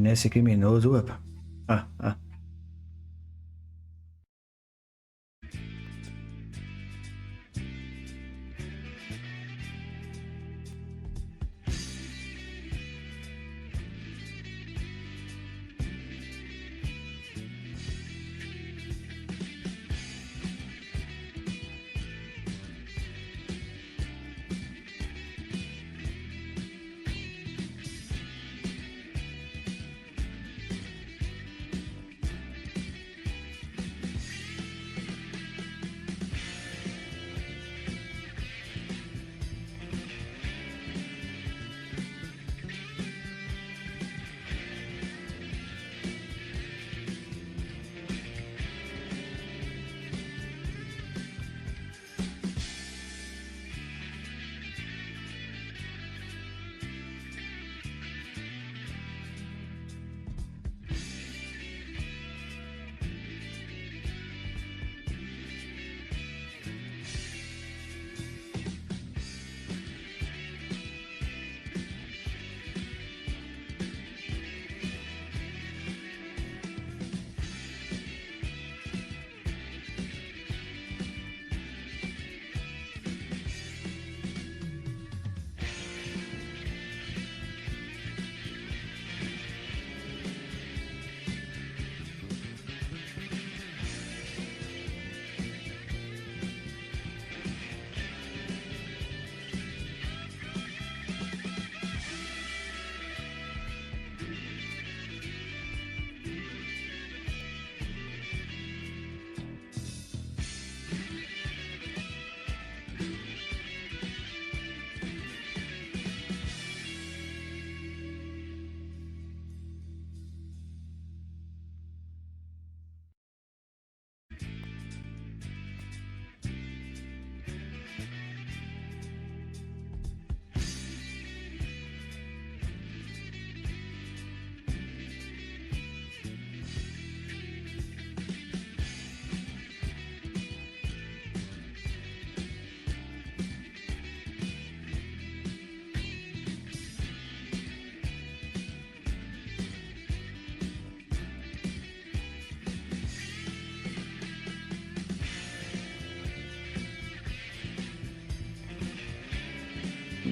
Finesse criminoso, ué. Ah, ah.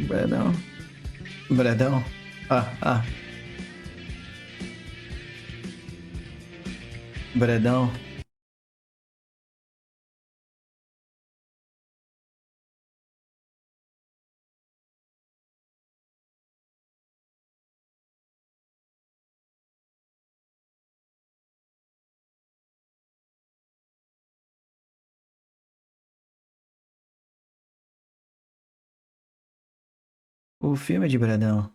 Bradão. Bradão. Ah, ah. Bradão. O filme é de Bradão.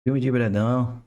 Filme de Bradão.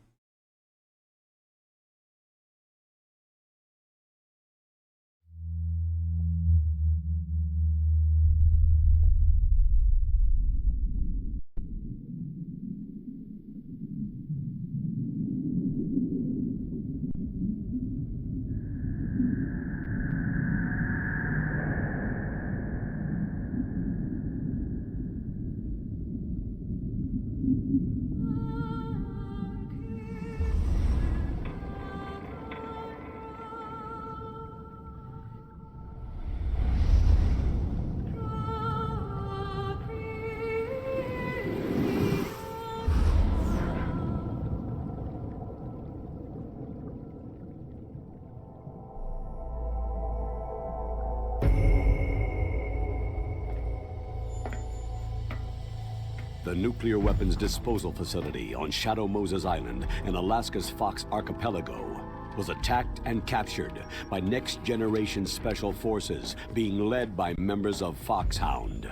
The nuclear weapons disposal facility on Shadow Moses Island in Alaska's Fox Archipelago was attacked and captured by next-generation special forces being led by members of Foxhound.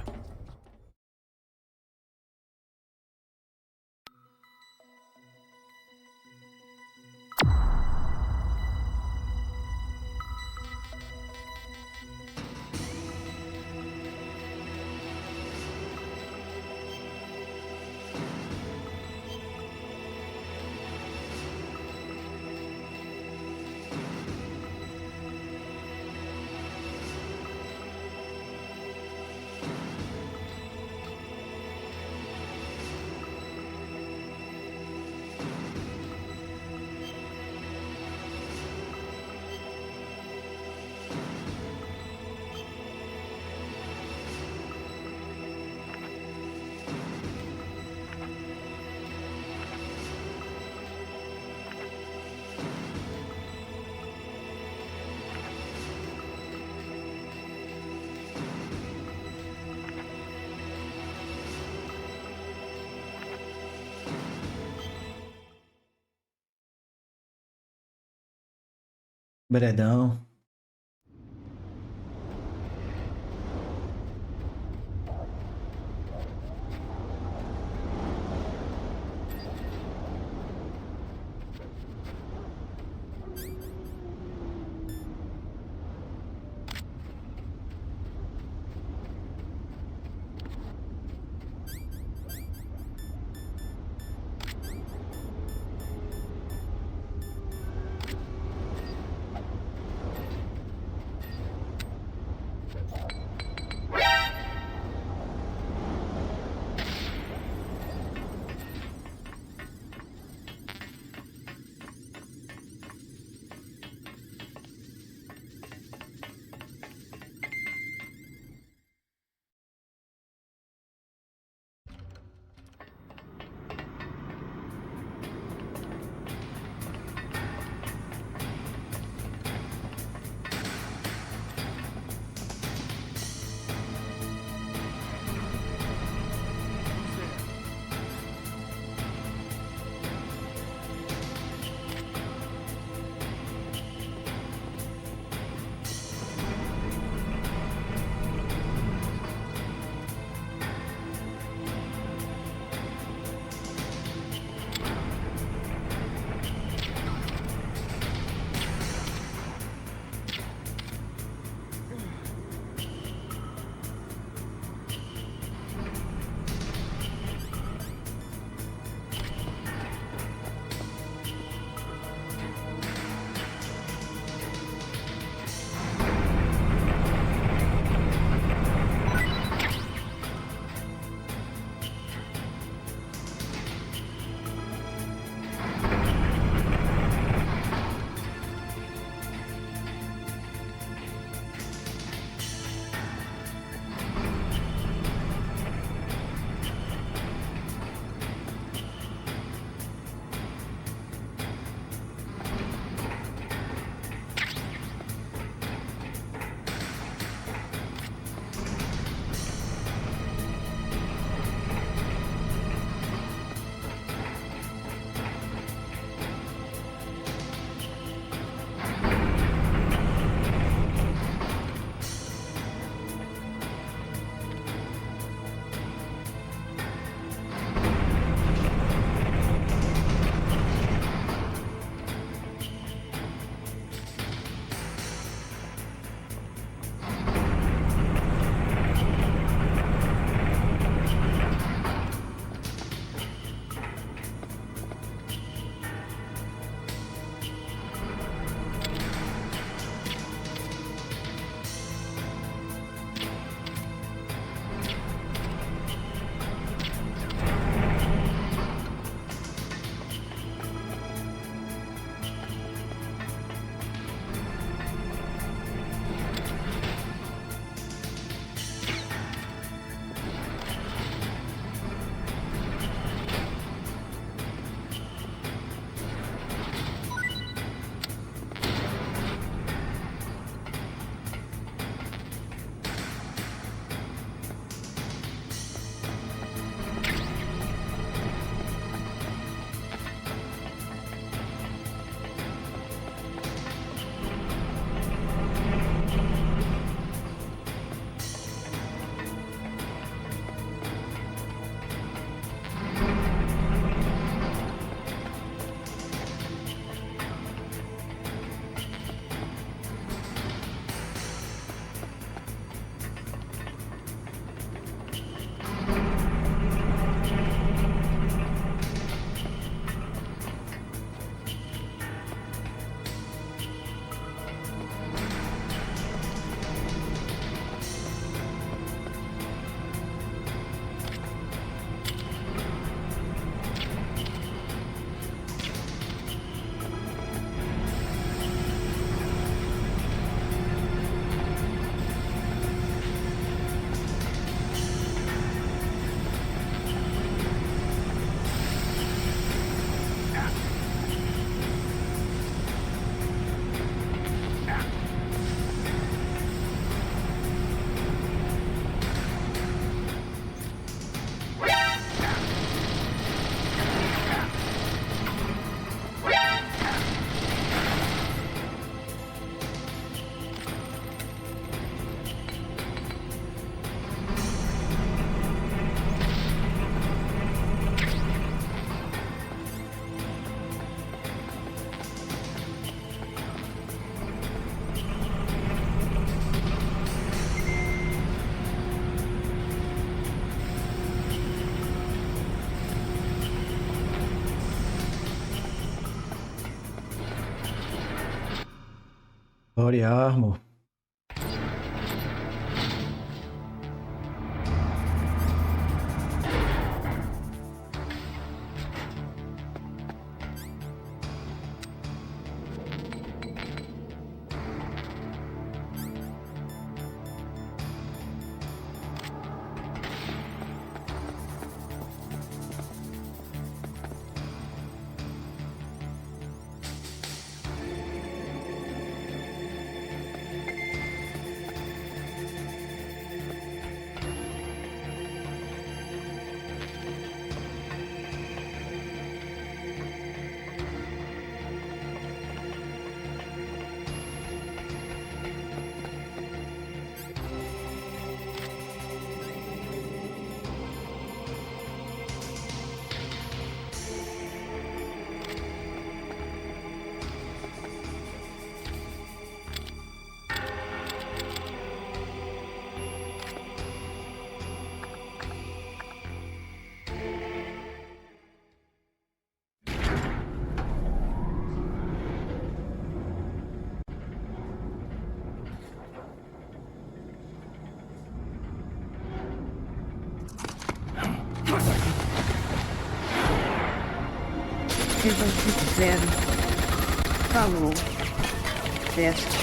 Bredão. Body armor. Eu vou te dizer. Falou. Teste.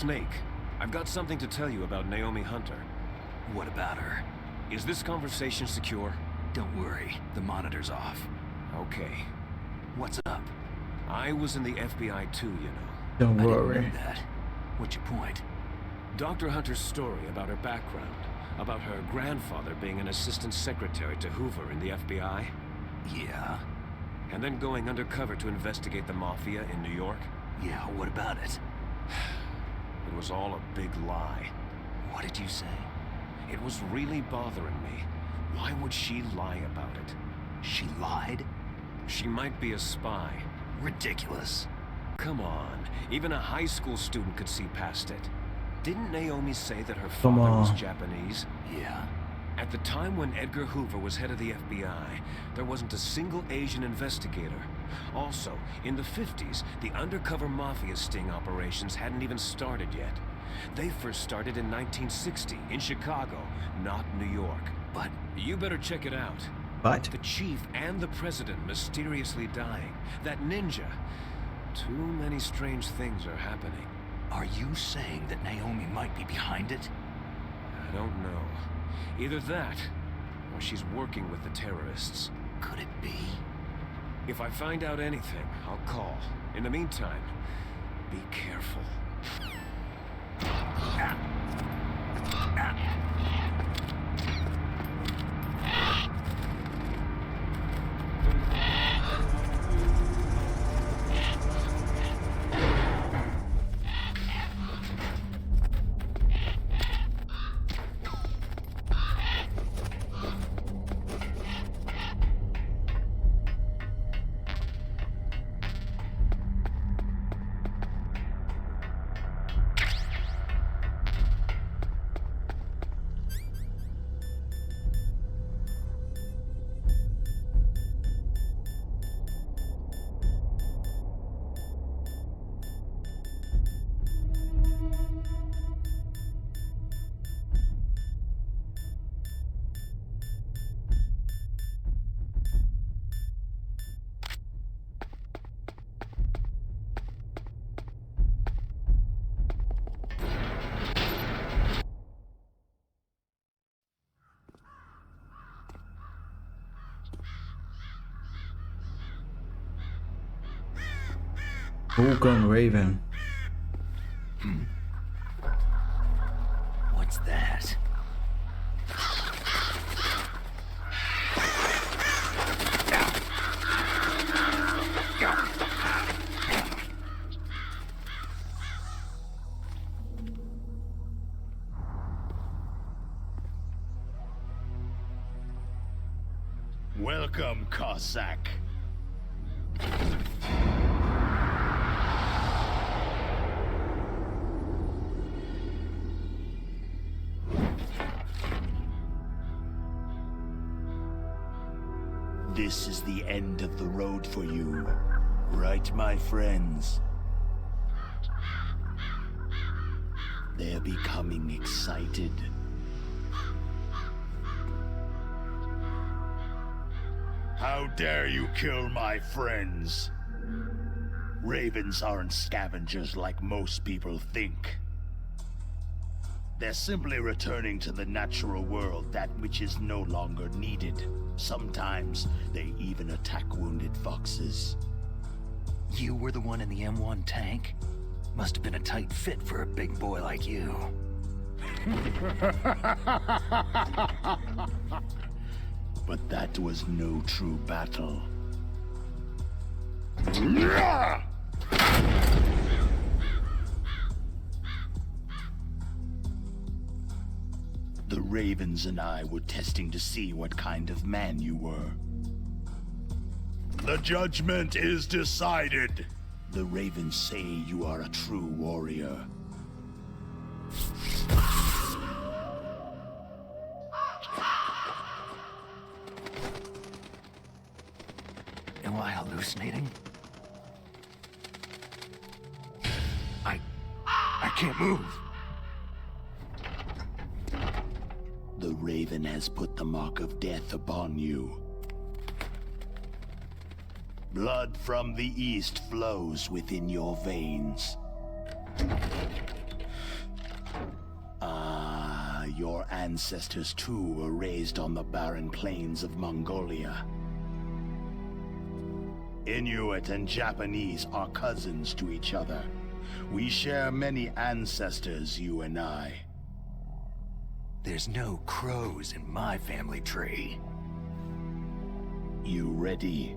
Snake, I've got something to tell you about Naomi Hunter. What about her? Is this conversation secure? Don't worry, the monitor's off. Okay. What's up? I was in the FBI too, you know. Don't I didn't worry. know that. What's your point? Dr. Hunter's story about her background, about her grandfather being an assistant secretary to Hoover in the FBI, Yeah? and then going undercover to investigate the Mafia in New York. Yeah, what about it? It was all a big lie. What did you say? It was really bothering me. Why would she lie about it? She lied? She might be a spy. Ridiculous. Come on, even a high school student could see past it. Didn't Naomi say that her Come father was on. Japanese? Yeah? At the time when Edgar Hoover was head of the FBI, there wasn't a single Asian investigator. Also, in the 50s, the undercover mafia sting operations hadn't even started yet. They first started in 1960, in Chicago, not New York. But You better check it out. But The chief and the president mysteriously dying. That ninja. Too many strange things are happening. are you saying that Naomi might be behind it? I don't know. Either that, or she's working with the terrorists. Could it be? If I find out anything, I'll call. In the meantime, be careful. Vulcan Raven. What's that? Welcome, Cossack. This is the end of the road for you, right, my friends? They're becoming excited. How dare you kill my friends? Ravens aren't scavengers like most people think. They're simply returning to the natural world, that which is no longer needed. Sometimes they even attack wounded foxes. You were the one in the M1 tank? Must have been a tight fit for a big boy like you. But that was no true battle. The Ravens and I were testing to see what kind of man you were. The judgment is decided. The Ravens say you are a true warrior. Am I hallucinating? I can't move. The Raven has put the mark of death upon you. Blood from the east flows within your veins. Ah, your ancestors too were raised on the barren plains of Mongolia. Inuit and Japanese are cousins to each other. We share many ancestors, you and I. There's no crows in my family tree. You ready?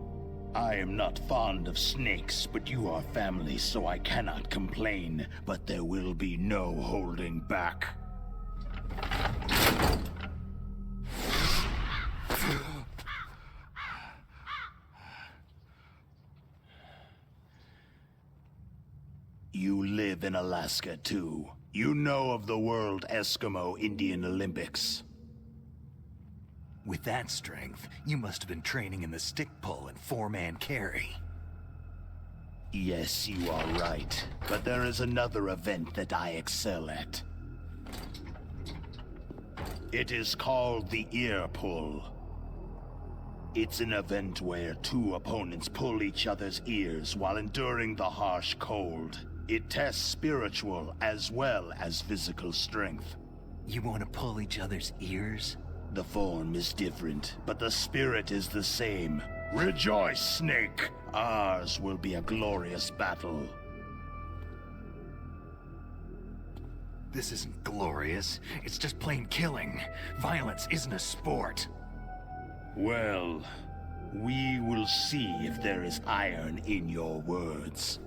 I am not fond of snakes, but you are family, so I cannot complain. But there will be no holding back. You live in Alaska, too. You know of the World Eskimo Indian Olympics. With that strength, you must have been training in the stick pull and four-man carry. Yes, you are right. But there is another event that I excel at. It is called the ear pull. It's an event where two opponents pull each other's ears while enduring the harsh cold. It tests spiritual as well as physical strength. You want to pull each other's ears? The form is different, but the spirit is the same. Rejoice, Snake! Ours will be a glorious battle. This isn't glorious. It's just plain killing. Violence isn't a sport. Well, we will see if there is iron in your words.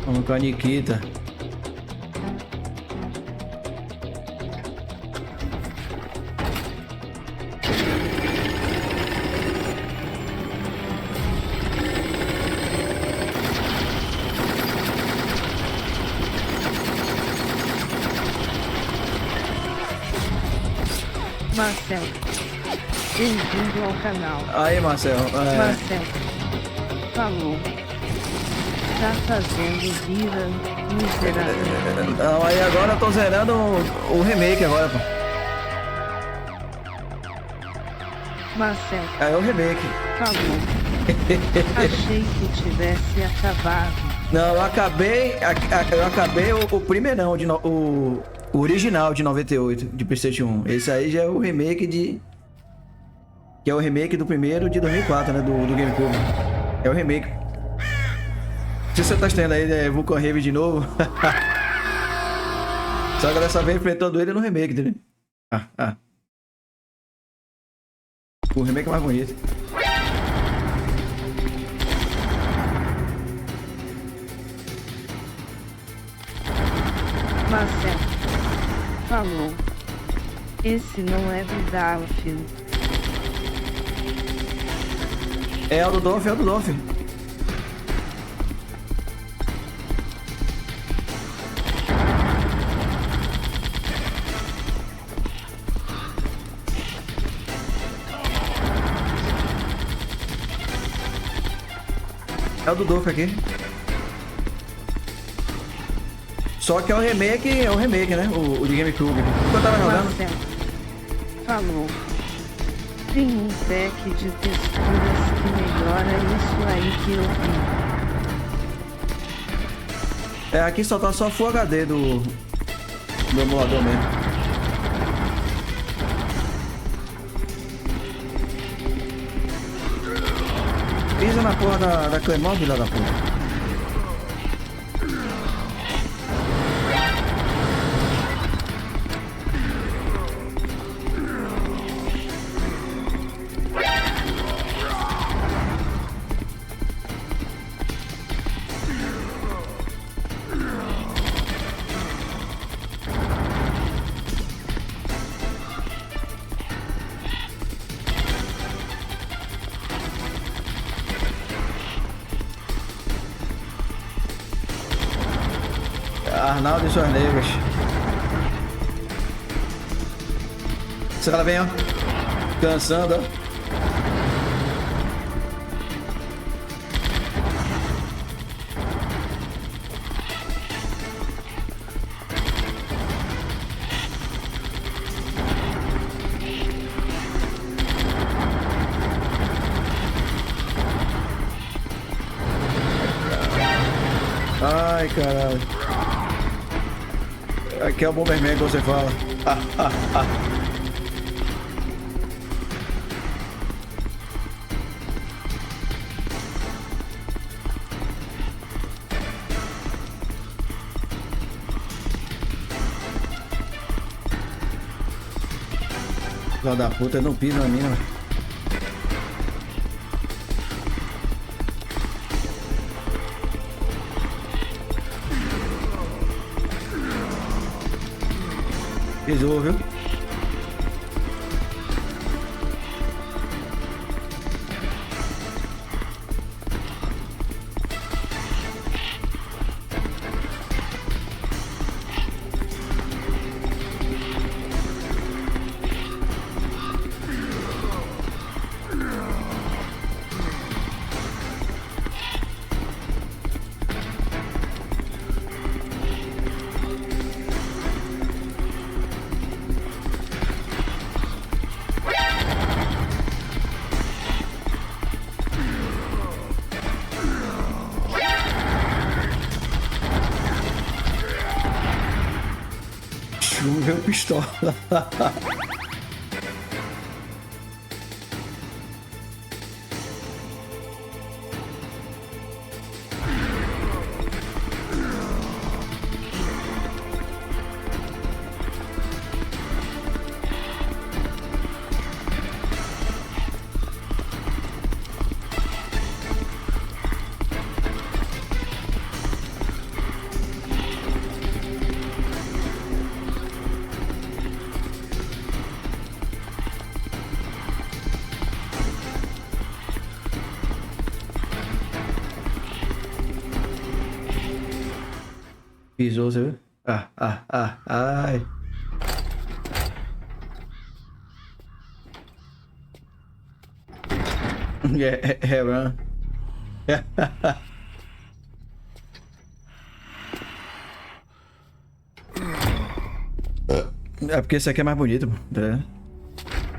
Vamos com a Nikita. Marcel, bem-vindo ao canal. Aí, Marcel. Marcel, falou. Tá fazendo vida miserável. Não, aí agora eu tô zerando o remake agora, pô. Marcel, É o remake. falou. Achei que tivesse acabado. Não, eu acabei o primeirão, o original de 98, de PlayStation 1. Esse aí já é o remake que é o remake do primeiro de 2004, né? Do GameCube. É o remake. Não sei se você tá estendo aí, Vulcan Heavy de novo. Só que dessa vez enfrentando ele no remake dele. O remake é mais bonito. Marcel, falou. Esse não é do Battlefield. É o do Dolphin, é o do Dolphin. É o do Dolphin aqui. Só que é o remake, né? O de GameCube. O que eu tava jogando? Marcel, falou. Tem um pack de texturas que melhora isso aí que eu vi. É, aqui só tá só Full HD do emulador mesmo. Pisa na porra da Clemão, filha da puta. Arnaldo e suas negras. Esse cara vem, ó. Cansando, ó. Ai, caralho. Aqui é o Bomberman que você fala. Filho da puta, não pisa na mina, velho. Pisou, viu? Meu pistola. Pisou, você viu? Ai. Run. É porque esse aqui é mais bonito, tá?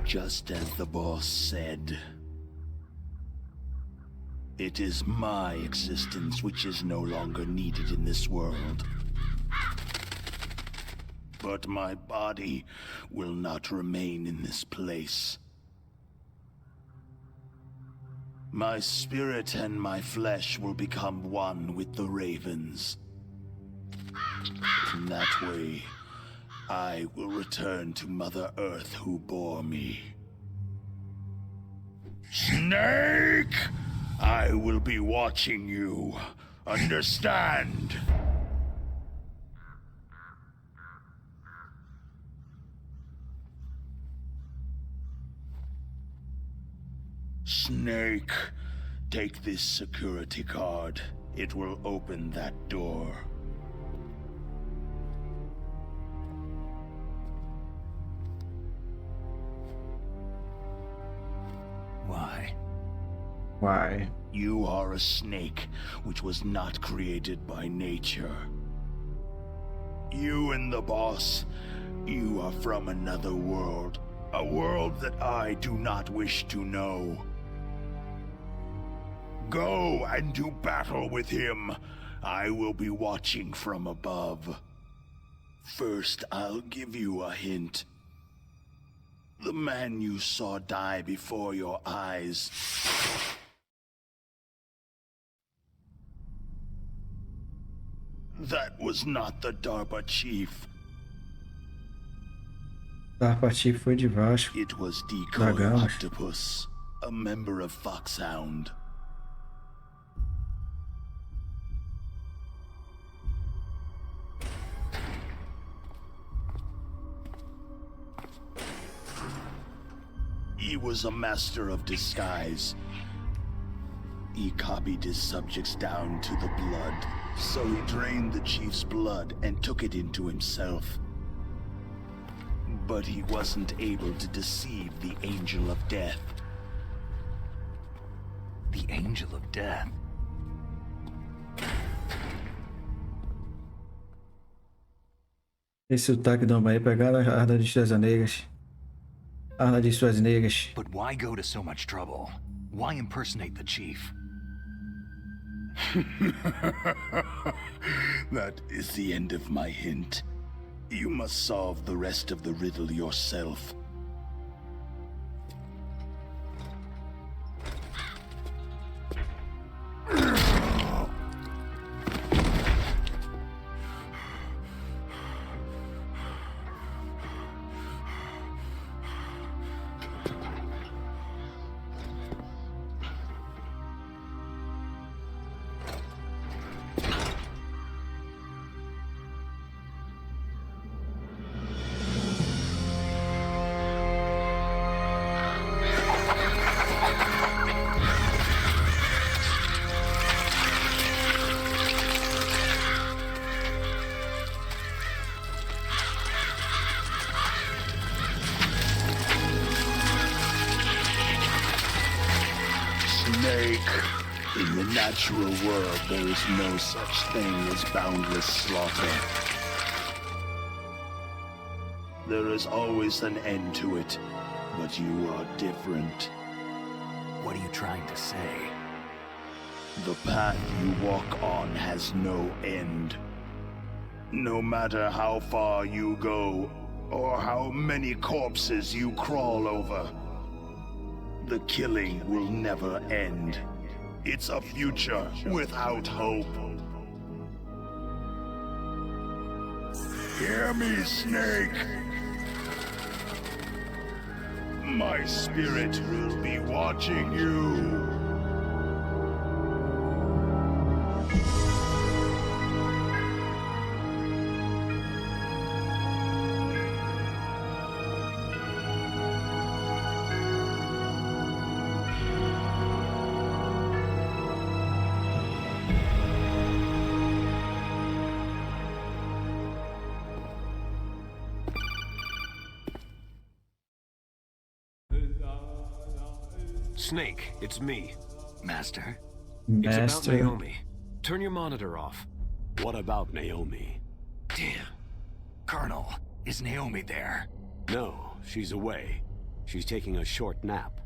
Just as the boss said, it is my existence which is no longer needed in this world. But my body will not remain in this place. My spirit and my flesh will become one with the ravens. In that way, I will return to Mother Earth who bore me. Snake! I will be watching you. Understand? Snake, take this security card. It will open that door. Why? You are a snake which was not created by nature. You and the boss, you are from another world. A world that I do not wish to know. Go and do battle with him. I will be watching from above. First, I'll give you a hint. The man you saw die before your eyes. That was not the DARPA chief. DARPA chief foi de baixo. It was Decoy Dragão. Octopus, a member of Foxhound. He was a master of disguise. He copied his subjects down to the blood, so he drained the chief's blood and took it into himself. But he wasn't able to deceive the Angel of Death. The Angel of Death? Esse sotaque da Bahia pegaram a arda de suas negras. Arda de suas negras. But why go to so much trouble? Why impersonate the chief? That is the end of my hint. You must solve the rest of the riddle yourself. Snake. In the natural world, there is no such thing as boundless slaughter. There is always an end to it, but you are different. What are you trying to say? The path you walk on has no end. No matter how far you go, or how many corpses you crawl over, the killing will never end. It's a future without hope. Hear me, Snake. My spirit will be watching you. Snake, it's me. Master? It's about Master. Naomi. Turn your monitor off. What about Naomi? Damn. Colonel, is Naomi there? No, she's away. She's taking a short nap.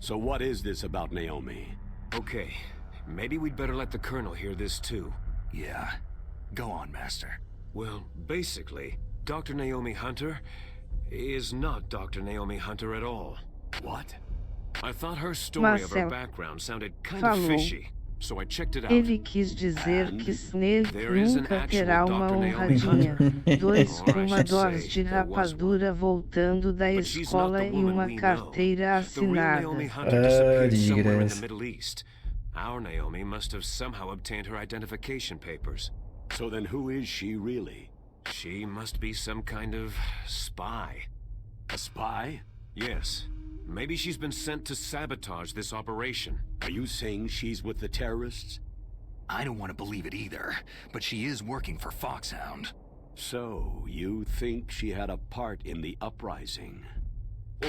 So what is this about Naomi? Okay, maybe we'd better let the Colonel hear this too. Yeah. Go on, Master. Well, basically, Dr. Naomi Hunter is not Dr. Naomi Hunter at all. What? I thought her story of her Marcel background sounded kind of falou. fishy, so I checked it out. Ele quis dizer que Snake There is an nunca actual terá uma Dr. Naomi honradinha. Hunter. Dois Or I should fumadores say, de there was rapadura voltando da But she's not escola the e woman uma we know. carteira The real Naomi assinada. Hunter disappeared somewhere in the desgraça. Middle East. Our Naomi must have somehow obtained her identification papers. So then who is she really? She must be some kind of spy. A spy? Yes. Maybe she's been sent to sabotage this operation. Are you saying she's with the terrorists? I don't want to believe it either, but she is working for Foxhound. So, you think she had a part in the uprising?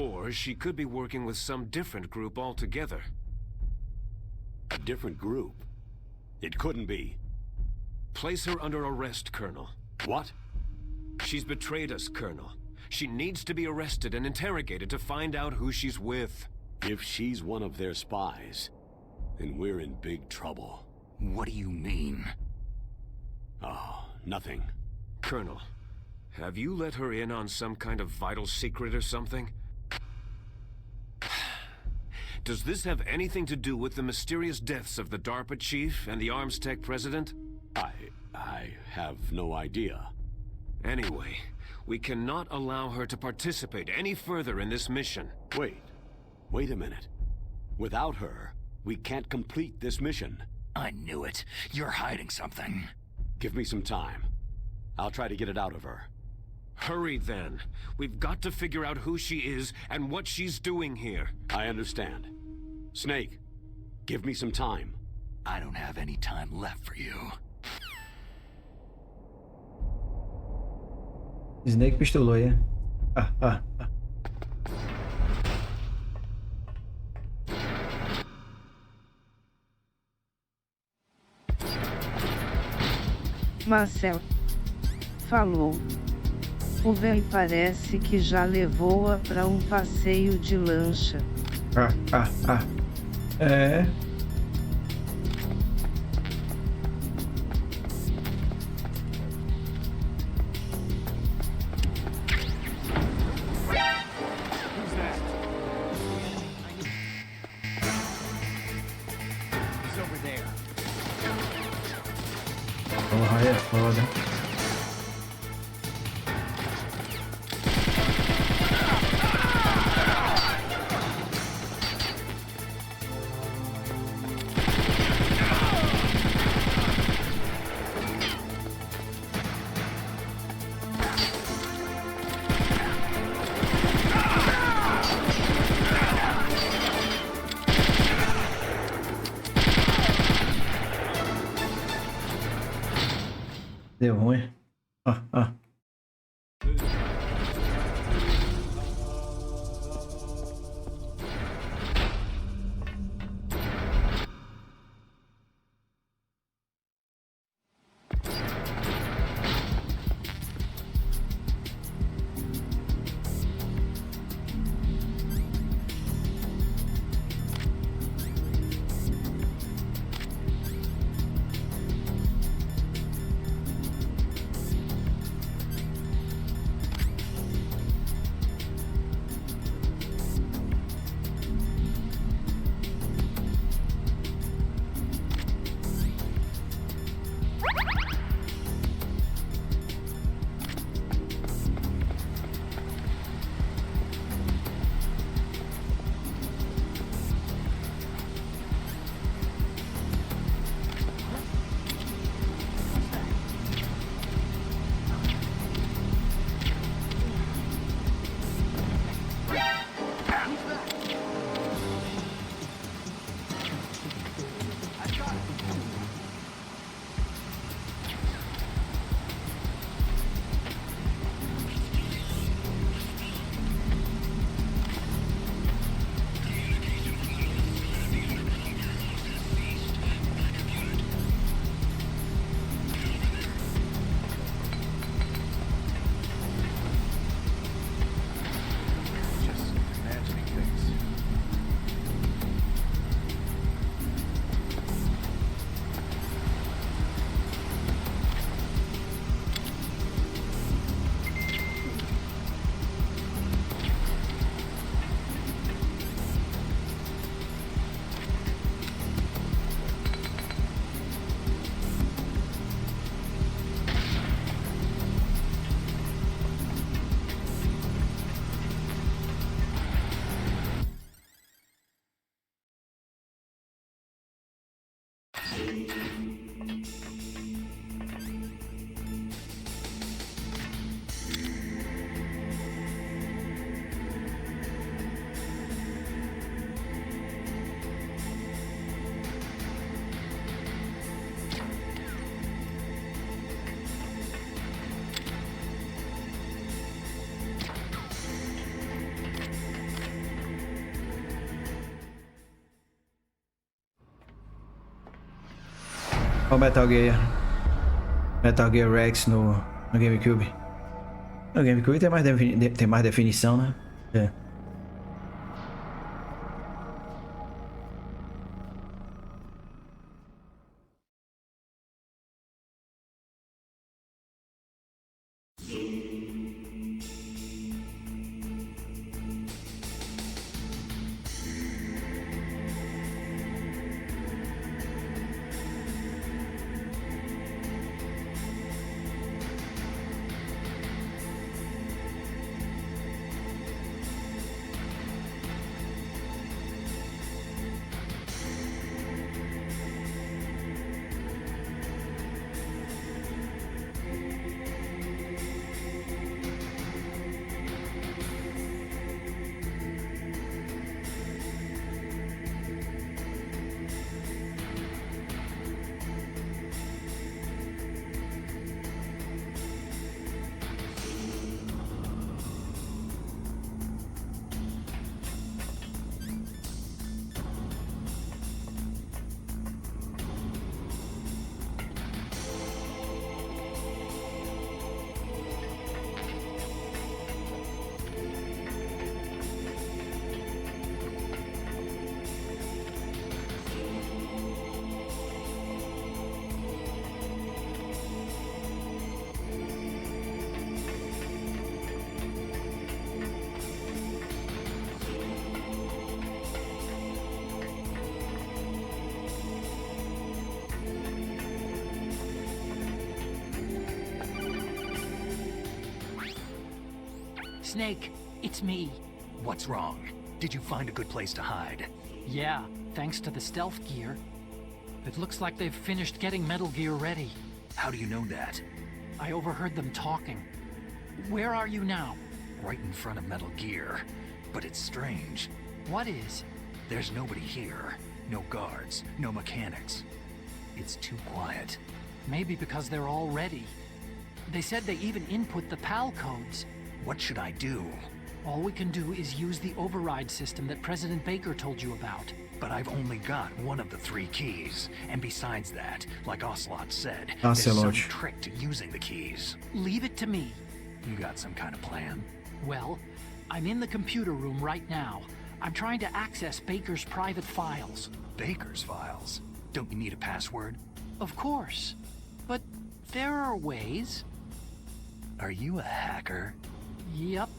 Or she could be working with some different group altogether. A different group? It couldn't be. Place her under arrest, Colonel. What? She's betrayed us, Colonel. She needs to be arrested and interrogated to find out who she's with. If she's one of their spies, then we're in big trouble. What do you mean? Oh, nothing. Colonel, have you let her in on some kind of vital secret or something? Does this have anything to do with the mysterious deaths of the DARPA chief and the Arms Tech president? I have no idea. Anyway, we cannot allow her to participate any further in this mission. Wait a minute. Without her, we can't complete this mission. I knew it. You're hiding something. Give me some time. I'll try to get it out of her. Hurry then. We've got to figure out who she is and what she's doing here. I understand. Snake, give me some time. I don't have any time left for you. Snake pistolou, é? Ah. Marcel falou. O véi parece que já levou-a para um passeio de lancha. É. Porra, aí é foda. Deu ruim. Ó, ó. Olha o Metal Gear. Metal Gear Rex no GameCube. No GameCube tem mais definição, né? É. Snake, it's me. What's wrong? Did you find a good place to hide? Yeah, thanks to the stealth gear. It looks like they've finished getting Metal Gear ready. How do you know that? I overheard them talking. Where are you now? Right in front of Metal Gear. But it's strange. What is? There's nobody here. No guards, no mechanics. It's too quiet. Maybe because they're all ready. They said they even input the PAL codes. What should I do? All we can do is use the override system that President Baker told you about. But I've only got one of the 3 keys. And besides that, like Ocelot said, Ocelot. there's some trick to using the keys. Leave it to me. You got some kind of plan? Well, I'm in the computer room right now. I'm trying to access Baker's private files. Baker's files? Don't you need a password? Of course. But there are ways. Are you a hacker? Yep.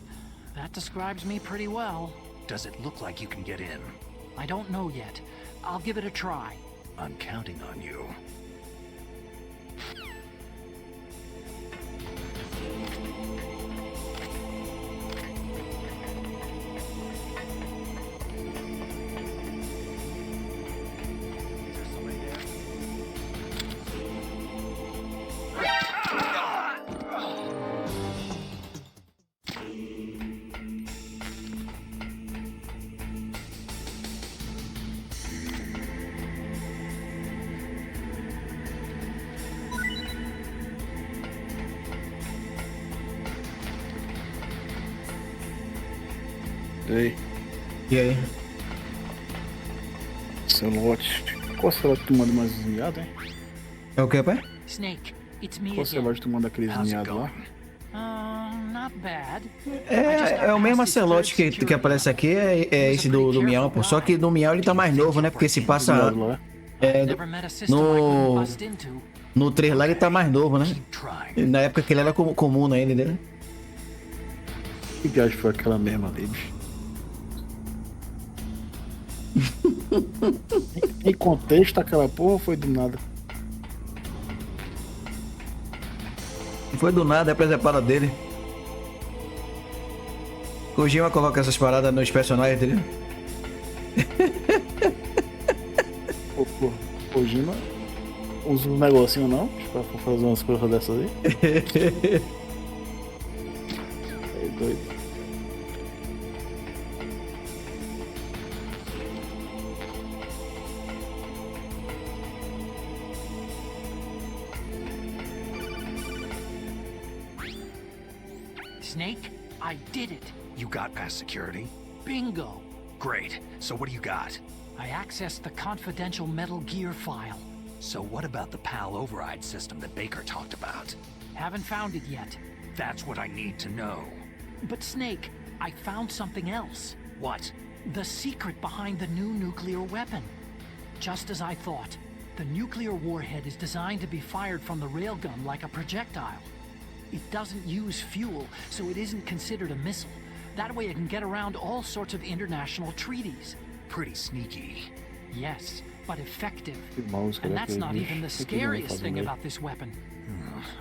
That describes me pretty well. Does it look like you can get in? I don't know yet. I'll give it a try. I'm counting on you. Ei, E aí? celote. Qual celote tu manda mais miados, hein? É o que, pai? Snake, it's me Qual again. celote tu manda aqueles How's it miados lá? going? Not bad. É o mesmo Acelote que aparece aqui, é esse do Miau, pô. Só que do Miau ele tá mais novo, né? Porque se passa. Miado lá. Never met a system I couldn't bust into. No 3 lá ele tá mais novo, né? Keep trying. Na época que ele era comum ainda, né? Que viagem foi aquela mesma ali, bicho? Em contexto, aquela porra foi do nada. Não foi do nada, é a presepada dele. O Kojima coloca essas paradas nos personagens dele. Pô, Kojima usa um negocinho não? Pra fazer umas coisas dessas aí. É doido. Snake, I did it. You got past security? Bingo. Great. So what do you got? I accessed the confidential Metal Gear file. So what about the PAL override system that Baker talked about? Haven't found it yet. That's what I need to know. But Snake, I found something else. What? The secret behind the new nuclear weapon. Just as I thought, the nuclear warhead is designed to be fired from the railgun like a projectile. It doesn't use fuel, so it isn't considered a missile. That way it can get around all sorts of international treaties. Pretty sneaky. Yes, but effective. Mouse, And that's aquele not bicho. even the O que que ele vai scariest fazer thing mesmo? about this weapon.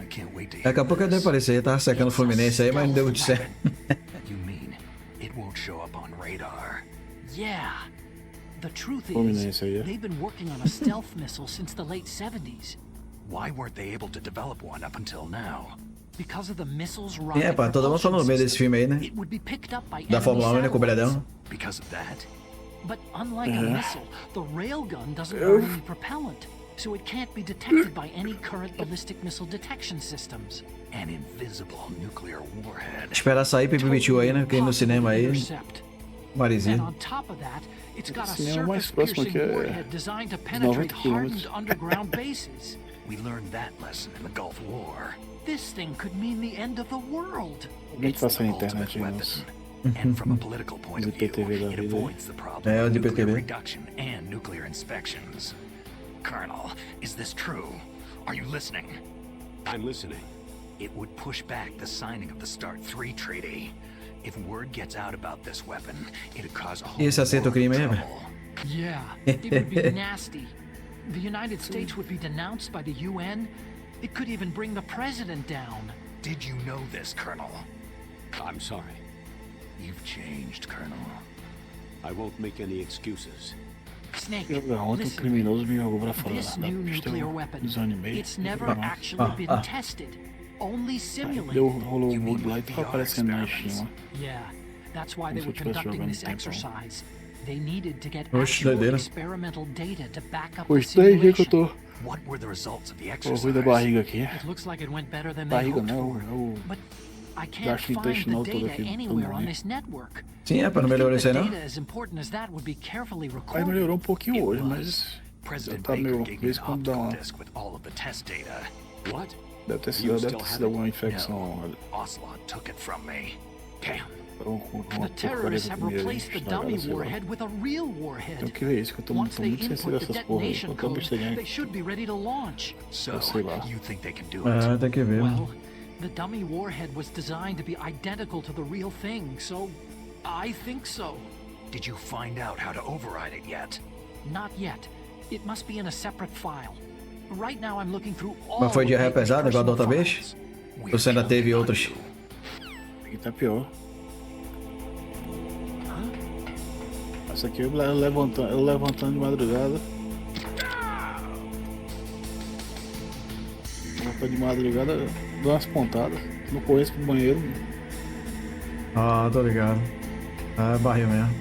I can't wait to hear Daqui a pouco ele deve this. aparecer, tava secando o Fluminense aí, mas não deu de certo. You mean it won't show up on radar? Yeah. The truth Fluminense is, aí, é? they've been working on a stealth missile since the late 70s. Why weren't they able to develop one up until now? Because of the missile's É, rocket pá, todo mundo falando no meio desse filme aí, né? It would be picked up by Da enemy Fórmula 1, né, com o satellites. Bredão. Because of that? But unlike a missile, the railgun doesn't burn any propellant, so it can't be detected by any current ballistic missile detection systems. An invisible nuclear warhead. Esperar sair pra permitiu aí, né? Quem no cinema aí, Intercept. And Marizia. on top of that, it's got a cinema mais próximo surface-piercing aqui é warhead designed to penetrate 90 hardened quilômetros. underground bases. We learned that lesson in the Gulf War. This thing could mean the end of the world. Alguém que It's passa the na ultimate internet aí, weapon. nossa. And from a political point of view, DPTV da it vida. avoids the problem É, o of nuclear DPTV. reduction and nuclear inspections. Colonel, is this true? Are you listening? I'm listening. It would push back the signing of the START 3 treaty. If word gets out about this weapon, it'd cause a whole E esse aceita o world crime aí, velho? trouble. Yeah, it would be nasty. The United States would be denounced by the UN. It could even bring the president down. Did you know this, Colonel? I'm sorry. You've changed, Colonel. I won't make any excuses. Snake, Ontem um listen. criminoso me jogou pra fora This da new pista, nuclear eu weapon, desanimei. it's never Reclamar. actually been tested. Only simulated. Rolou You um mean bug lá e with tava VR aparecendo na experiments? Steam. Yeah, that's why they se were eu tivesse conducting jogando this tempo. exercise. They needed to get Oxe, actual doideira. experimental data to back up the Hoje 10 dias que eu simulation. tô. What were the results of the Tô exercise? ruim da barriga aqui. It looks like it went better than they Barriga hoped não, for. é o But I can't gasto find the intestinal todo data aqui do anywhere on pulmão. this network. Sim, é pra não You'd melhorar think isso aí, that não? data as important as that would be carefully Aí recorded. melhorou um pouquinho It hoje, was. mas President tá meio Baker gave me vez an quando dá optical uma. disc with all of the test data. What? Deve ter You sido still have it? alguma infecção. No, Ocelot took it from me. Damn. The terrorists have replaced the dummy warhead with a real warhead. Tem que ver isso, que eu tô Once muito they sensível input a the essas porra aí. detonation Eu tô code, besteirinha. they should be ready to launch. So, sei lá. you think they can do Ah, it? tem que ver. Well, the dummy warhead was designed to be identical to the real thing, so I think so. Did you find out how to override it yet? Not yet. It must be in a separate file. Right now I'm looking through all Mas foi of de ré Baker's pesado igual da outra personal vez? files. We're Você ainda teve counting on outros? you. Aqui tá pior. Essa aqui eu levantando de madrugada. Levantando de madrugada, dou umas pontadas. Não conheço pro banheiro. Ah, tô ligado. Ah, é barril mesmo.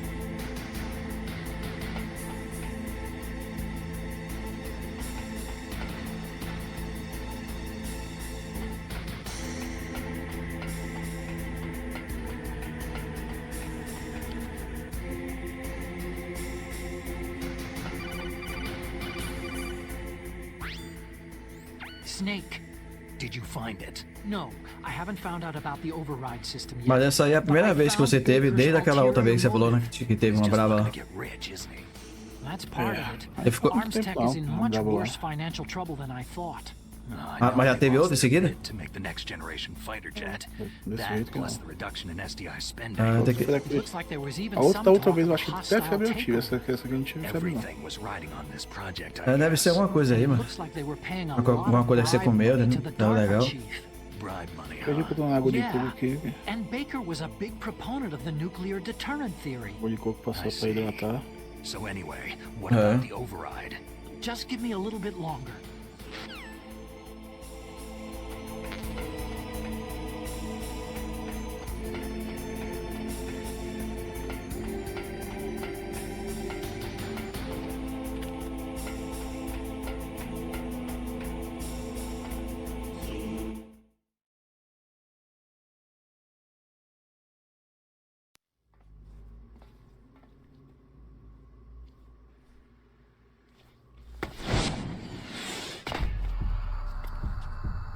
Snake. Did you find it? No, I haven't found out about the override system yet. Mas essa aí é a primeira vez que você teve, desde aquela outra vez que você falou, né? Que teve He's uma just brava looking lá. to get rich, isn't he? That's part Yeah. of it. Ele ficou- Arms Tech is in much Bravo lá. worse financial trouble than I thought. I Ah, know mas já they teve lost outra em their seguida? bid to make the next generation fighter jet. Desse That jeito que plus não. the reduction in SDI spending. Ah, tem que... It looks like there was even A outra some da outra talk vez eu of acho que hostile até febre eu tive. takeover. Essa aqui eu não tive febre não. Everything was riding on this project, I É, deve ser guess. alguma coisa aí, mano. Looks like they were paying a Alguma lot of coisa deve ser bribe com medo, money né? to the Tá DARPA legal. chief. Bribe money, Eu digo que eu tô na água de coco Yeah, aqui. and Baker was a big proponent of the nuclear deterrent theory. Água de coco passou I pra see. hidratar. So anyway, what Uh-huh. about the override? Just give me a little bit longer.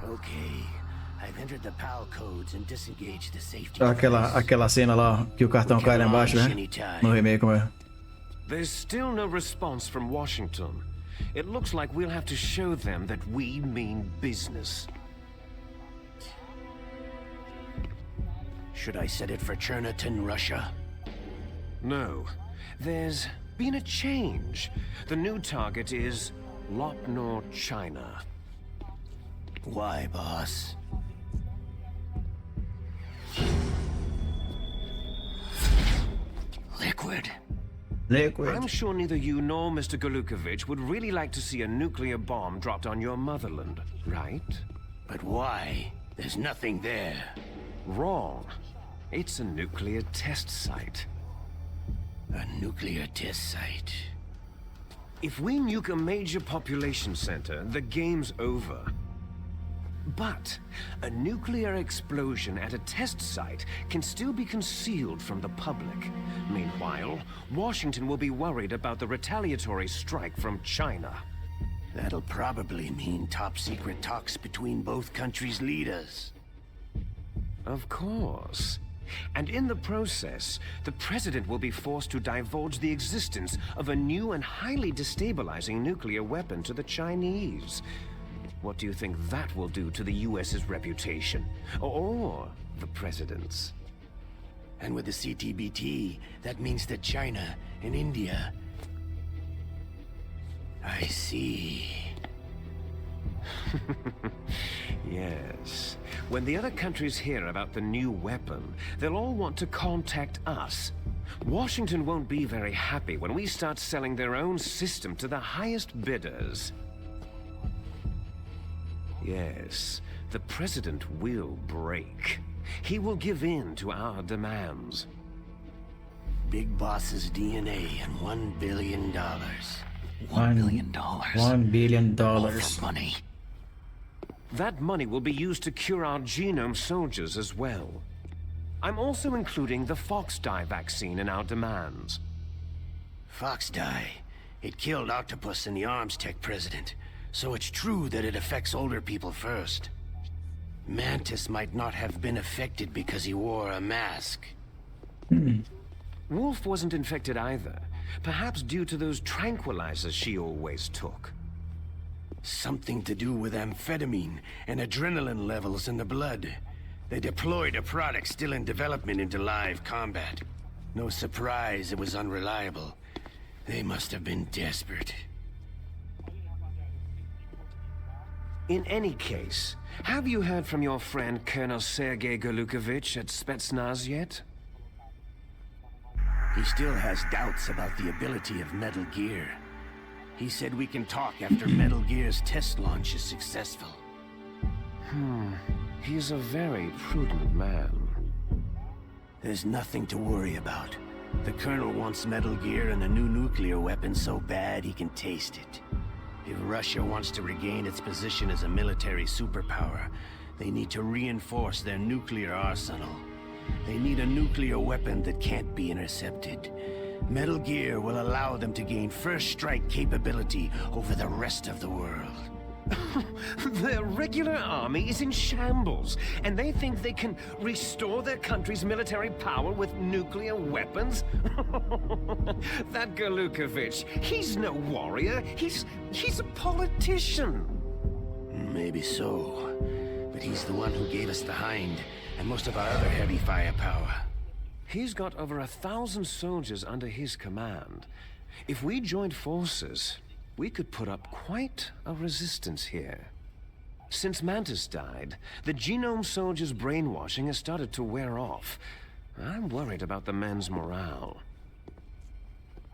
Okay, I've entered the PAL codes and disengaged the safety. Aquela cena lá que o cartão cai lá embaixo, né? No remake, como é? There's still no response from Washington. It looks like we'll have to show them that we mean business. Should I set it for Cherniton, Russia? No. There's been a change. The new target is Lopnor, China. Why, boss? Liquid. Liquid. I'm sure neither you nor Mr. Golukovich would really like to see a nuclear bomb dropped on your motherland, right? But why? There's nothing there. Wrong. It's a nuclear test site. A nuclear test site. If we nuke a major population center, the game's over. But a nuclear explosion at a test site can still be concealed from the public. Meanwhile, Washington will be worried about the retaliatory strike from China. That'll probably mean top-secret talks between both countries' leaders. Of course. And in the process, the president will be forced to divulge the existence of a new and highly destabilizing nuclear weapon to the Chinese. What do you think that will do to the US's reputation? Or the president's? And with the CTBT, that means that China and India... I see. Yes. When the other countries hear about the new weapon, they'll all want to contact us. Washington won't be very happy when we start selling their own system to the highest bidders. Yes, the President will break. He will give in to our demands. Big Boss's DNA and $1 billion. $1 billion. $1 billion. All that money. That money will be used to cure our genome soldiers as well. I'm also including the Fox dye vaccine in our demands. Fox dye. It killed Octopus and the Arms Tech president. So it's true that it affects older people first. Mantis might not have been affected because he wore a mask. Wolf wasn't infected either. Perhaps due to those tranquilizers she always took. Something to do with amphetamine and adrenaline levels in the blood. They deployed a product still in development into live combat. No surprise it was unreliable. They must have been desperate. In any case, have you heard from your friend Colonel Sergei Golukovich at Spetsnaz yet? He still has doubts about the ability of Metal Gear. He said we can talk after Metal Gear's test launch is successful. He's a very prudent man. There's nothing to worry about. The Colonel wants Metal Gear and the new nuclear weapon so bad he can taste it. If Russia wants to regain its position as a military superpower, they need to reinforce their nuclear arsenal. They need a nuclear weapon that can't be intercepted. Metal Gear will allow them to gain first strike capability over the rest of the world. Their regular army is in shambles, and they think they can restore their country's military power with nuclear weapons? That Golukovich, he's no warrior. He's a politician. Maybe so. But he's the one who gave us the Hind and most of our other heavy firepower. He's got over 1,000 soldiers under his command. If we joined forces, we could put up quite a resistance here. Since Mantis died, the genome soldiers' brainwashing has started to wear off. I'm worried about the men's morale.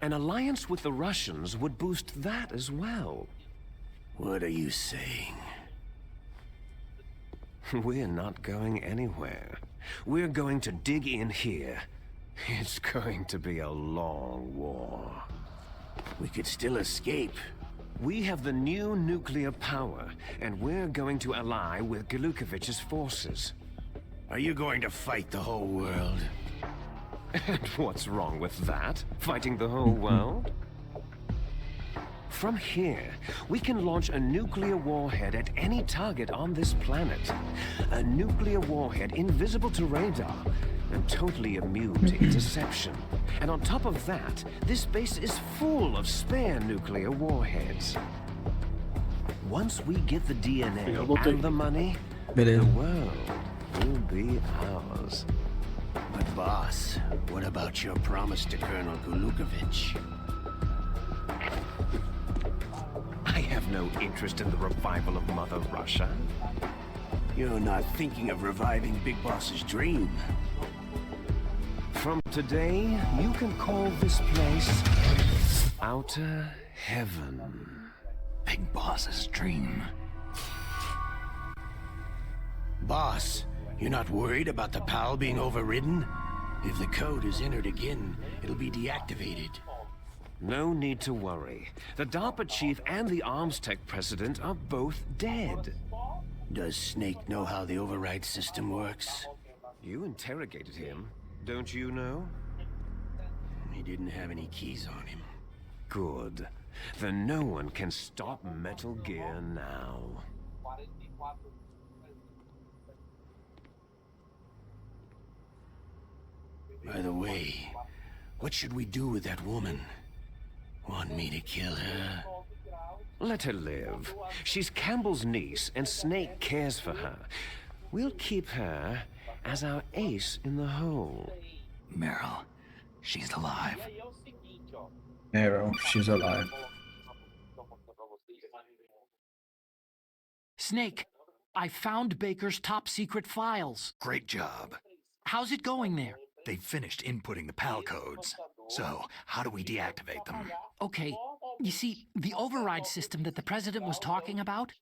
An alliance with the Russians would boost that as well. What are you saying? We're not going anywhere. We're going to dig in here. It's going to be a long war. We could still escape. We have the new nuclear power, and we're going to ally with Golukovich's forces. Are you going to fight the whole world? And what's wrong with that? Fighting the whole world? From here, we can launch a nuclear warhead at any target on this planet. A nuclear warhead invisible to radar and totally immune to interception. And on top of that, this base is full of spare nuclear warheads. Once we get the DNA and the money, the world will be ours. But boss, what about your promise to Colonel Golukovich? I have no interest in the revival of Mother Russia. You're not thinking of reviving Big Boss's dream. From today, you can call this place Outer Heaven. Big Boss's dream. Boss, you're not worried about the PAL being overridden? If the code is entered again, it'll be deactivated. No need to worry. The DARPA chief and the Arms Tech president are both dead. Does Snake know how the override system works? You interrogated him, don't you know? He didn't have any keys on him. Good. Then no one can stop Metal Gear now. By the way, what should we do with that woman? Want me to kill her? Let her live. She's Campbell's niece, and Snake cares for her. We'll keep her as our ace in the hole. Meryl, she's alive. Meryl, she's alive. Snake, I found Baker's top secret files. Great job. How's it going there? They've finished inputting the PAL codes. So, how do we deactivate them? Okay, you see, the override system that the President was talking about,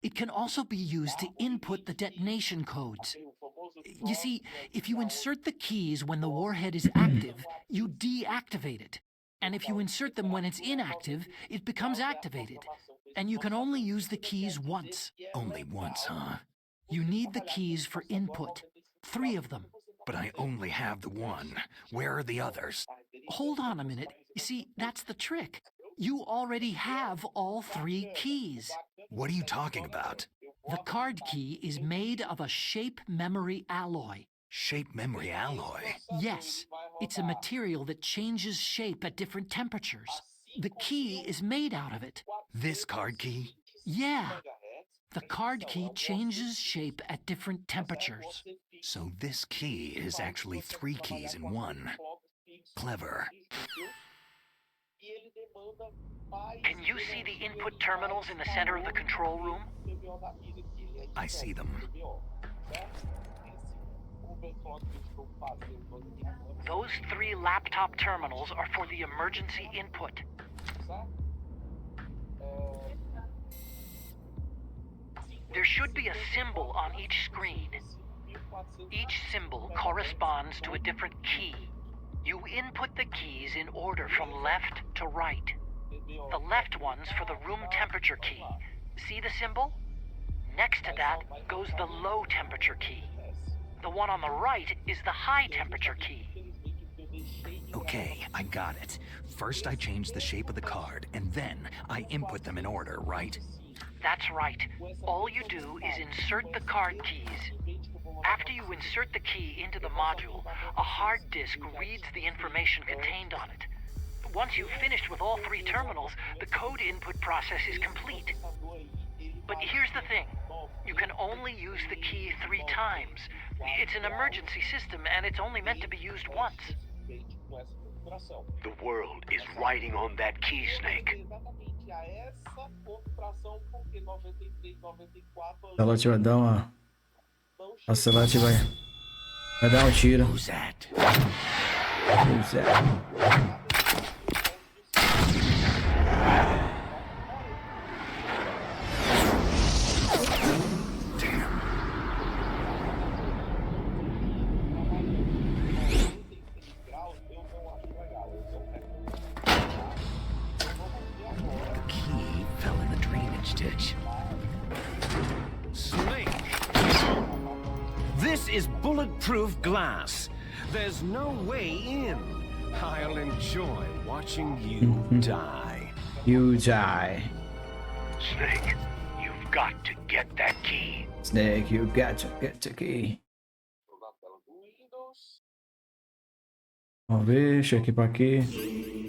it can also be used to input the detonation codes. You see, if you insert the keys when the warhead is active, you deactivate it. And if you insert them when it's inactive, it becomes activated. And you can only use the keys once. Only once, huh? You need the keys for input. 3 of them. But I only have the one. Where are the others? Hold on a minute. You see, that's the trick. You already have all 3 keys. What are you talking about? The card key is made of a shape memory alloy. Shape memory alloy? Yes, it's a material that changes shape at different temperatures. The key is made out of it. This card key? Yeah. The card key changes shape at different temperatures. So this key is actually 3 keys in one. Clever. Can you see the input terminals in the center of the control room? I see them. Those 3 laptop terminals are for the emergency input. There should be a symbol on each screen. Each symbol corresponds to a different key. You input the keys in order from left to right. The left one's for the room temperature key. See the symbol? Next to that goes the low temperature key. The one on the right is the high temperature key. Okay, I got it. First I change the shape of the card, and then I input them in order, right? That's right. All you do is insert the card keys. After you insert the key into the module, a hard disk reads the information contained on it. Once you've finished with all 3 terminals, the code input process is complete. But here's the thing. You can only use the key 3 times. It's an emergency system, and it's only meant to be used once. The world is riding on that key, Snake. Celote vai dar uma... A Celote vai dar um tiro. Who's that? Who's that? The key fell in the drainage ditch. Snake! This is bulletproof glass. There's no way in. I'll enjoy watching you die. You die. Snake, you've got to get that key. Snake, you got to get the key. Vamos ver, deixa aqui pra aqui.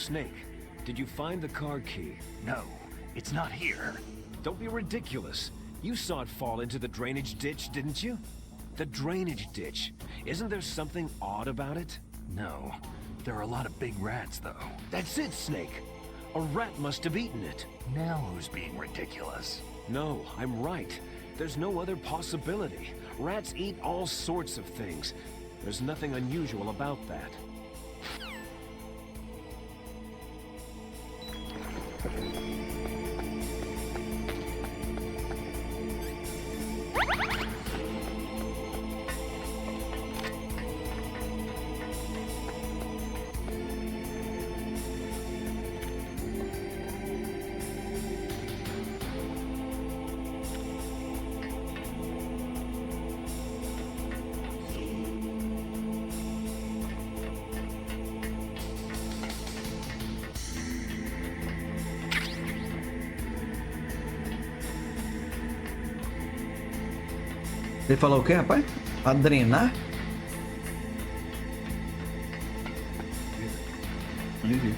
Snake, did you find the card key? No, it's not here. Don't be ridiculous. You saw it fall into the drainage ditch, didn't you? The drainage ditch. Isn't there something odd about it? No. There are a lot of big rats, though. That's it, Snake. A rat must have eaten it. Now who's being ridiculous? No, I'm right. There's no other possibility. Rats eat all sorts of things. There's nothing unusual about that. Ele falou o quê, rapaz? Pra drenar? Entendi.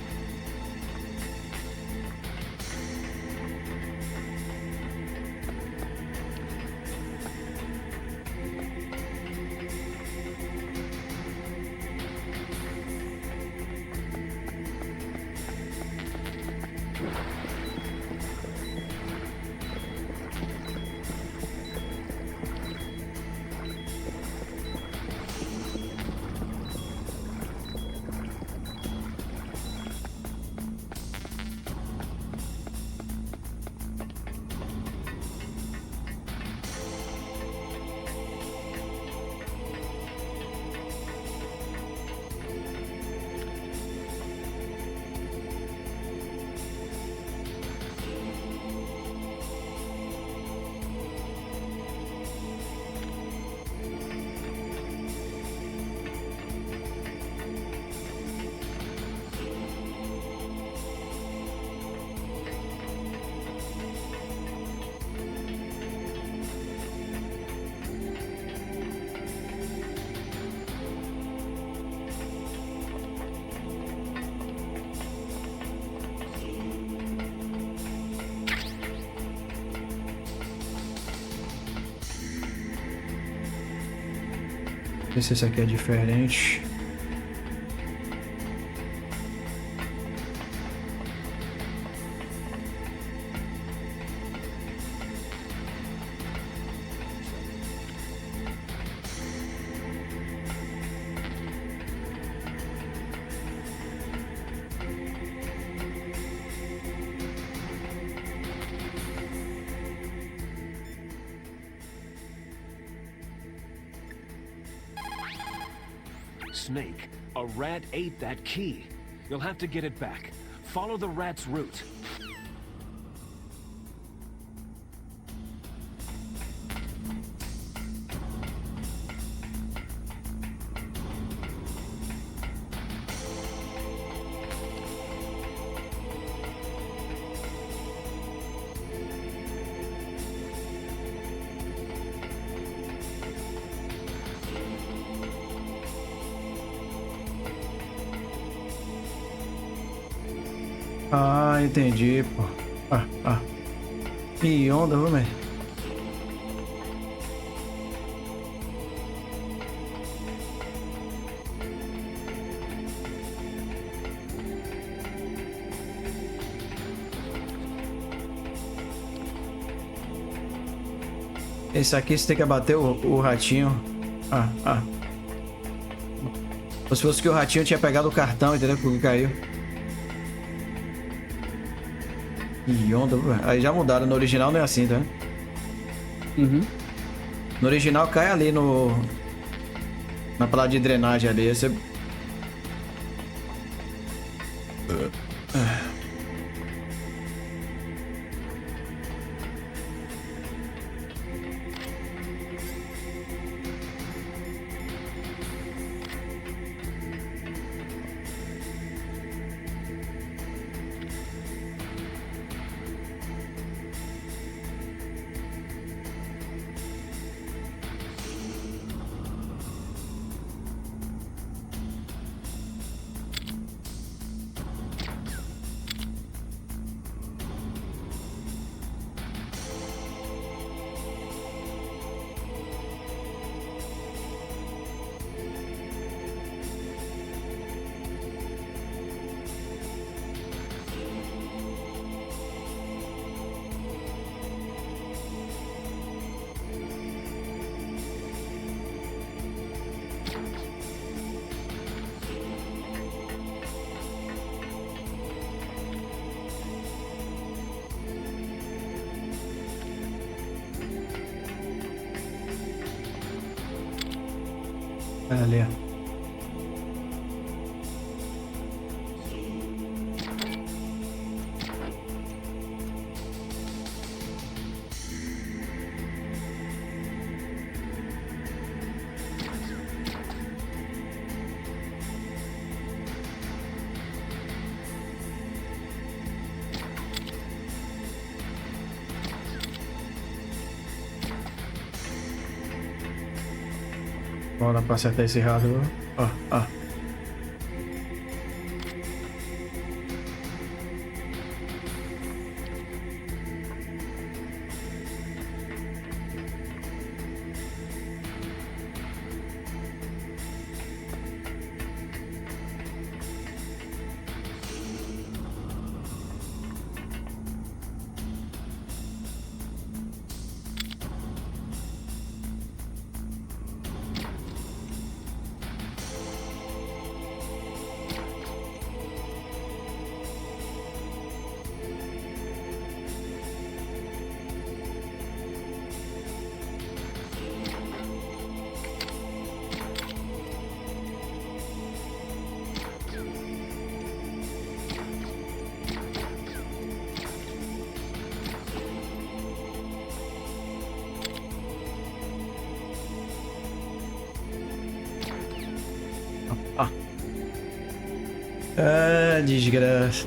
Ver se esse aqui é diferente. Snake, a rat ate that key. You'll have to get it back. Follow the rat's route. Ah, entendi, pô. Que onda, viu, velho? Esse aqui você tem que abater o ratinho. Se fosse que o ratinho tinha pegado o cartão, entendeu? Porque caiu. Que onda, aí já mudaram. No original não é assim, tá? No original cai ali na parada de drenagem ali. Você... Ali, ó. Bora pra acertar esse rato. Ó, ó. Ah, desgraça.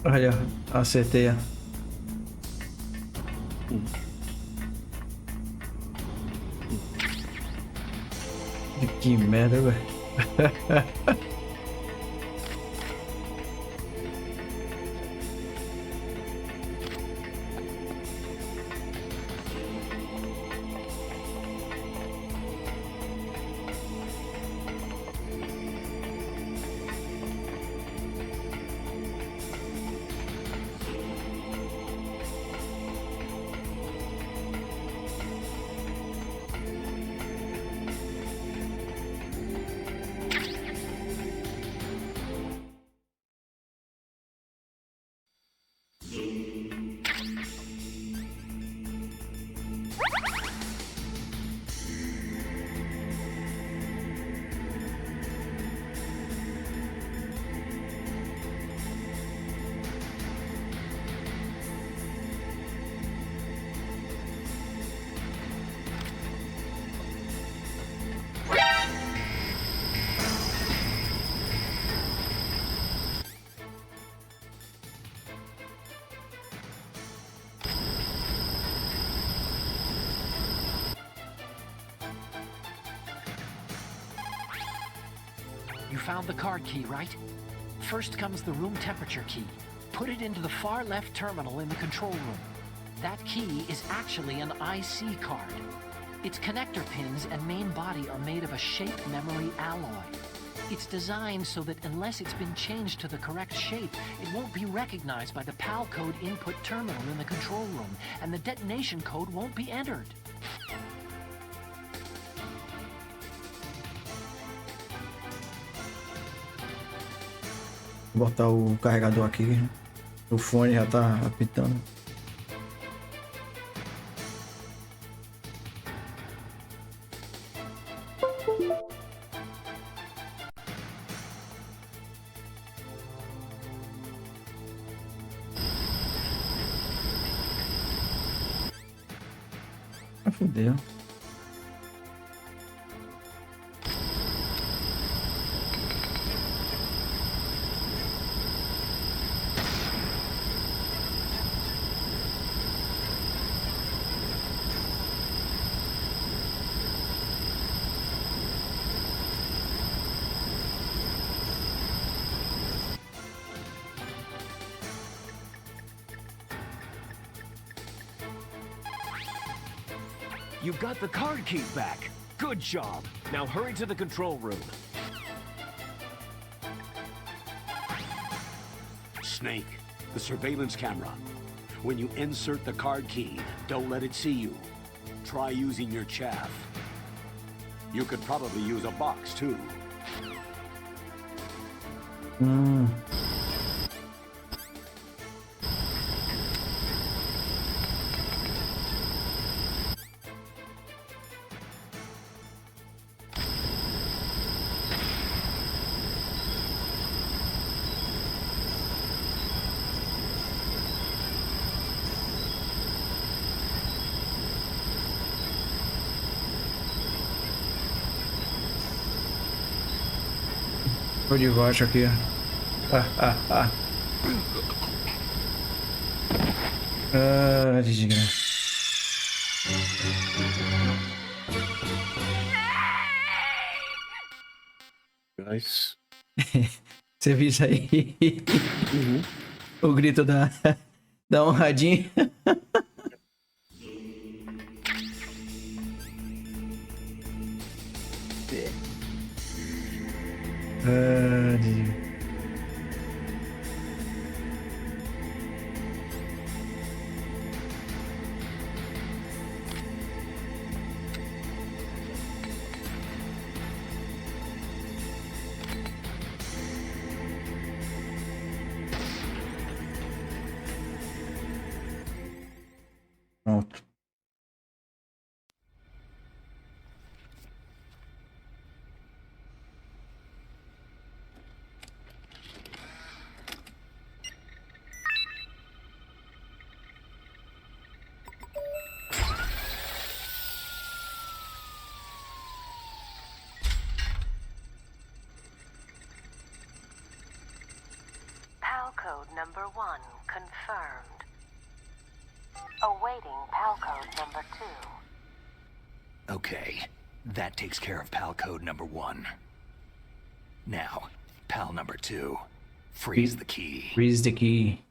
Olha, acertei. Que merda, velho. You found the card key, right? First comes the room temperature key. Put it into the far left terminal in the control room. That key is actually an IC card. Its connector pins and main body are made of a shape memory alloy. It's designed so that unless it's been changed to the correct shape, it won't be recognized by the PAL code input terminal in the control room, and the detonation code won't be entered. Vou botar o carregador aqui. O fone já tá apitando. Ah, fudeu. You got the card key back. Good job. Now hurry to the control room. Snake, the surveillance camera. When you insert the card key, don't let it see you. Try using your chaff. You could probably use a box, too. Tô de baixo aqui. Desgraça. Nice. Você viu isso aí? O grito da honradinha. Pronto. PAL code number 1 confirmed. Awaiting PAL code number 2. Okay, that takes care of PAL code number 1. Now, PAL number 2. Freeze the key. Freeze the key.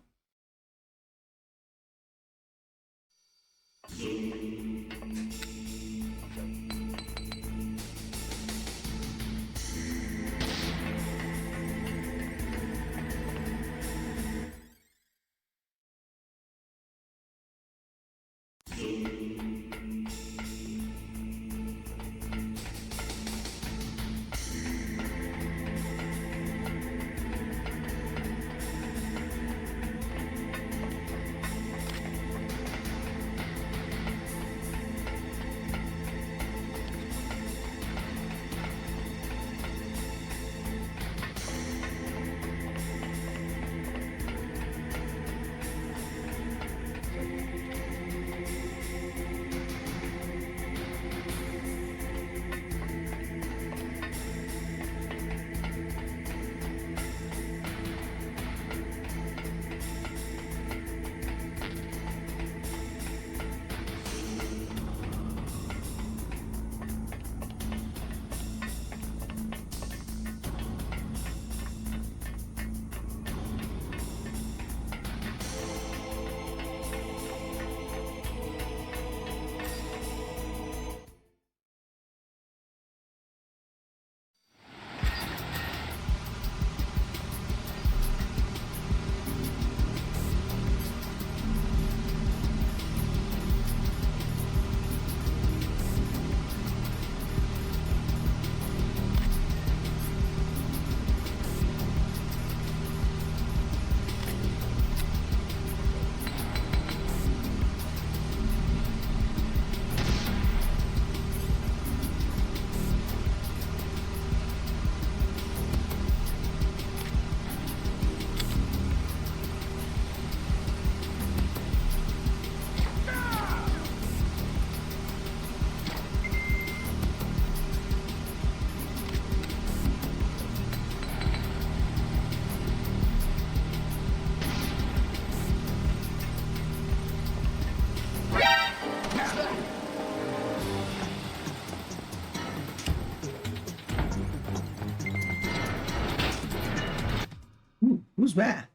Who's that?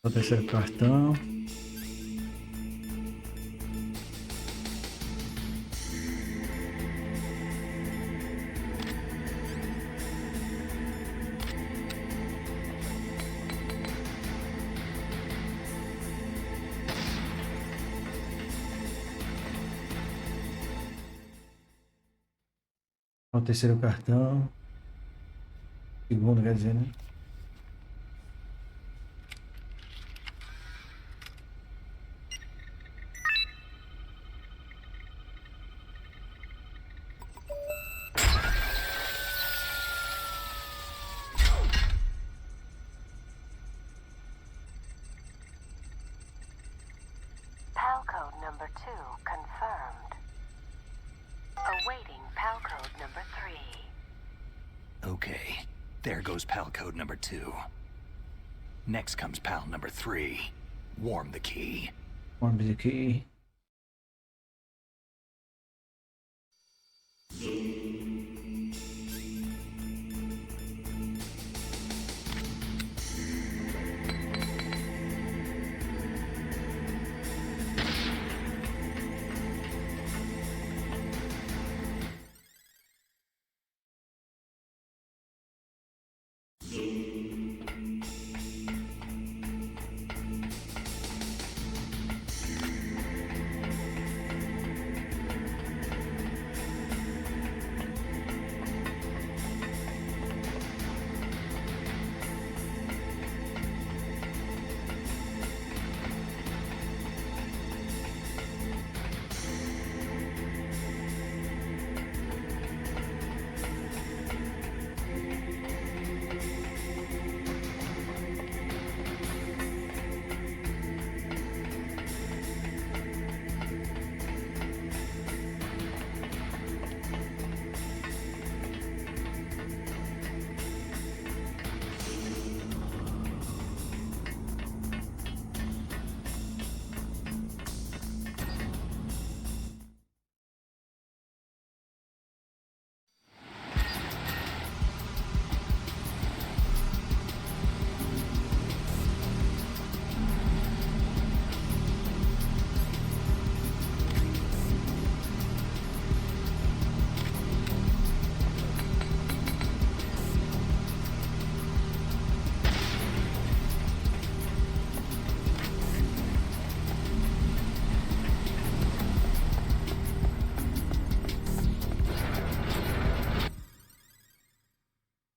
O terceiro cartão. O terceiro cartão. Segundo, quer dizer, né? PAL code number 2 confirmed. Awaiting PAL code number 3. Okay, there goes PAL code number 2. Next comes PAL number 3. Warm the key. Warm the key.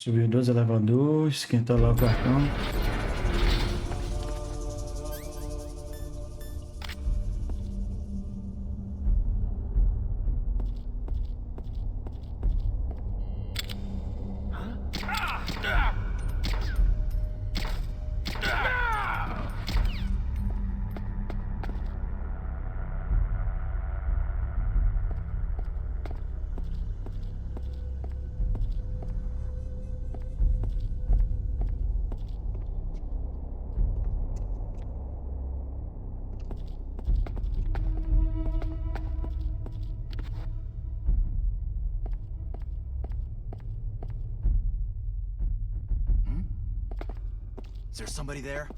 Subiu 2 elevadores, esquentou lá o cartão. Is there somebody there?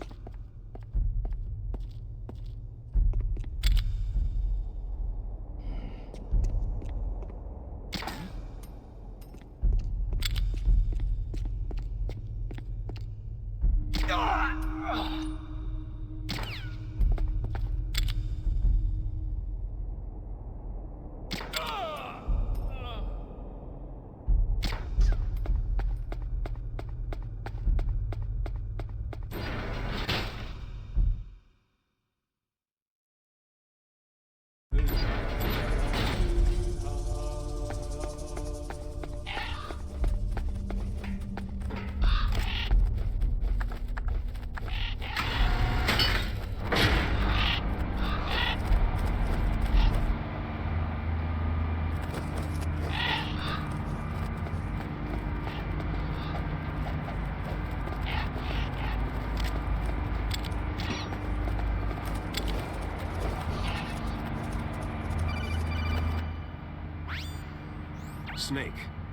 Snake,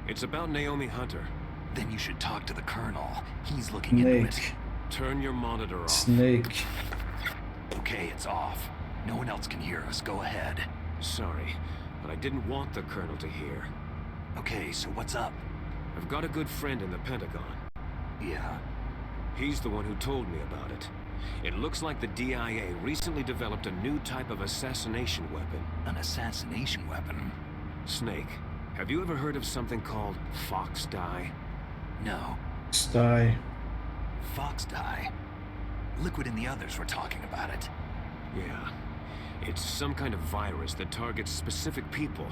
it's about Naomi Hunter. Then you should talk to the Colonel. He's looking into it. Snake. Turn your monitor off. Snake. Okay, it's off. No one else can hear us. Go ahead. Sorry, but I didn't want the Colonel to hear. Okay, so what's up? I've got a good friend in the Pentagon. Yeah? He's the one who told me about it. It looks like the DIA recently developed a new type of assassination weapon. An assassination weapon? Snake, have you ever heard of something called fox dye? No. Sty. Fox dye? Liquid and the others were talking about it. Yeah. It's some kind of virus that targets specific people.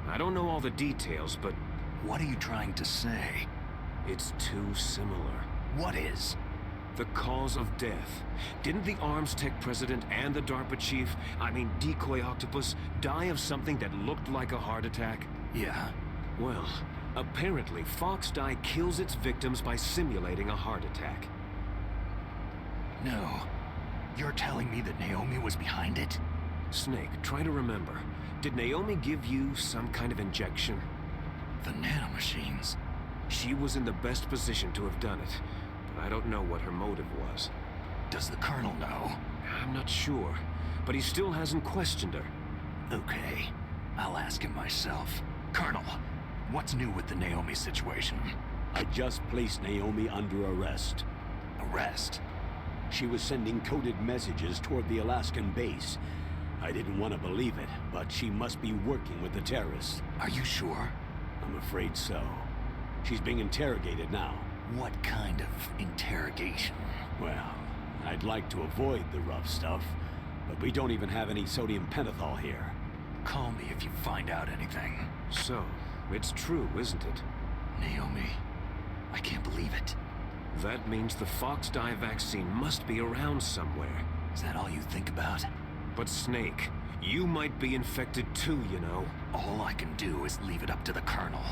I don't know all the details, but... What are you trying to say? It's too similar. What is? The cause of death. Didn't the Arms Tech president and the DARPA chief, Decoy Octopus, die of something that looked like a heart attack? Yeah. Well, apparently fox dye kills its victims by simulating a heart attack. No. You're telling me that Naomi was behind it? Snake, try to remember. Did Naomi give you some kind of injection? The nanomachines. She was in the best position to have done it, but I don't know what her motive was. Does the Colonel know? I'm not sure, but he still hasn't questioned her. Okay, I'll ask him myself. Colonel, what's new with the Naomi situation? I just placed Naomi under arrest. Arrest? She was sending coded messages toward the Alaskan base. I didn't want to believe it, but she must be working with the terrorists. Are you sure? I'm afraid so. She's being interrogated now. What kind of interrogation? Well, I'd like to avoid the rough stuff, but we don't even have any sodium pentothal here. Call me if you find out anything. So, it's true, isn't it? Naomi, I can't believe it. That means the fox dye vaccine must be around somewhere. Is that all you think about? But Snake, you might be infected too, you know. All I can do is leave it up to the Colonel.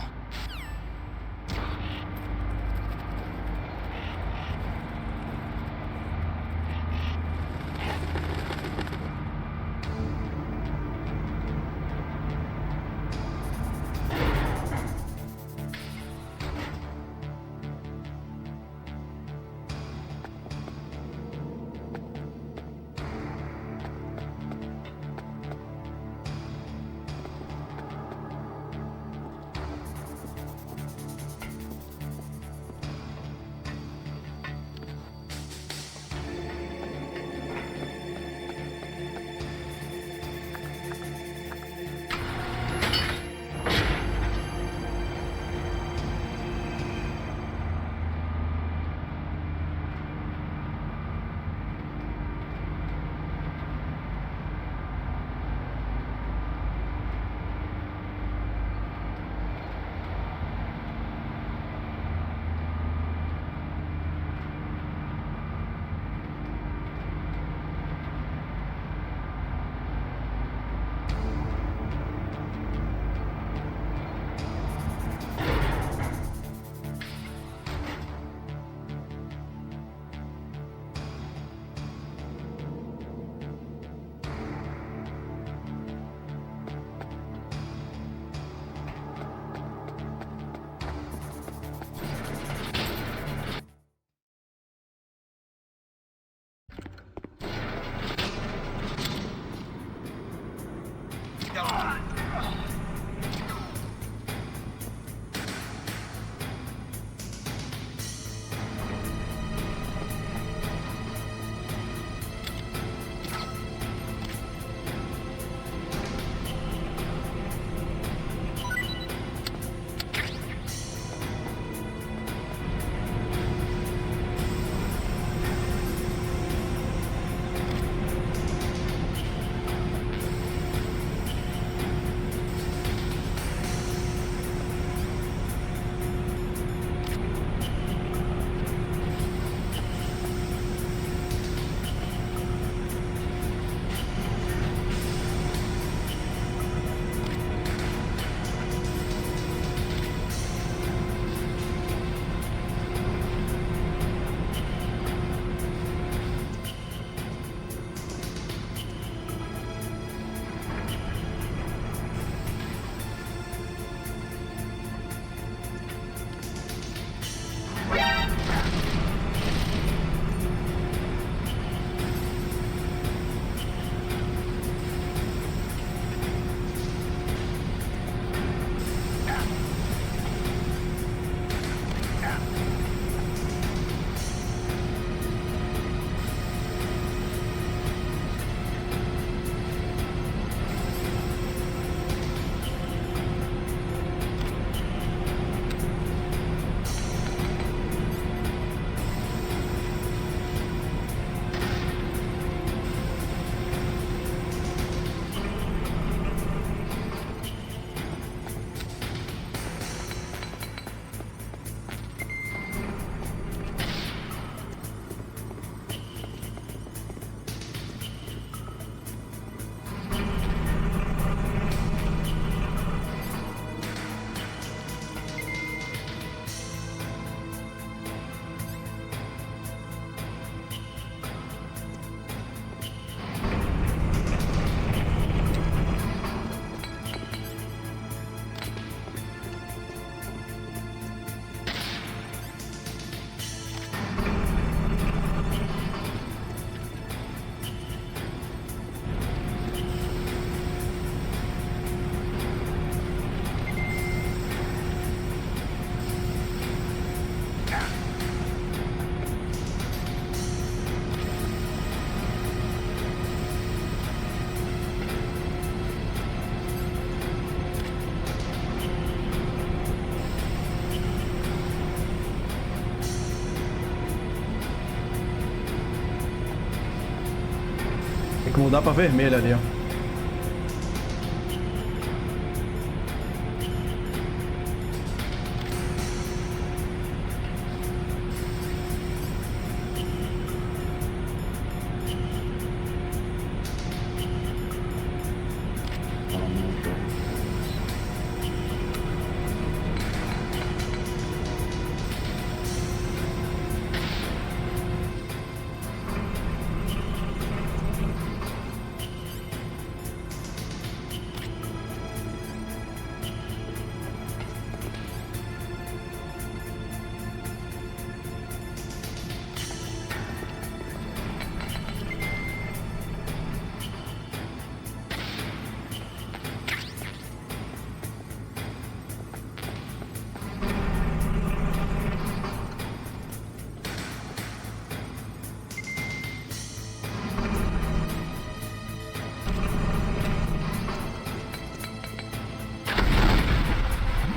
Tem que mudar pra vermelho ali, ó.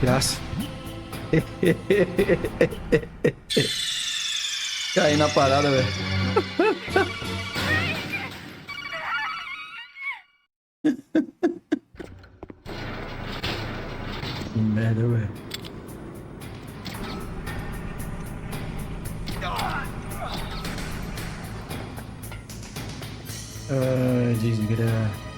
Graça. Caí na parada, velho. Que merda, velho. Ai, desgraça.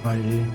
Aí.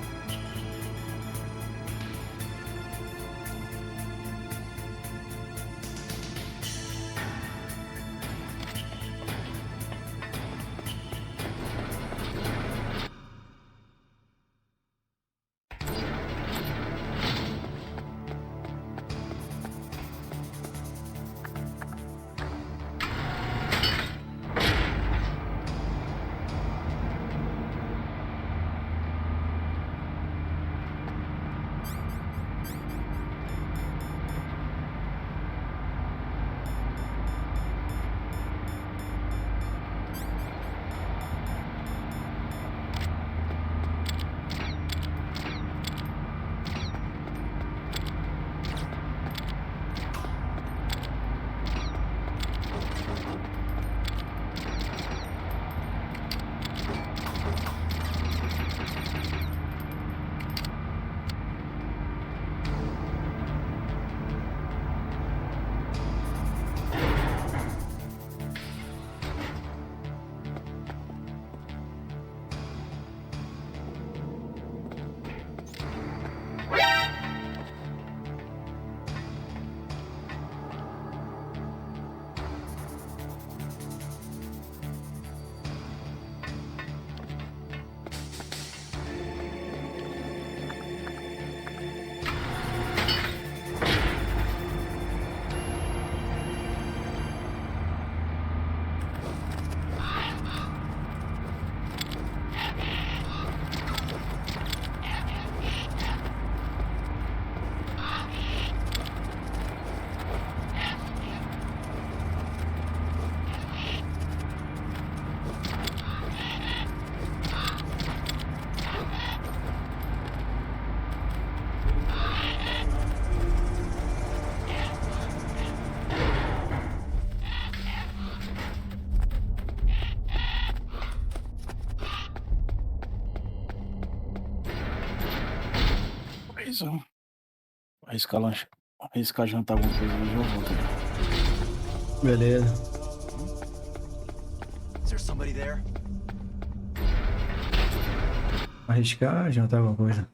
preciso arriscar lanche. Arriscar jantar alguma coisa e já volto. Beleza. Is there somebody there? Arriscar, jantar alguma coisa.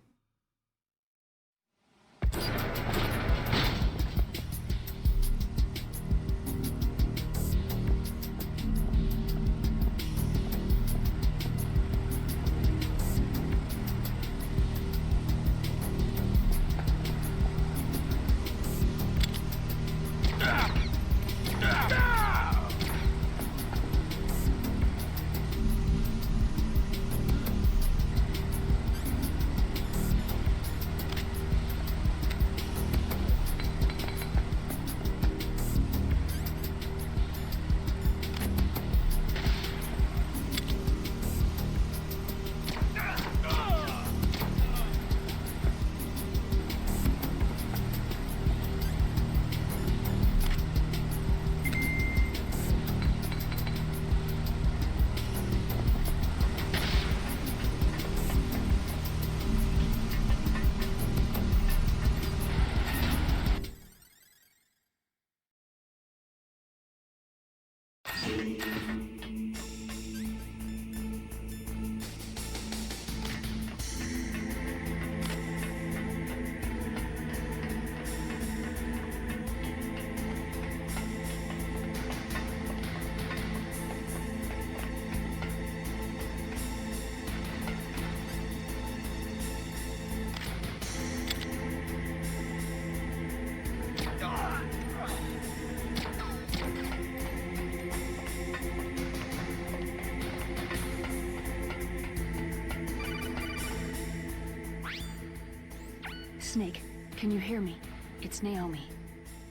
Snake, can you hear me? It's Naomi.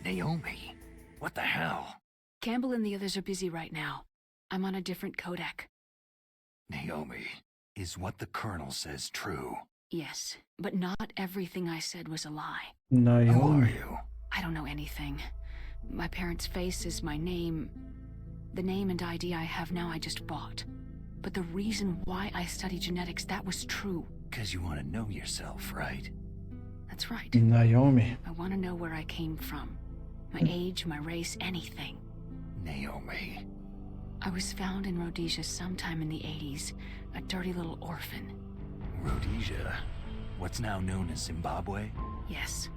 Naomi? What the hell? Campbell and the others are busy right now. I'm on a different codec. Naomi, is what the Colonel says true? Yes, but not everything I said was a lie. Who are Naomi. you? I don't know anything. My parents' faces, my name... The name and ID I have now I just bought. But the reason why I study genetics, that was true. 'Cause you want to know yourself, right? That's right. Naomi. I want to know where I came from. My age, my race, anything. Naomi. I was found in Rhodesia sometime in the 80s. A dirty little orphan. Rhodesia? What's now known as Zimbabwe? Yes.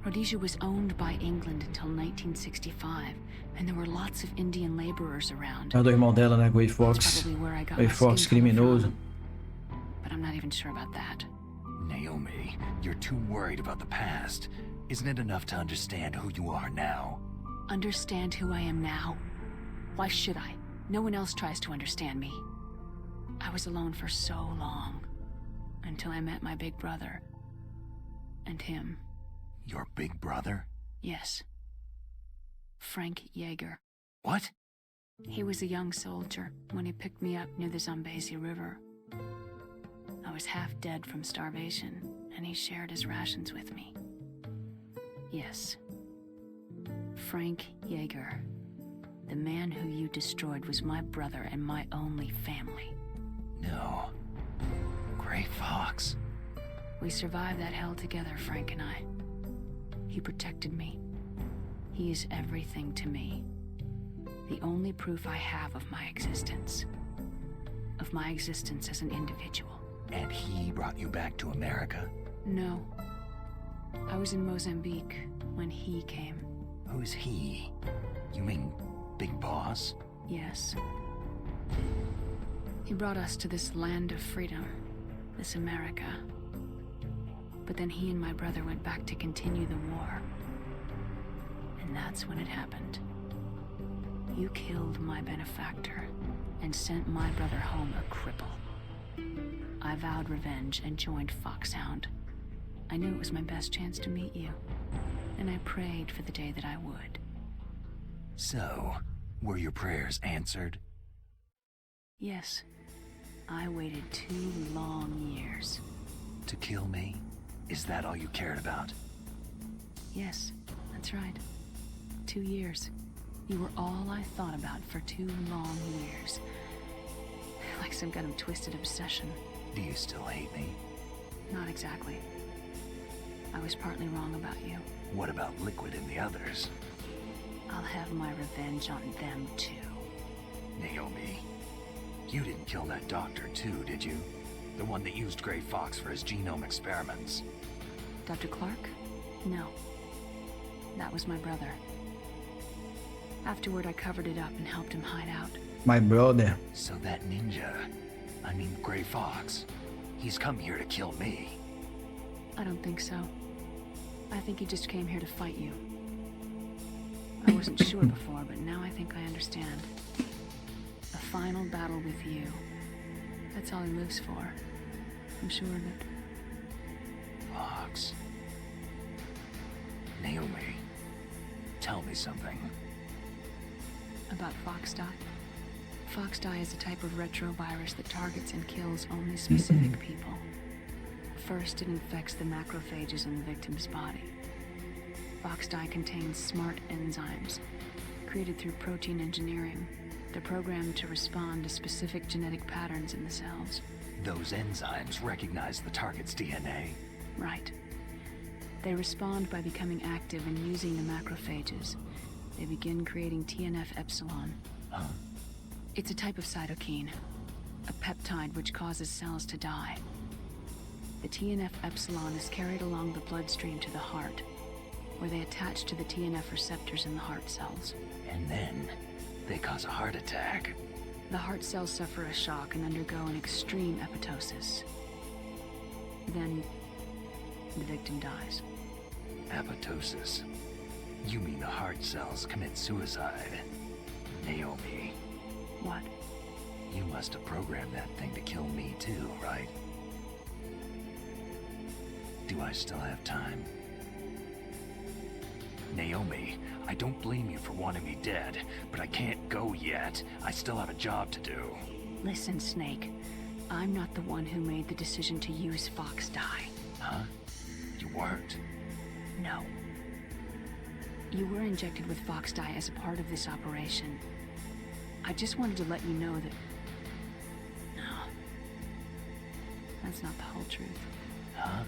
Rhodesia was owned by England until 1965, and there were lots of Indian laborers around. É do irmão dela, né? Guy That's Fox. probably where I got Guy my Fox, skin color criminoso. from. But I'm not even sure about that. Naomi, you're too worried about the past. Isn't it enough to understand who you are now? Understand who I am now? Why should I? No one else tries to understand me. I was alone for so long. Until I met my big brother. And him. Your big brother? Yes. Frank Yeager. What? He was a young soldier when he picked me up near the Zambezi River. I was half dead from starvation, and he shared his rations with me. Yes. Frank Yeager. The man who you destroyed was my brother and my only family. No. Gray Fox. We survived that hell together, Frank and I. He protected me. He is everything to me. The only proof I have of my existence. Of my existence as an individual. And he brought you back to America? No. I was in Mozambique when he came. Who's he? You mean Big Boss? Yes. He brought us to this land of freedom. This America. But then he and my brother went back to continue the war. And that's when it happened. You killed my benefactor and sent my brother home a cripple. I vowed revenge and joined Foxhound. I knew it was my best chance to meet you, and I prayed for the day that I would. So, were your prayers answered? Yes. I waited 2 long years. To kill me? Is that all you cared about? Yes, that's right. 2 years. You were all I thought about for 2 long years. Like some kind of twisted obsession. Do you still hate me? Not exactly. I was partly wrong about you. What about Liquid and the others? I'll have my revenge on them too. Naomi, you didn't kill that doctor too, did you? The one that used Grey Fox for his genome experiments. Dr. Clark? No. That was my brother. Afterward, I covered it up and helped him hide out. My brother. So that ninja, I mean Grey Fox, he's come here to kill me. I don't think so. I think he just came here to fight you. I wasn't sure before, but now I think I understand. A final battle with you. That's all he lives for. I'm sure of it. Fox. Naomi, tell me something. About Foxdie? Foxdie is a type of retrovirus that targets and kills only specific people. First, it infects the macrophages in the victim's body. Foxdie contains smart enzymes, created through protein engineering. They're programmed to respond to specific genetic patterns in the cells. Those enzymes recognize the target's DNA? Right. They respond by becoming active and using the macrophages. They begin creating TNF-epsilon. Huh? It's a type of cytokine, a peptide which causes cells to die. The TNF-epsilon is carried along the bloodstream to the heart, where they attach to the TNF receptors in the heart cells. And then they cause a heart attack. The heart cells suffer a shock and undergo an extreme apoptosis. Then the victim dies. Apoptosis? You mean the heart cells commit suicide? Naomi. What? You must have programmed that thing to kill me too, right? Do I still have time? Naomi, I don't blame you for wanting me dead, but I can't go yet. I still have a job to do. Listen, Snake. I'm not the one who made the decision to use Foxdie. Huh? You weren't? No. You were injected with Foxdie as a part of this operation. I just wanted to let you know that... No. That's not the whole truth. Huh?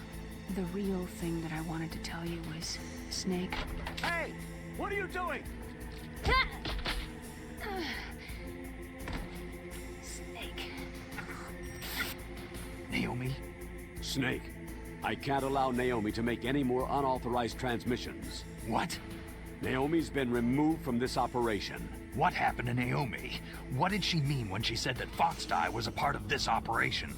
The real thing that I wanted to tell you was, Snake... Hey! What are you doing? Snake. Naomi? Snake, I can't allow Naomi to make any more unauthorized transmissions. What? Naomi's been removed from this operation. What happened to Naomi? What did she mean when she said that Foxdie was a part of this operation?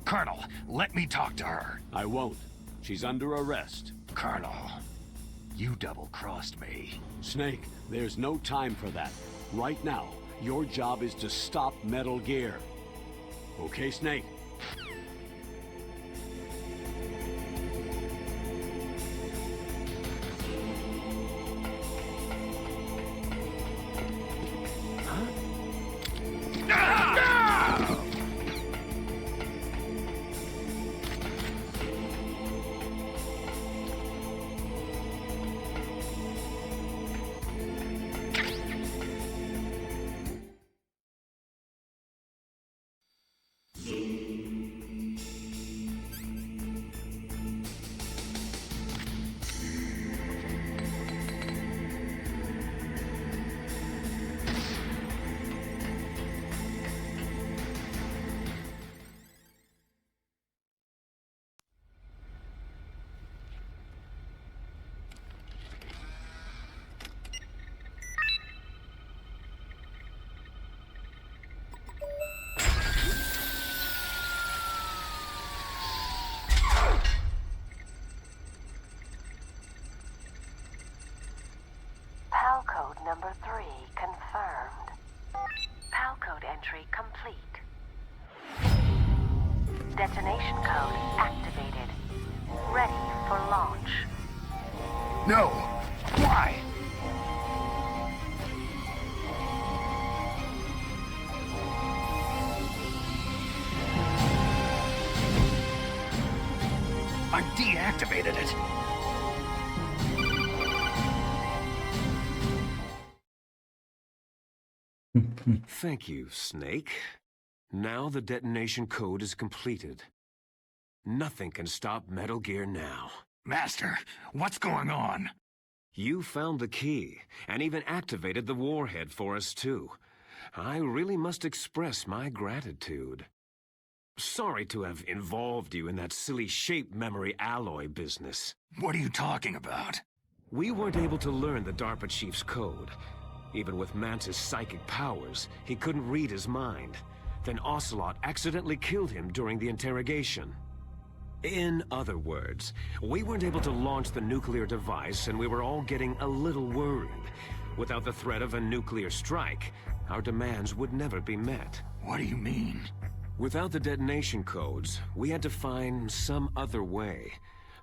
Colonel, let me talk to her. I won't. She's under arrest. Colonel, you double-crossed me. Snake, there's no time for that. Right now, your job is to stop Metal Gear. Okay, Snake? PAL code number 3 confirmed. PAL code entry complete. Detonation code activated. Ready for launch. No! Why? I deactivated it. Thank you, Snake. Now the detonation code is completed. Nothing can stop Metal Gear now. Master, what's going on? You found the key, and even activated the warhead for us too. I really must express my gratitude. Sorry to have involved you in that silly shape memory alloy business. What are you talking about? We weren't able to learn the DARPA chief's code. Even with Mance's psychic powers, he couldn't read his mind. Then Ocelot accidentally killed him during the interrogation. In other words, we weren't able to launch the nuclear device, and we were all getting a little worried. Without the threat of a nuclear strike, our demands would never be met. What do you mean? Without the detonation codes, we had to find some other way.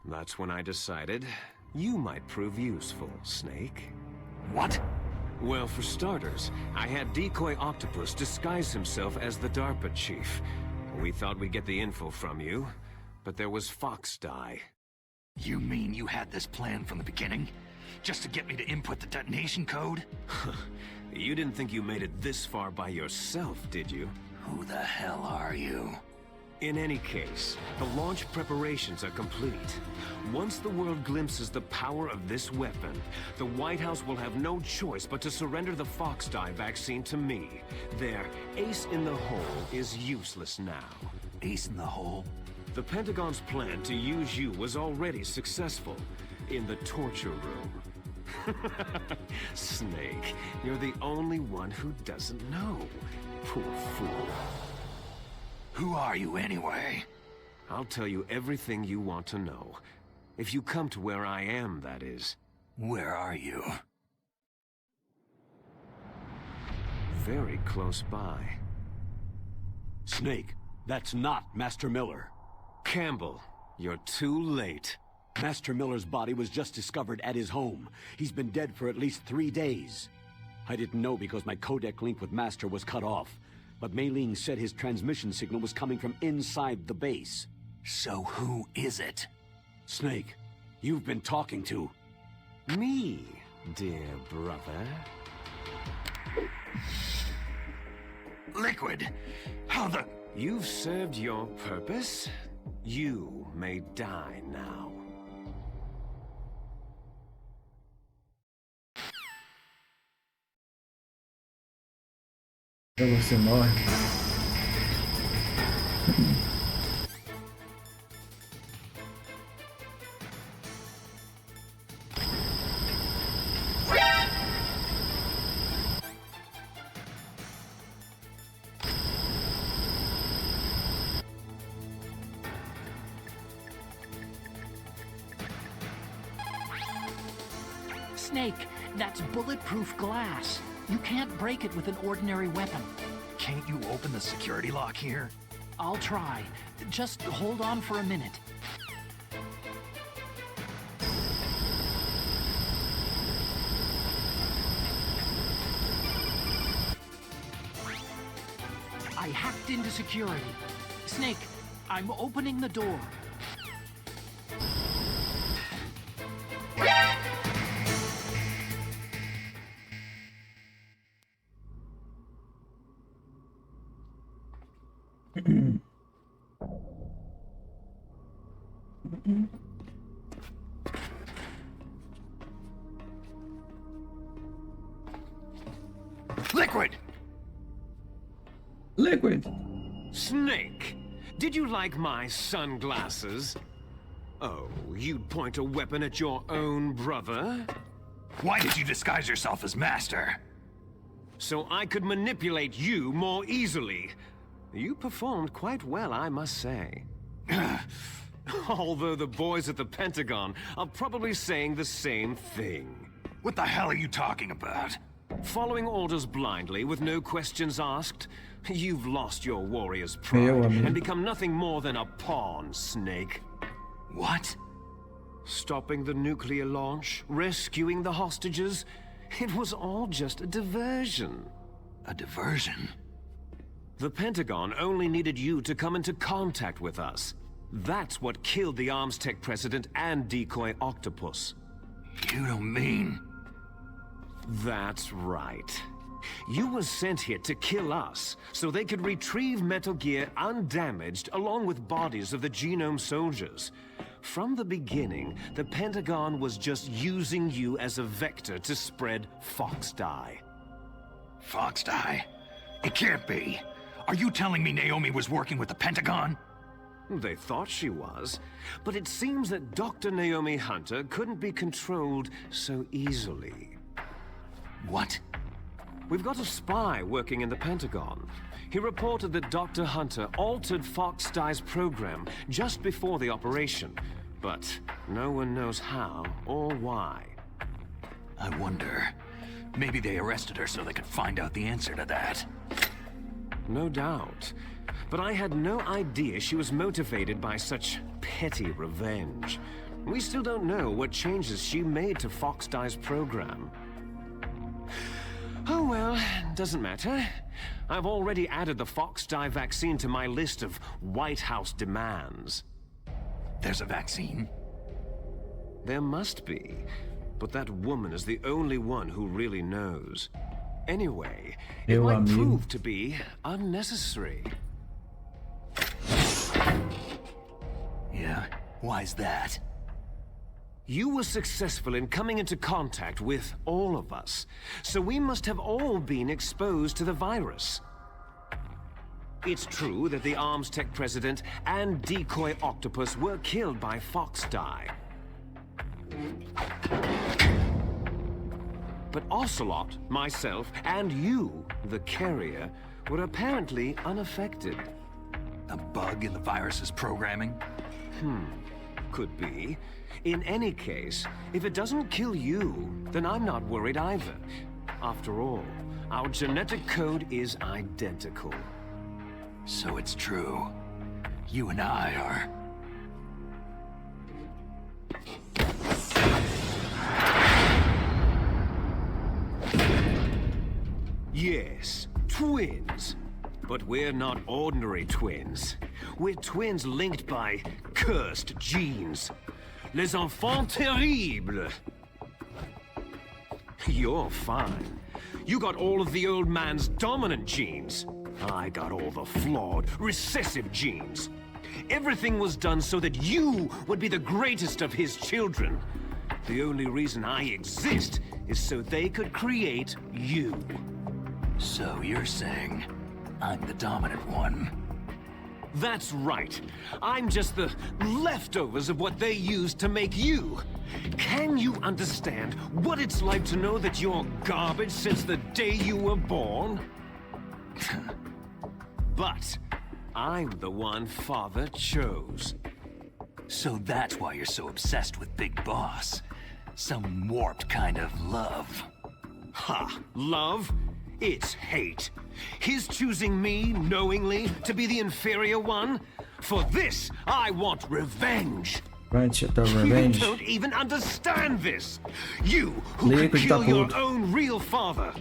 That's when I decided you might prove useful, Snake. What? Well, for starters, I had Decoy Octopus disguise himself as the DARPA chief. We thought we'd get the info from you, but there was Fox Die. You mean you had this plan from the beginning? Just to get me to input the detonation code? You didn't think you made it this far by yourself, did you? Who the hell are you? In any case, the launch preparations are complete. Once the world glimpses the power of this weapon, the White House will have no choice but to surrender the Fox Die vaccine to me. Their ace in the hole is useless now. Ace in the hole? The Pentagon's plan to use you was already successful in the torture room. Snake, you're the only one who doesn't know. Poor fool. Who are you anyway? I'll tell you everything you want to know. If you come to where I am, that is. Where are you? Very close by. Snake, that's not Master Miller. Campbell, you're too late. Master Miller's body was just discovered at his home. He's been dead for at least 3 days. I didn't know because my codec link with Master was cut off. But Mei Ling said his transmission signal was coming from inside the base. So who is it? Snake, you've been talking to... Me, dear brother. Liquid! How the... You've served your purpose. You may die now. Você morre. Snake, that's bulletproof glass. You can't break it with an ordinary weapon. Can't you open the security lock here? I'll try. Just hold on for a minute. I hacked into security. Snake, I'm opening the door. Liquid! Liquid. Snake, did you like my sunglasses? Oh, you'd point a weapon at your own brother? Why did you disguise yourself as Master? So I could manipulate you more easily. You performed quite well, I must say. Although the boys at the Pentagon are probably saying the same thing. What the hell are you talking about? Following orders blindly with no questions asked, you've lost your warrior's pride and become nothing more than a pawn, Snake. What? Stopping the nuclear launch, rescuing the hostages, it was all just a diversion. A diversion? The Pentagon only needed you to come into contact with us. That's what killed the Arms Tech president and Decoy Octopus. You don't mean... That's right. You were sent here to kill us, so they could retrieve Metal Gear undamaged along with bodies of the Genome soldiers. From the beginning, the Pentagon was just using you as a vector to spread fox dye. Fox dye? It can't be. Are you telling me Naomi was working with the Pentagon? They thought she was, but it seems that Dr. Naomi Hunter couldn't be controlled so easily. What? We've got a spy working in the Pentagon. He reported that Dr. Hunter altered Fox Dye's program just before the operation, but no one knows how or why. I wonder. Maybe they arrested her so they could find out the answer to that. No doubt. But I had no idea she was motivated by such petty revenge. We still don't know what changes she made to Fox Dye's program. Oh well, doesn't matter. I've already added the Fox Dye vaccine to my list of White House demands. There's a vaccine? There must be. But that woman is the only one who really knows. Anyway, it might prove to be unnecessary. Yeah? Why's that? You were successful in coming into contact with all of us, so we must have all been exposed to the virus. It's true that the Arms Tech president and decoy octopus were killed by Fox Dye. But Ocelot, myself, and you, the carrier, were apparently unaffected. A bug in the virus's programming? Could be. In any case, if it doesn't kill you, then I'm not worried either. After all, our genetic code is identical. So it's true. You and I are... Yes, twins. But we're not ordinary twins. We're twins linked by cursed genes. Les enfants terribles. You're fine. You got all of the old man's dominant genes. I got all the flawed, recessive genes. Everything was done so that you would be the greatest of his children. The only reason I exist is so they could create you. So you're saying I'm the dominant one? That's right. I'm just the leftovers of what they used to make you. Can you understand what it's like to know that you're garbage since the day you were born? But I'm the one Father chose. So that's why you're so obsessed with Big Boss. Some warped kind of love. Ha! Love? It's hate. His choosing me, knowingly, to be the inferior one? For this, I want revenge. Right, shut up, revenge. You don't even understand this. You who could kill your own real father.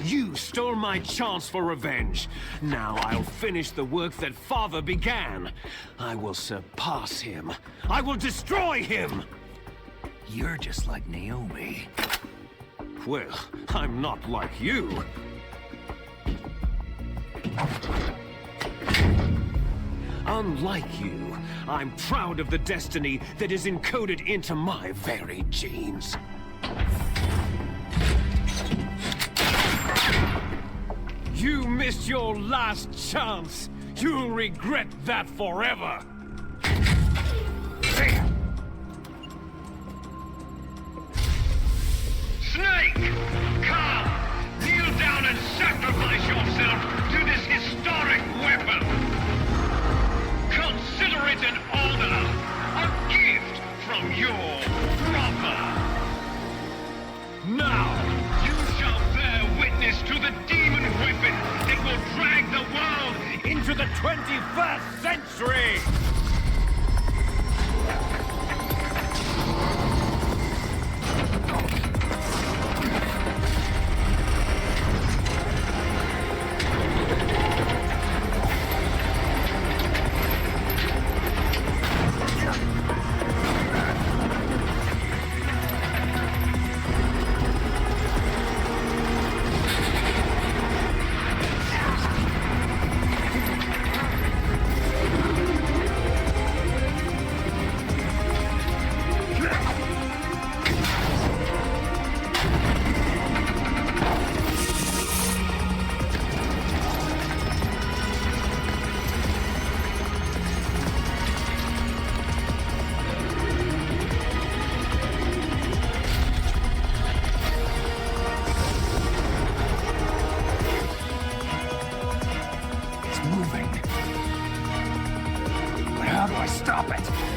You stole my chance for revenge. Now I'll finish the work that Father began. I will surpass him. I will destroy him. You're just like Naomi. Well, I'm not like you. Unlike you, I'm proud of the destiny that is encoded into my very genes. You missed your last chance. You'll regret that forever. Snake! Come! Kneel down and sacrifice yourself to this historic weapon! Consider it an honor! A gift from your brother! Now! You shall bear witness to the demon weapon that will drag the world into the 21st century! Stop it!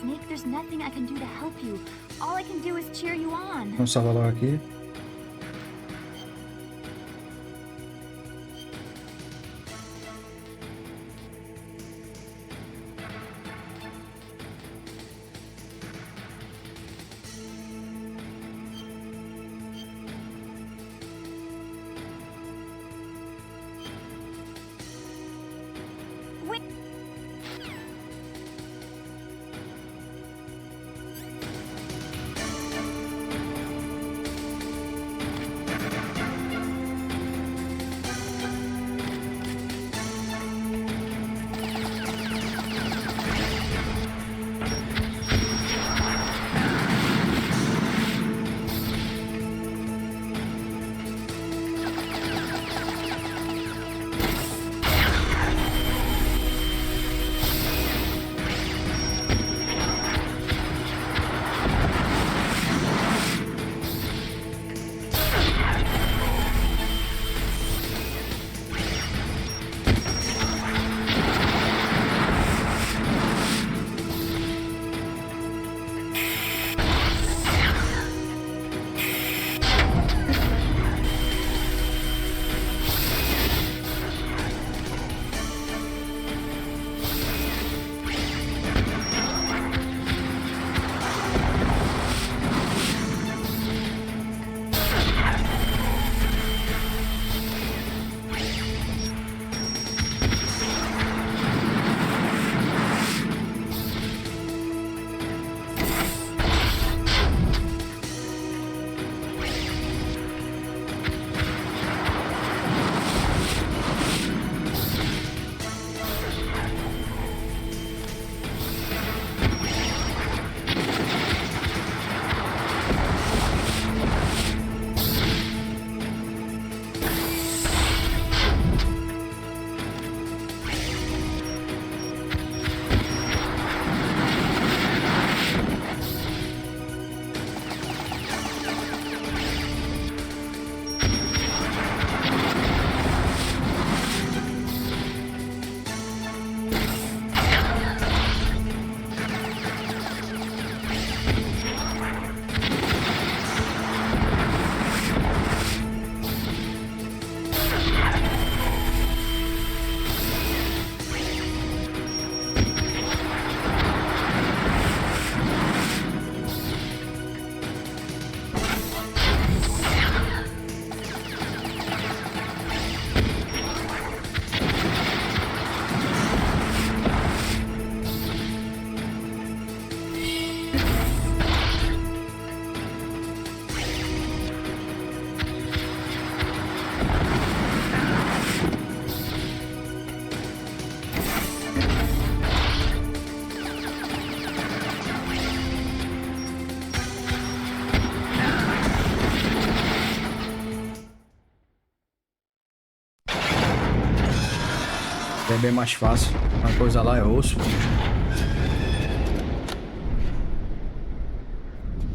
Snake, there's nothing I can do to help you. All I can do is cheer you on. Vamos salvar logo aqui. É bem mais fácil. Uma coisa lá é osso.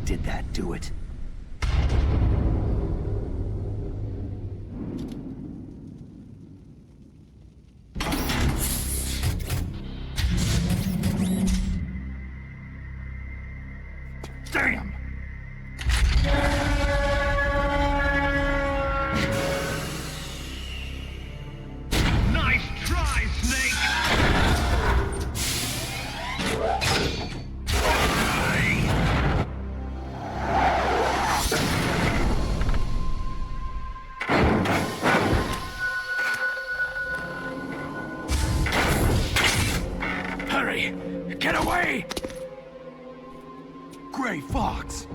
Did that do it? Damn! Hurry! Get away! Gray Fox.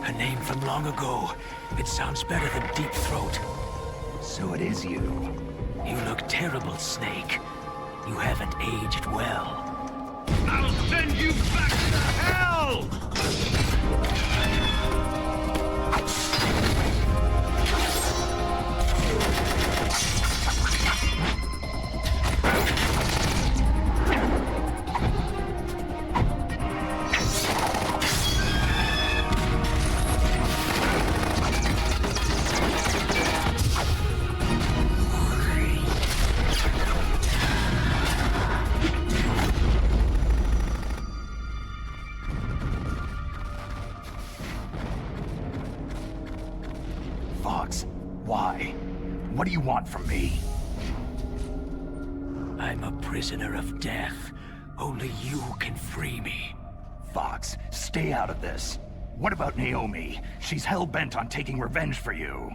A name from long ago. It sounds better than Deep Throat. So it is you. You look terrible, Snake. You haven't aged well. I'll send you back to hell! Fox, why? What do you want from me? I'm a prisoner of death. Only you can free me. Fox, stay out of this. What about Naomi? She's hell-bent on taking revenge for you.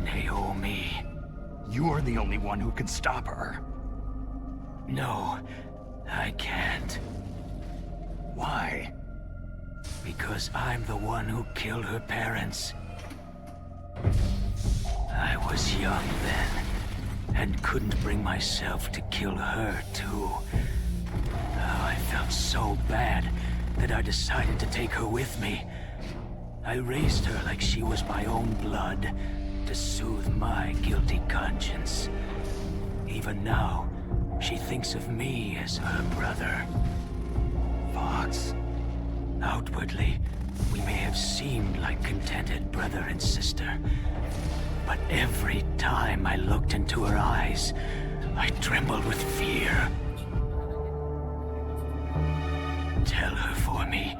Naomi? You're the only one who can stop her. No, I can't. Why? Because I'm the one who killed her parents. I was young then, and couldn't bring myself to kill her, too. Oh, I felt so bad that I decided to take her with me. I raised her like she was my own blood, to soothe my guilty conscience. Even now, she thinks of me as her brother. Fox. Outwardly, we may have seemed like contented brother and sister. But every time I looked into her eyes, I trembled with fear. Tell her for me.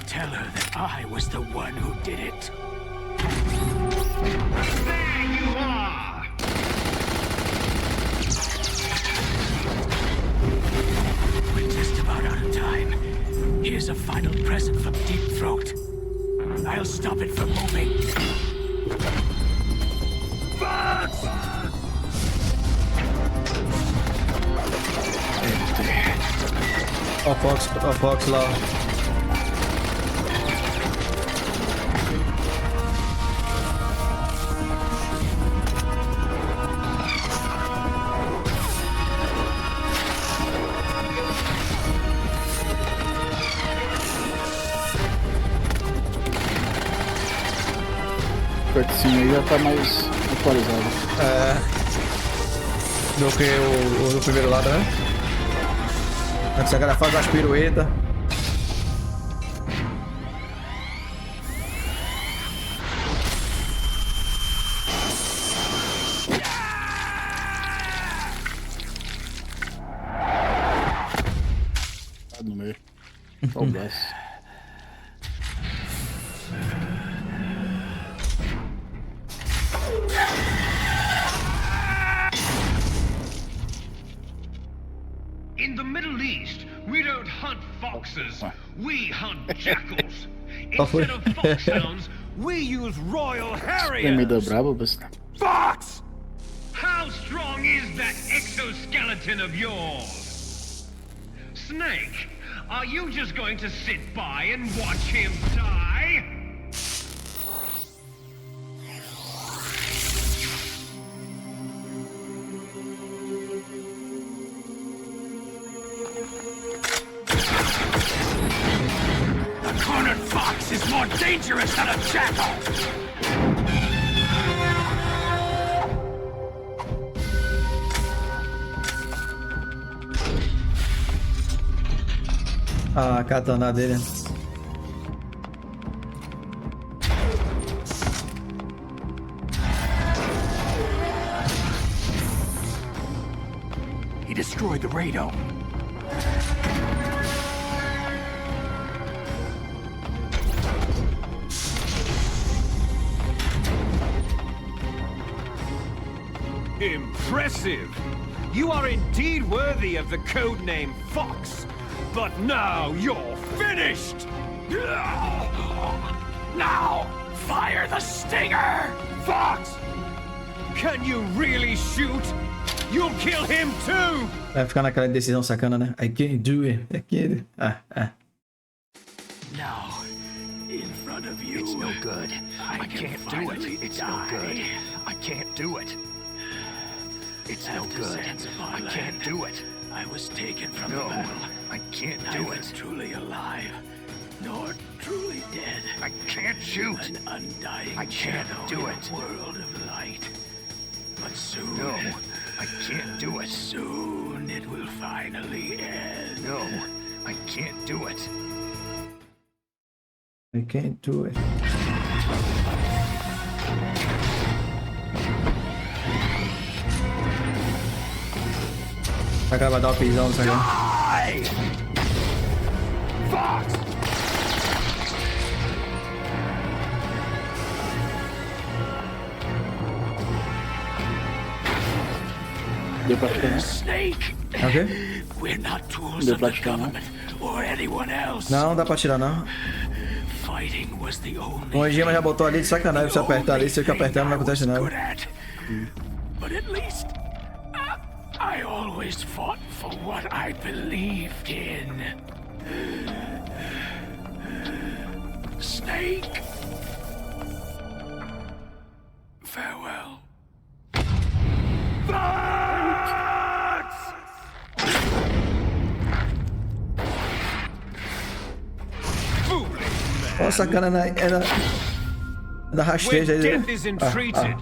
Tell her that I was the one who did it. There you are! We're just about out of time. Here's a final present from Deep Throat. I'll stop it from moving. Fox! Ó, Fox lá. O cutscene aí já tá mais atualizado. Do que o do primeiro lado, né? Antes a galera faz umas piruetas. Tá no meio. Só o braço. In the Middle East, we don't hunt foxes, we hunt jackals. Instead of foxhounds, we use royal harriers. Bravo, besta. Fox! How strong is that exoskeleton of yours? Snake, are you just going to sit by and watch him die? A cornered fox is more dangerous than a jackal! A katana dele. He destroyed the radome. Impressive! You are indeed worthy of the codename Fox. But now you're finished! Now, fire the stinger! Fox! Can you really shoot? You'll kill him too. Vai ficar naquela decisão sacana, né? I can't do it. I can't. Now, in front of you. It's no good. I can't do it. It's no good. I can't do it. It's no good. I can't do it. I was taken from No, the battle. I can't do Neither it. truly alive, nor truly dead. I can't shoot. An undying I can't shadow do in it. a world of light. But soon, No, I can't do it. soon it will finally end. No, I can't do it. I can't do it. Será que ela vai dar uma pisão nessa galera? Fox! Deu pra ficar, né? Snake! Ok? We're not tools Deu of pra the ficar, não? government or anyone else. Não, dá pra tirar não. Fighting was the only O Gema já botou ali de sacanagem. Se apertar ali, se fica apertando, não acontece nada. good at. But at least I always fought for what I believed in. Snake. Farewell. Ó, sacana era da rasteja aí. Where death is entreated,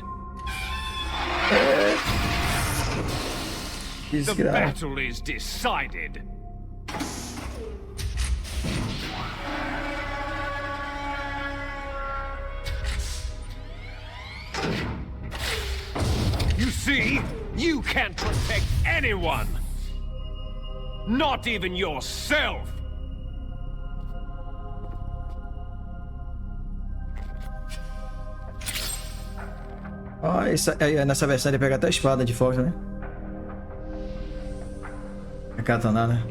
the Desgraça. battle is decided. You see, you can't protect anyone. Not even yourself. Ó, nessa versão ele pega até a espada de Fox, né? A katana, né?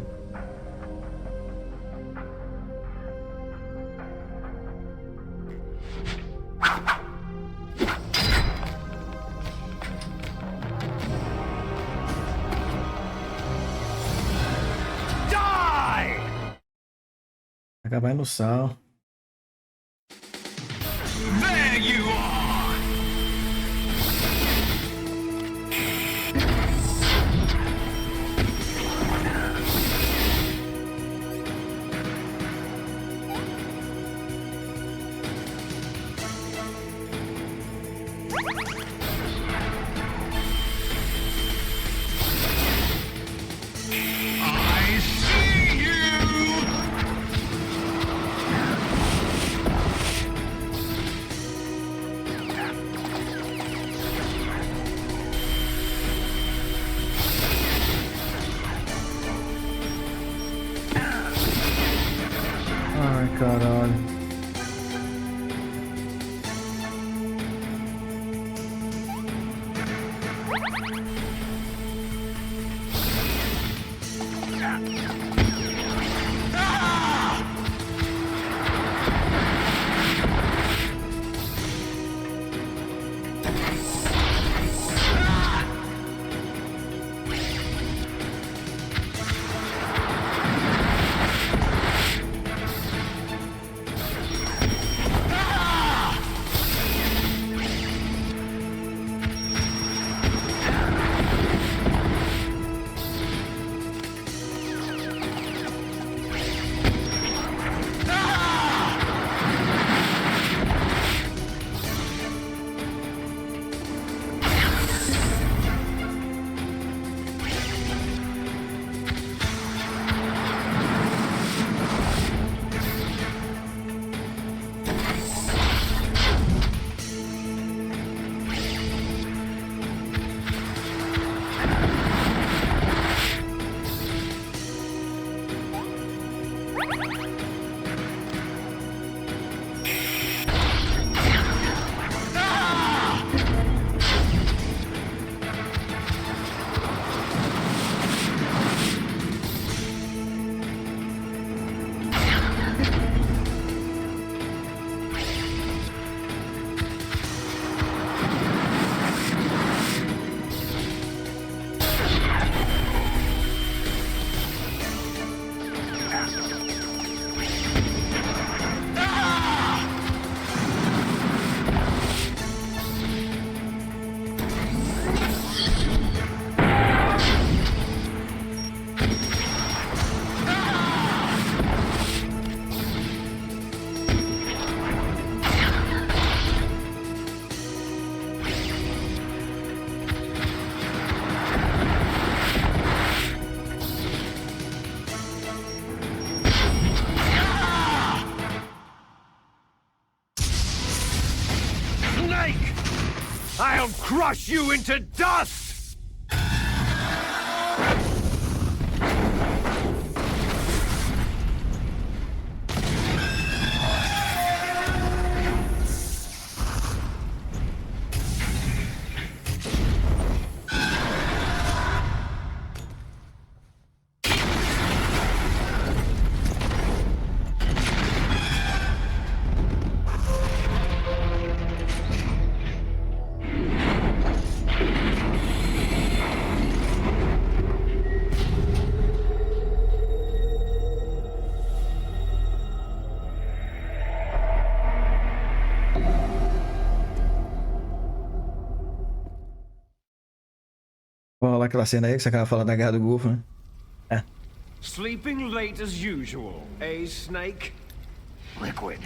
Die! Acabar no sal. There you are! I see you! Ai, caralho. I'll crush you into dust! Vamos lá, aquela cena aí que você acaba falando da guerra do Golfo, né? É. Sleeping late as usual, eh, Snake? Liquid,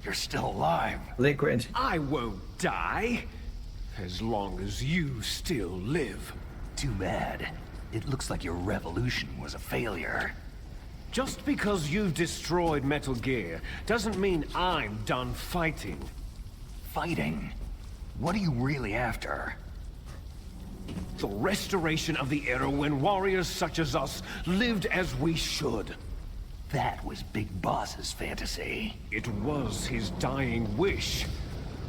you're still alive. Liquid. I won't die. As long as you still live. Too bad. It looks like your revolution was a failure. Just because you've destroyed Metal Gear doesn't mean I'm done fighting. Fighting? What are you really after? The restoration of the era when warriors such as us lived as we should. That was Big Boss's fantasy. It was his dying wish.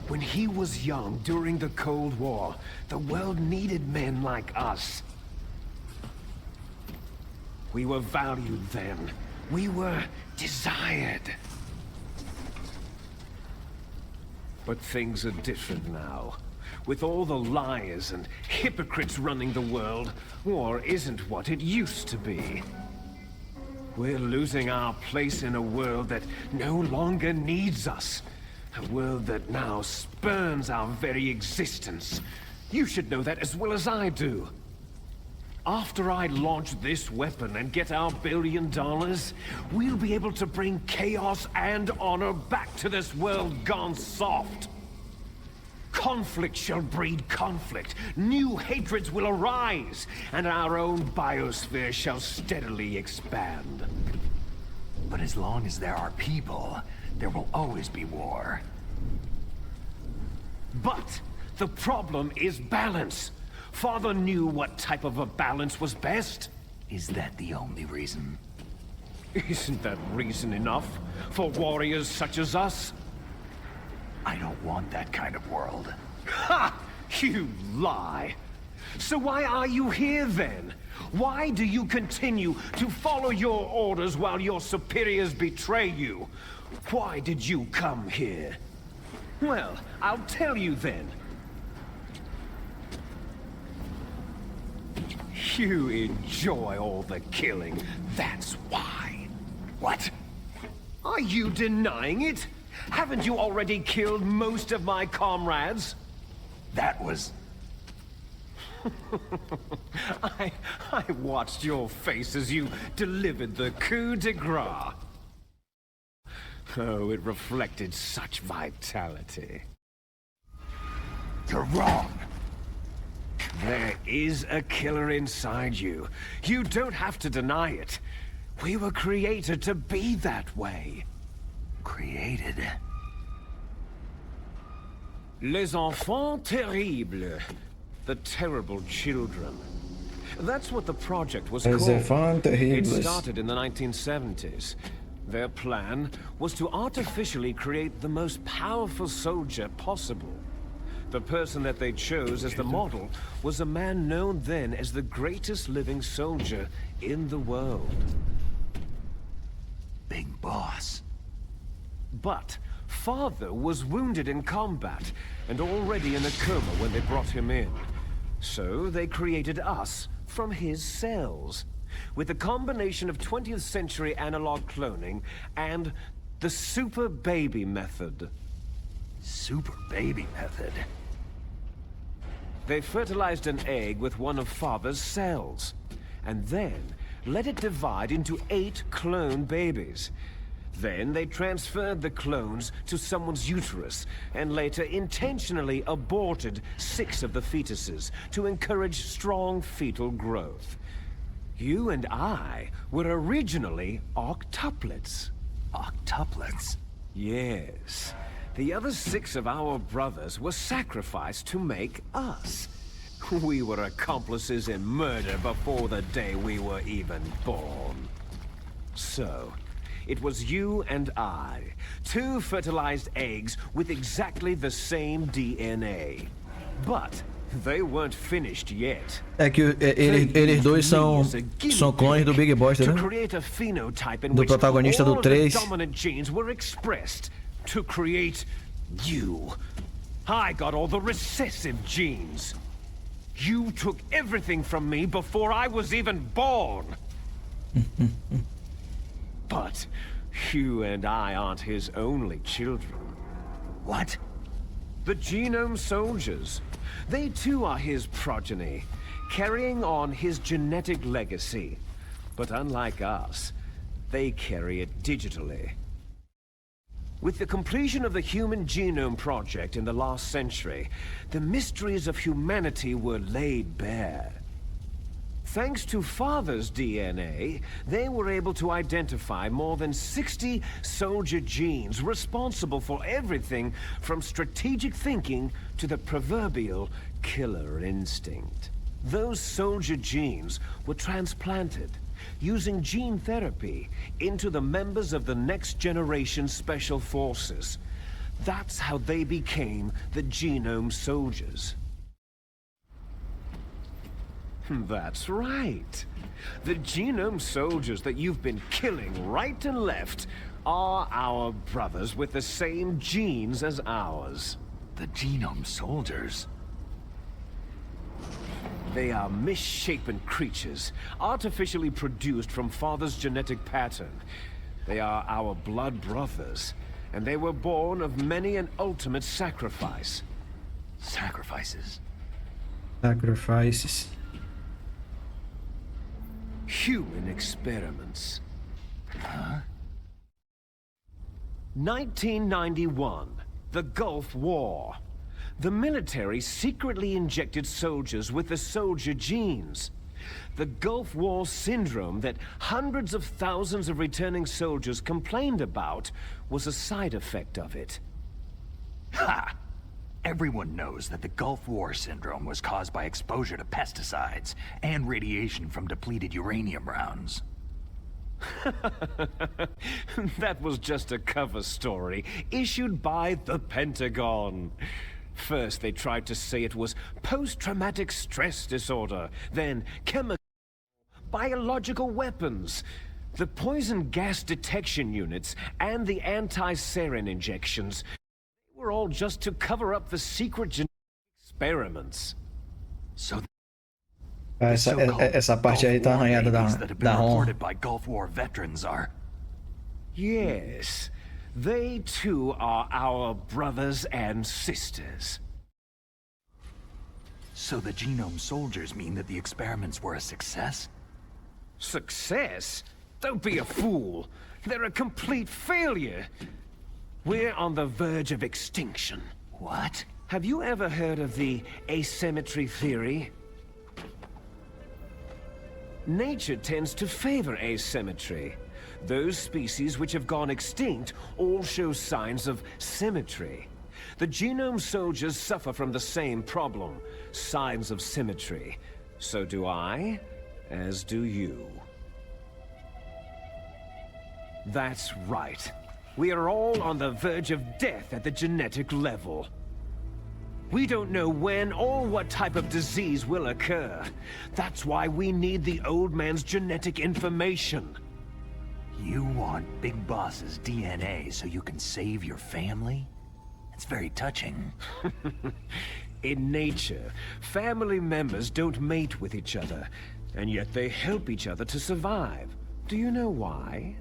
When he was young during the Cold War, the world needed men like us. We were valued then. We were desired. But things are different now. With all the liars and hypocrites running the world, war isn't what it used to be. We're losing our place in a world that no longer needs us. A world that now spurns our very existence. You should know that as well as I do. After I launch this weapon and get our $1 billion, we'll be able to bring chaos and honor back to this world gone soft. Conflict shall breed conflict. New hatreds will arise, and our own biosphere shall steadily expand. But as long as there are people, there will always be war. But the problem is balance. Father knew what type of a balance was best. Is that the only reason? Isn't that reason enough for warriors such as us? I don't want that kind of world. Ha! You lie! So why are you here then? Why do you continue to follow your orders while your superiors betray you? Why did you come here? Well, I'll tell you then. You enjoy all the killing, that's why. What? Are you denying it? Haven't you already killed most of my comrades? That was... I watched your face as you delivered the coup de grace. Oh, it reflected such vitality. You're wrong. There is a killer inside you. You don't have to deny it. We were created to be that way. Created? Les enfants terribles. The terrible children. That's what the project was Les called. enfants terribles. It started in the 1970s. Their plan was to artificially create the most powerful soldier possible. The person that they chose as the model was a man known then as the greatest living soldier in the world. Big Boss. But Father was wounded in combat and already in a coma when they brought him in. So they created us from his cells, with a combination of 20th century analog cloning and the super baby method. Super baby method? They fertilized an egg with one of Father's cells, and then let it divide into 8 clone babies. Then they transferred the clones to someone's uterus, and later intentionally aborted 6 of the fetuses to encourage strong fetal growth. You and I were originally octuplets. Octuplets? Yes. The other 6 of our brothers were sacrificed to make us. We were accomplices in murder before the day we were even born. So, it was you and I, 2 fertilized eggs with exactly the same DNA. But they weren't finished yet. É que eles dois são clones do Big Boss, né? Do protagonista do 3. Dominant genes were expressed to create you. I got all the recessive genes. You took everything from me before I was even born. But you and I aren't his only children. What? The Genome Soldiers. They too are his progeny, carrying on his genetic legacy. But unlike us, they carry it digitally. With the completion of the Human Genome Project in the last century, the mysteries of humanity were laid bare. Thanks to Father's DNA, they were able to identify more than 60 soldier genes responsible for everything from strategic thinking to the proverbial killer instinct. Those soldier genes were transplanted, using gene therapy, into the members of the next generation Special Forces. That's how they became the Genome Soldiers. That's right. The Genome Soldiers that you've been killing right and left are our brothers with the same genes as ours. The Genome Soldiers? They are misshapen creatures, artificially produced from Father's genetic pattern. They are our blood brothers, and they were born of many an ultimate sacrifice. Sacrifices? Sacrifices. Human experiments. Huh? 1991, the Gulf War. The military secretly injected soldiers with the soldier genes. The Gulf War syndrome that hundreds of thousands of returning soldiers complained about was a side effect of it. Ha! Everyone knows that the Gulf War syndrome was caused by exposure to pesticides and radiation from depleted uranium rounds. That was just a cover story issued by the Pentagon. First, they tried to say it was post-traumatic stress disorder, then chemical, biological weapons. The poison gas detection units and the anti-sarin injections were all just to cover up the secret genetic experiments. So essa parte aí tá arranhada da reported by Gulf War veterans are... Yes. They too are our brothers and sisters. So the Genome Soldiers mean that the experiments were a success? Success? Don't be a fool. They're a complete failure. We're on the verge of extinction. What? Have you ever heard of the asymmetry theory? Nature tends to favor asymmetry. Those species which have gone extinct all show signs of symmetry. The Genome Soldiers suffer from the same problem, signs of symmetry. So do I, as do you. That's right. We are all on the verge of death at the genetic level. We don't know when or what type of disease will occur. That's why we need the old man's genetic information. You want Big Boss's DNA so you can save your family? It's very touching. In nature, family members don't mate with each other, and yet they help each other to survive. Do you know why?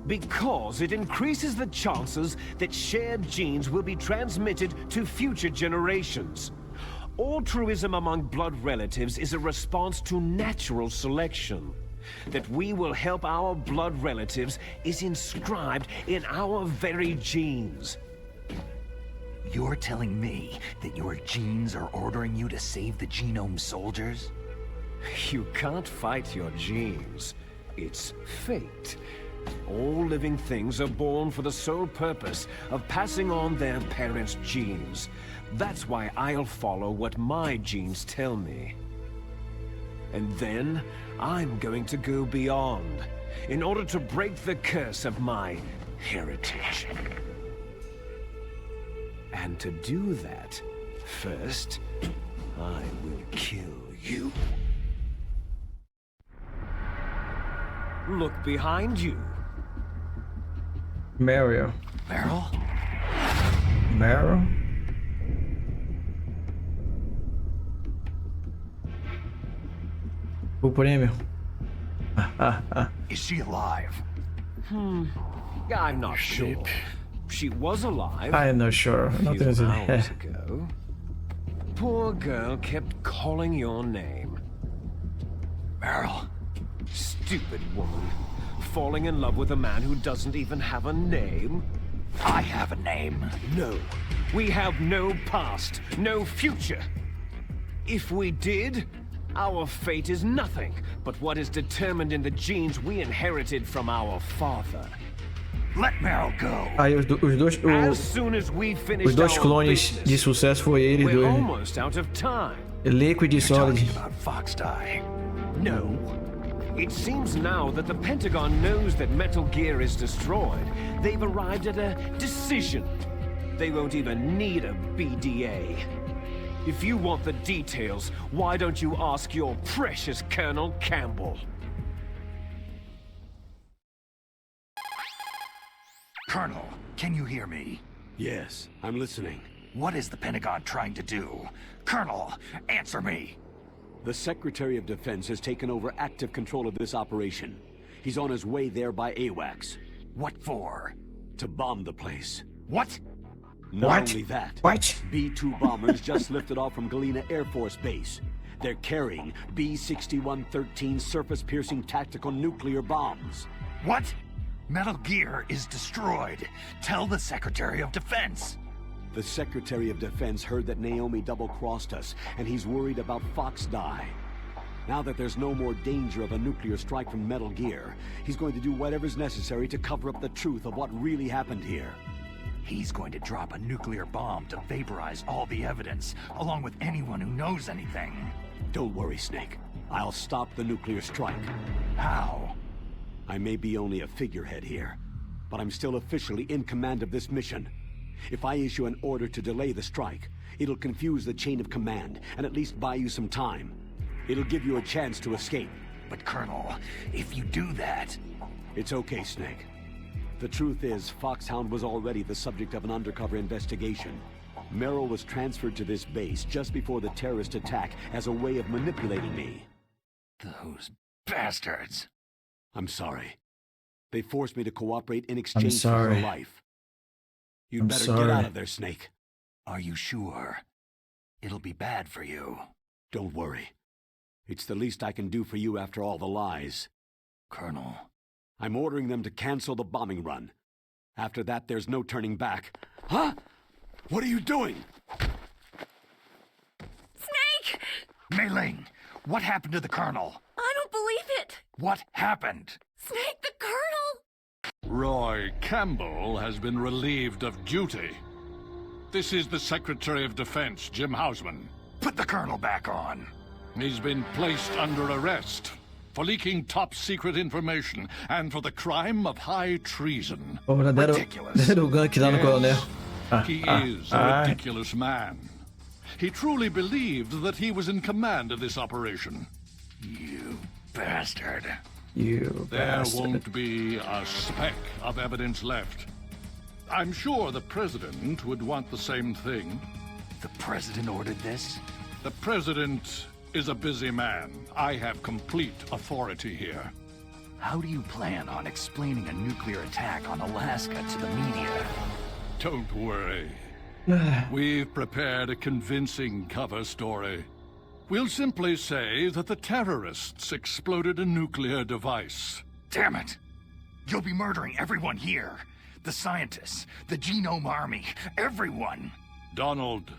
Because it increases the chances that shared genes will be transmitted to future generations. Altruism among blood relatives is a response to natural selection. That we will help our blood relatives is inscribed in our very genes. You're telling me that your genes are ordering you to save the Genome Soldiers? You can't fight your genes. It's fate. All living things are born for the sole purpose of passing on their parents' genes. That's why I'll follow what my genes tell me. And then, I'm going to go beyond, in order to break the curse of my heritage. And to do that, first, I will kill you. Look behind you. Meryl. Meryl? O prêmio. Is she alive? I'm not sure. She was alive. I am not sure. A Não few tenho hours ideia. ago. Poor girl kept calling your name. Meryl. Stupid woman. Falling in love with a man who doesn't even have a name? I have a name. No. We have no past, no future. If we did, our fate is nothing but what is determined in the genes we inherited from our father. Let Meryl go. Aí os As soon as we finish os dois our clones business, de sucesso foi ele e we're dois. almost out of time. Liquid e Solid. About Fox die. No. It seems now that the Pentagon knows that Metal Gear is destroyed. They've arrived at a decision. They won't even need a BDA. If you want the details, why don't you ask your precious Colonel Campbell? Colonel, can you hear me? Yes, I'm listening. What is the Pentagon trying to do? Colonel, answer me. The Secretary of Defense has taken over active control of this operation. He's on his way there by AWACS. What for? To bomb the place. What? Not only that, What? B-2 bombers just lifted off from Galena Air Force Base. They're carrying B-6113 surface-piercing tactical nuclear bombs. What? Metal Gear is destroyed. Tell the Secretary of Defense. The Secretary of Defense heard that Naomi double-crossed us, and he's worried about Fox Die. Now that there's no more danger of a nuclear strike from Metal Gear, he's going to do whatever's necessary to cover up the truth of what really happened here. He's going to drop a nuclear bomb to vaporize all the evidence, along with anyone who knows anything. Don't worry, Snake. I'll stop the nuclear strike. How? I may be only a figurehead here, but I'm still officially in command of this mission. If I issue an order to delay the strike, it'll confuse the chain of command and at least buy you some time. It'll give you a chance to escape. But Colonel, if you do that... It's okay, Snake. The truth is, Foxhound was already the subject of an undercover investigation. Merrill was transferred to this base just before the terrorist attack as a way of manipulating me. Those bastards. I'm sorry. They forced me to cooperate in exchange for sorry. her life. You'd I'm better sorry. get out of there, Snake. Are you sure? It'll be bad for you. Don't worry. It's the least I can do for you after all the lies. Colonel. I'm ordering them to cancel the bombing run. After that, there's no turning back. Huh? What are you doing? Snake! Mei Ling, what happened to the Colonel? I don't believe it! What happened? Snake, the Colonel! Roy Campbell has been relieved of duty. This is the Secretary of Defense, Jim Hausman. Put the Colonel back on. He's been placed under arrest for leaking top-secret information and for the crime of high treason. Porra, deram o gank lá no coronel. He is a ridiculous man. He truly believed that he was in command of this operation. You bastard. You There bastard. won't be a speck of evidence left. I'm sure the President would want the same thing. The President ordered this? The President is a busy man. I have complete authority here. How do you plan on explaining a nuclear attack on Alaska to the media? Don't worry. We've prepared a convincing cover story. We'll simply say that the terrorists exploded a nuclear device. Damn it! You'll be murdering everyone here. The scientists, the Genome Army, everyone. Donald,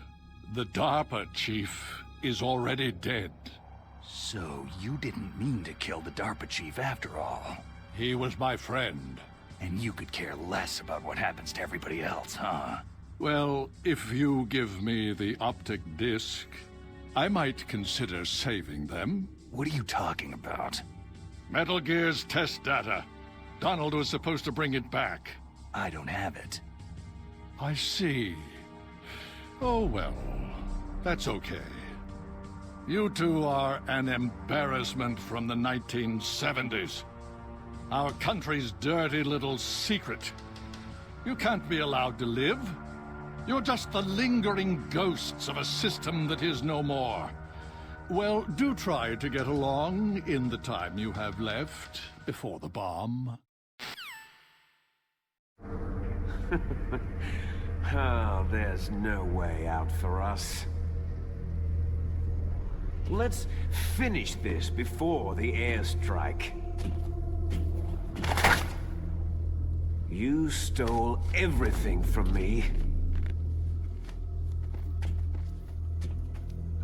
the DARPA chief is already dead. So you didn't mean to kill the DARPA chief after all. He was my friend. And you could care less about what happens to everybody else, huh? Well, if you give me the optic disc, I might consider saving them. What are you talking about? Metal Gear's test data. Donald was supposed to bring it back. I don't have it. I see. Oh well, that's okay. You two are an embarrassment from the 1970s. Our country's dirty little secret. You can't be allowed to live. You're just the lingering ghosts of a system that is no more. Well, do try to get along in the time you have left before the bomb. Oh, there's no way out for us. Let's finish this before the airstrike. You stole everything from me.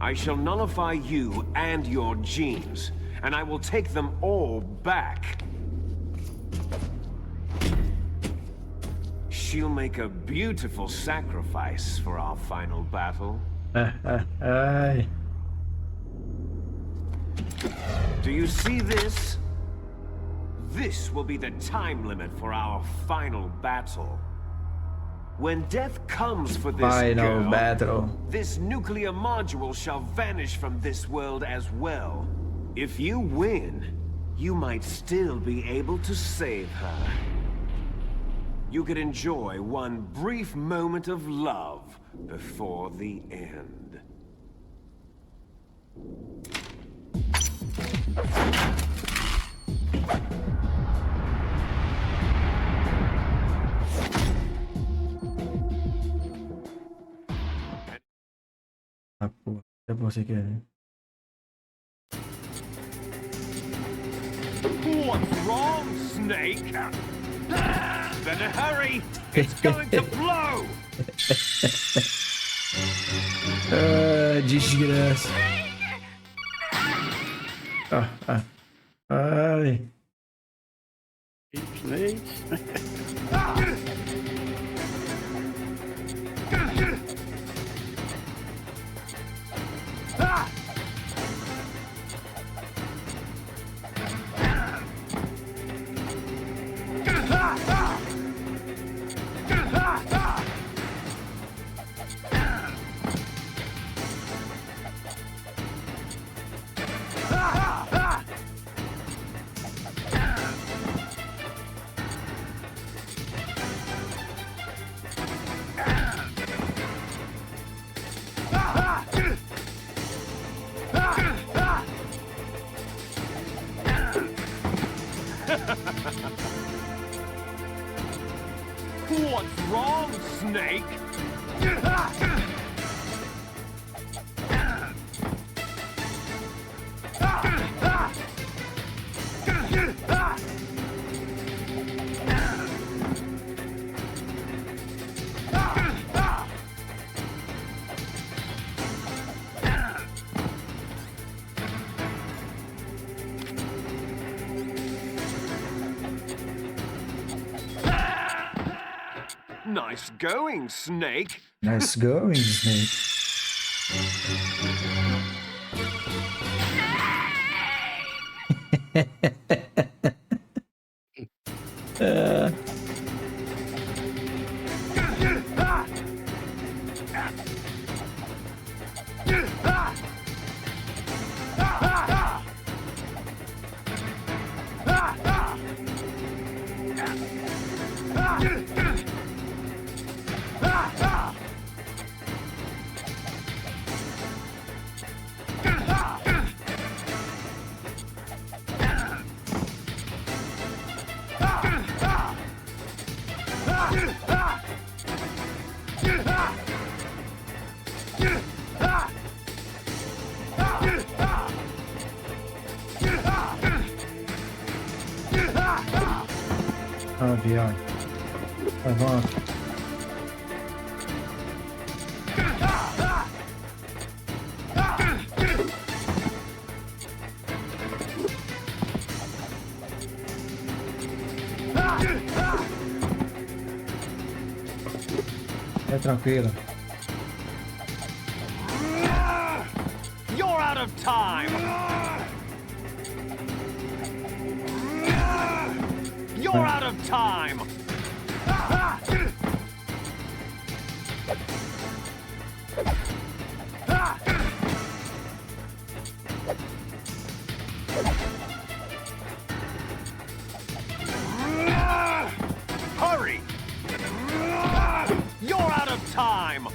I shall nullify you and your genes, and I will take them all back. She'll make a beautiful sacrifice for our final battle. Do you see this? This will be the time limit for our final battle. When death comes for this Final girl, battle. this nuclear module shall vanish from this world as well. If you win, you might still be able to save her. You could enjoy one brief moment of love before the end. Ah, pô. É você que é. What's wrong, Snake? Better hurry! It's going to blow! Ah, desgraça. Ai. Snake. What's wrong, Snake? Nice going, Snake. Nice going, Snake. Ah, viado. Vai, vamos. É tranquilo. You're out of time! You're out of time! Hurry! You're out of time!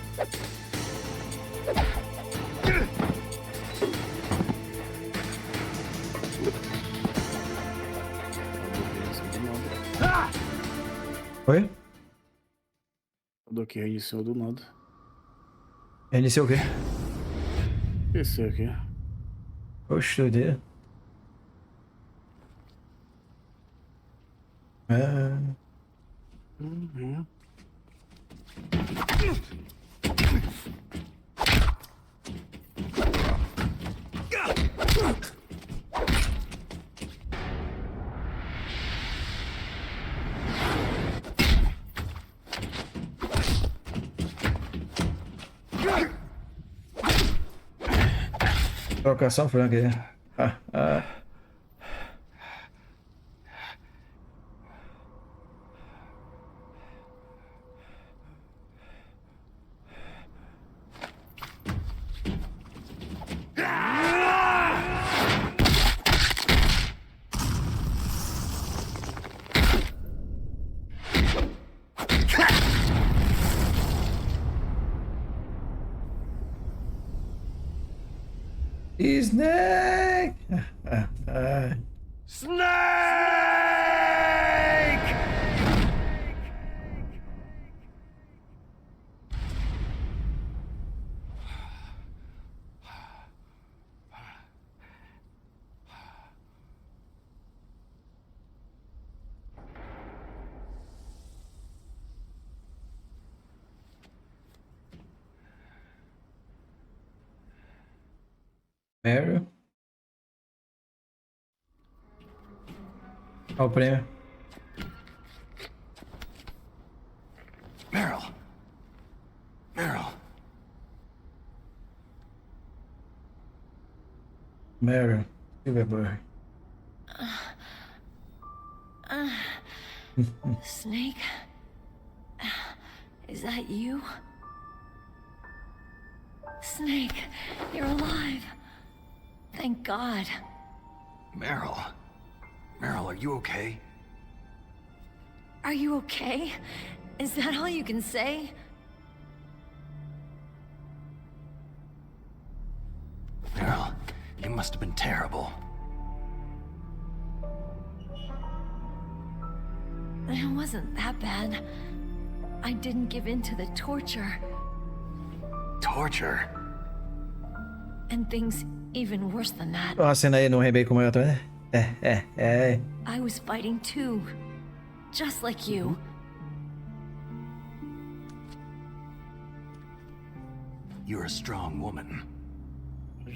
Oi? Do que reiniciou do nada. Iniciou o quê? Esse aqui. Oxe, doideira. Uhum. Trocação franca aí. Snake! Snake! Meryl. Olha o prêmio. Meryl. Meryl. Meryl. Silverberg. Snake? Is that you? Snake, you're alive. Thank God. Meryl. Meryl, are you okay? Are you okay? Is that all you can say? Meryl, you must have been terrible. It wasn't that bad. I didn't give in to the torture. Torture? And things even worse than that. Olha a cena aí no remake como eu também. I was fighting too. Just like you. You're a strong woman.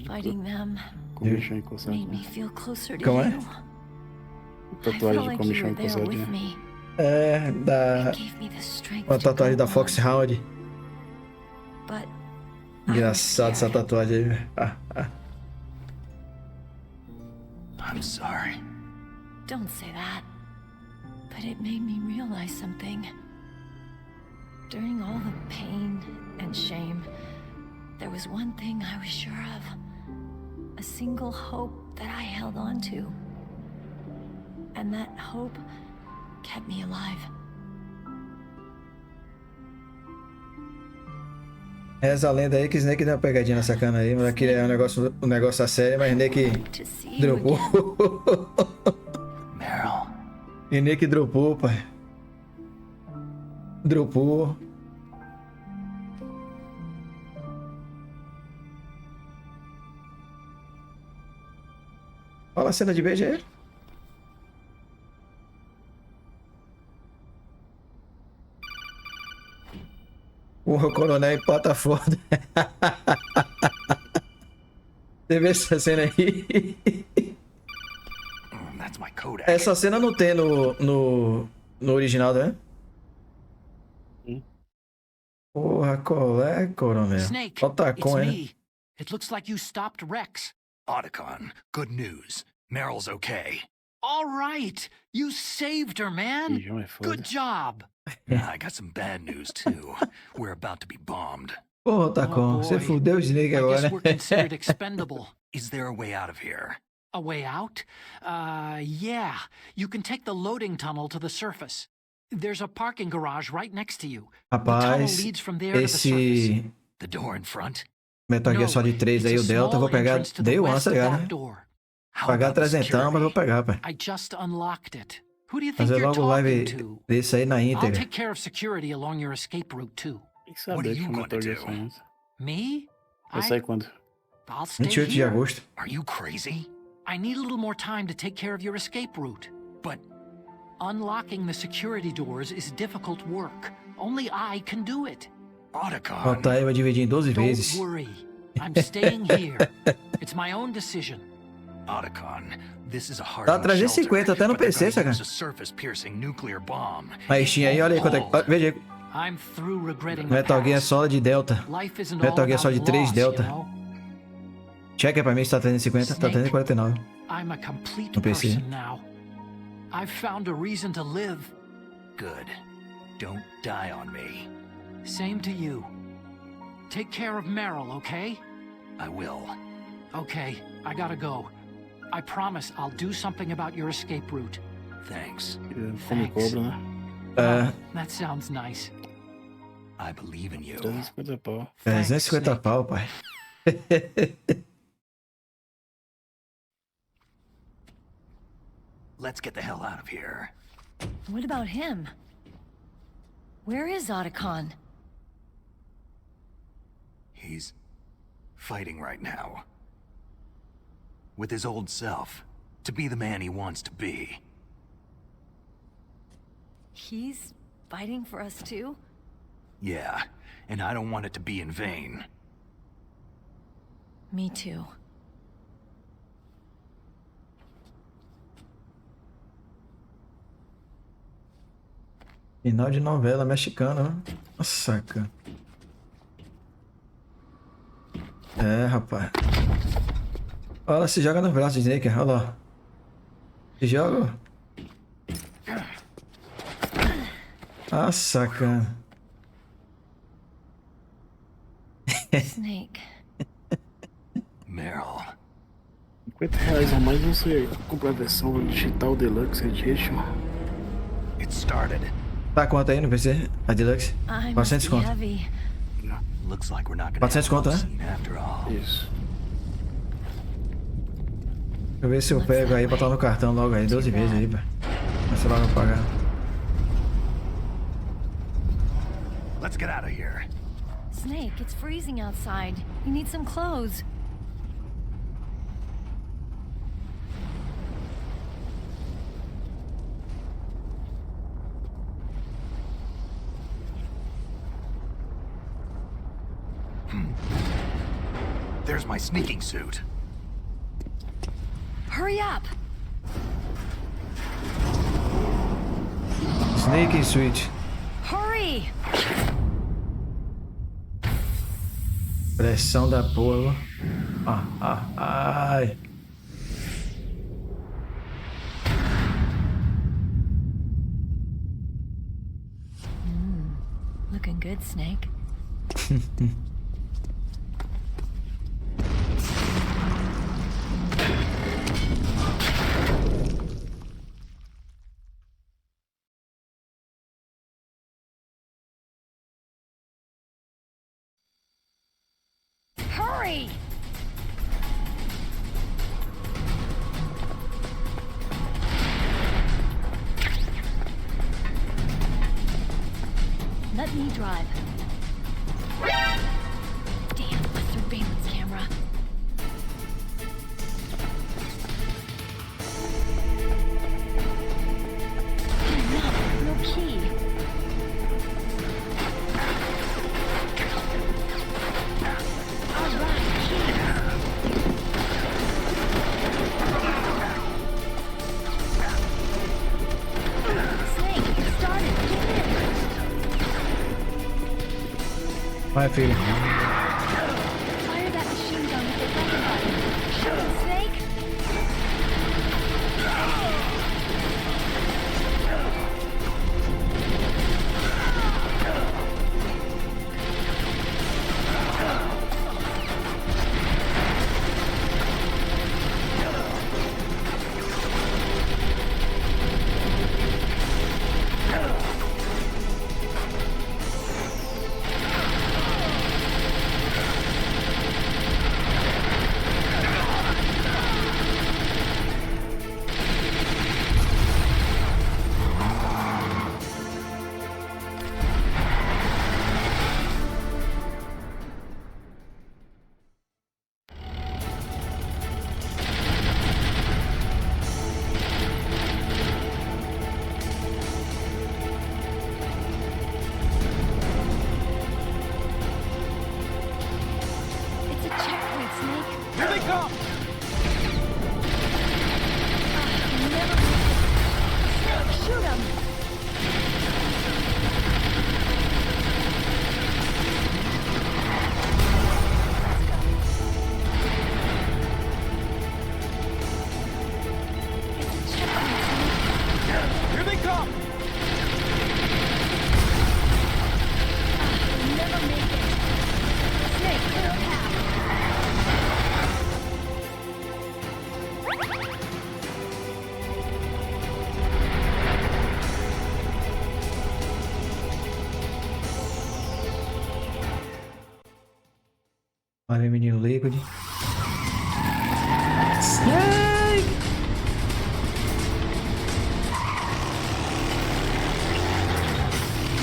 Fighting them Comichão made encostadinha. me feel closer to Como é? you. I felt Tatuagem de like you comichão were there with encostadinha. me. É, da. Gave me the strength Uma to tatuagem go da Fox on. Hound. But Engraçado essa tatuagem aí. I'm sorry. don't say that. But it made me realize something. During all the pain and shame, there was one thing I was sure of. A single hope that I held on to. And that hope kept me alive. Reza a lenda aí que Snake deu uma pegadinha nessa cana aí, mas aquele é um negócio a sério, mas Snake dropou. Meryl. Snake dropou, pai. Dropou. Fala a cena de beijo aí. O coronel empata foda. Você vê essa cena aí? That's my Kodak. Essa cena não tem no original, né? Porra, qual é, coronel? Snake, Só tá it's com, né? me. It looks like you stopped Rex. Otacon, good news. Meryl's okay. All right. You saved her, man. Feijão é foda. Good job. I got some bad news, too. We're about to be bombed. Porra, tá com. Você boy. fudeu o Snake I agora, guess we're né? considered expendable. Is there a way out of here? A way out? Yeah. You can take the loading tunnel to the surface. There's a parking garage right next to you. The tunnel Rapaz, leads from there to the surface. esse The door in front? Metal Gear Solid 3 aí, o Delta, eu vou pegar Day One, tá ligado, né? Pagar 300, mas vou pegar, rapaz. I just unlocked it. Who do you think Fazer you're logo talking live to? desse aí na I'll íntegra. take care of security along your escape route too. Tem que saber que o Metal Gear Solid. Me? Vai sair quando? I'll stay 28 de here. agosto. Are you crazy? I need a little more time to take care of your escape route. But unlocking the security doors is difficult work. Only I can do it. Otacon. Ó, tá aí, vai dividir em 12 Don't vezes. worry. I'm staying here. It's my own decision. Otacon, this is a hard Tá 350 até no PC, saca? a surface-piercing nuclear bomb. Aí, Steam aí, olha aí quanto é que... Veja aí. I'm through regretting the Metal Gear past. Solid Delta. Life isn't Metal all Gear about Solid 3 loss, Delta. you know? Checa pra mim se tá 350, tá 349. I'm a complete No PC. person now. I've found a reason to live. Good. Don't die on me. Same to you. Take care of Meryl, okay? I will. Okay, I gotta go. I promise I'll do something about your escape route. Thanks. Come cobra, né? That sounds nice. I believe in you. 350 pau. 350 pau, pai. Let's get the hell out of here. What about him? Where is Otacon? He's fighting right now. With his old self. To be the man he wants to be. He's fighting for us too? Yeah, and I don't want it to be in vain. Me too. Final de novela mexicana, né? Nossa, cara. É, rapaz. Olha lá, se joga nos braços de Snake, olha lá. Se joga. Nossa, cara. Snake. Meryl. R$50 a mais você compra a versão digital Deluxe Edition. It started. Tá quanto aí no PC? A Deluxe? 400 conto. Looks like we're not gonna 400 conto, né? after all. Isso. Deixa eu ver se eu pego aí, botar no cartão logo aí, 12 vezes aí, pai. Vai ser logo pagar. Let's get out of here. Snake, it's freezing outside. You need some clothes. There's my sneaking suit. Hurry up! Snake Switch. Hurry! Pressão da porra. Ai. Looking good, Snake. Hurry! Let me drive. Damn, the surveillance camera. No key. Snake, it started. Get in. Vai, filho. Fire that machine gun with the weapon button. Shoot him, Snake! It's a checkpoint, Snake. Here they come! Never Snake, shoot him! It's a checkpoint, Snake. Here they come! You'll never make it. Snake, clear a path. Olha o menino Liquid. Snake!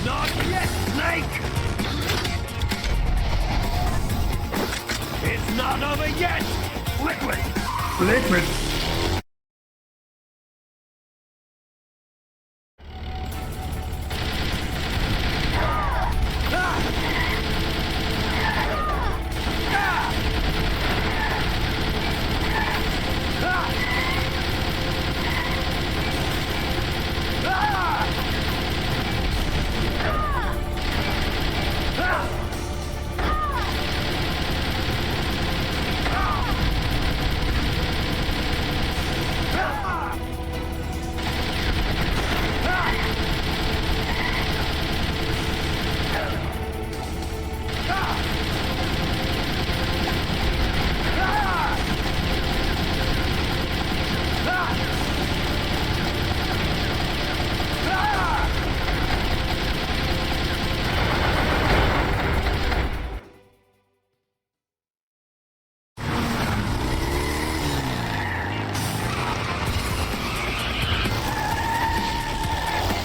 Not yet, Snake! It's not over yet! Liquid! Liquid!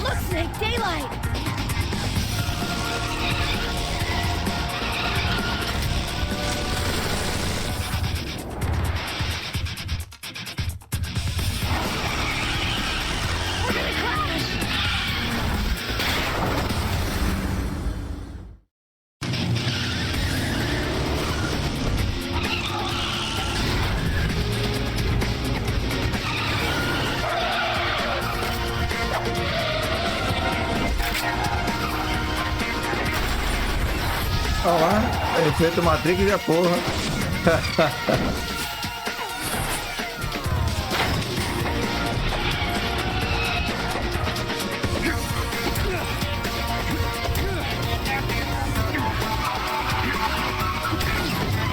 Look, Snake, daylight! We're gonna crash! Olha lá, efeito Matrix e a porra.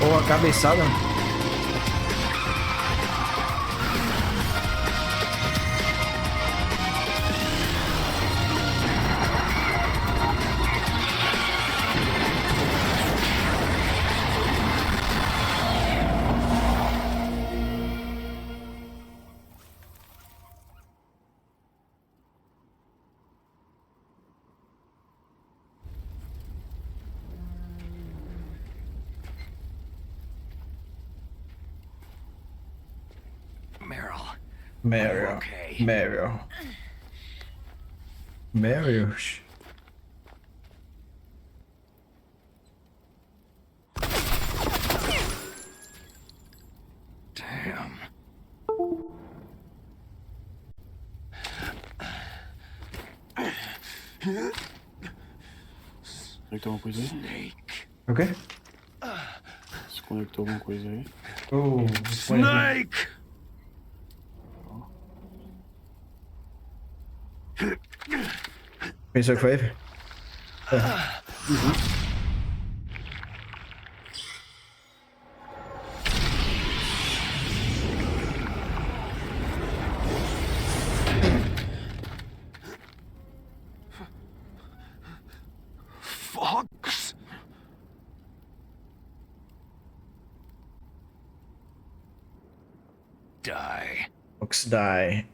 Ou a cabeçada. Meryl. Okay. Meryl. Meryl. Damn. Tem alguma coisa aí? Snake. O quê? Desconectou alguma coisa aí. Oh, Snake! Pensou que foi? É. Fox! Die. Fox die.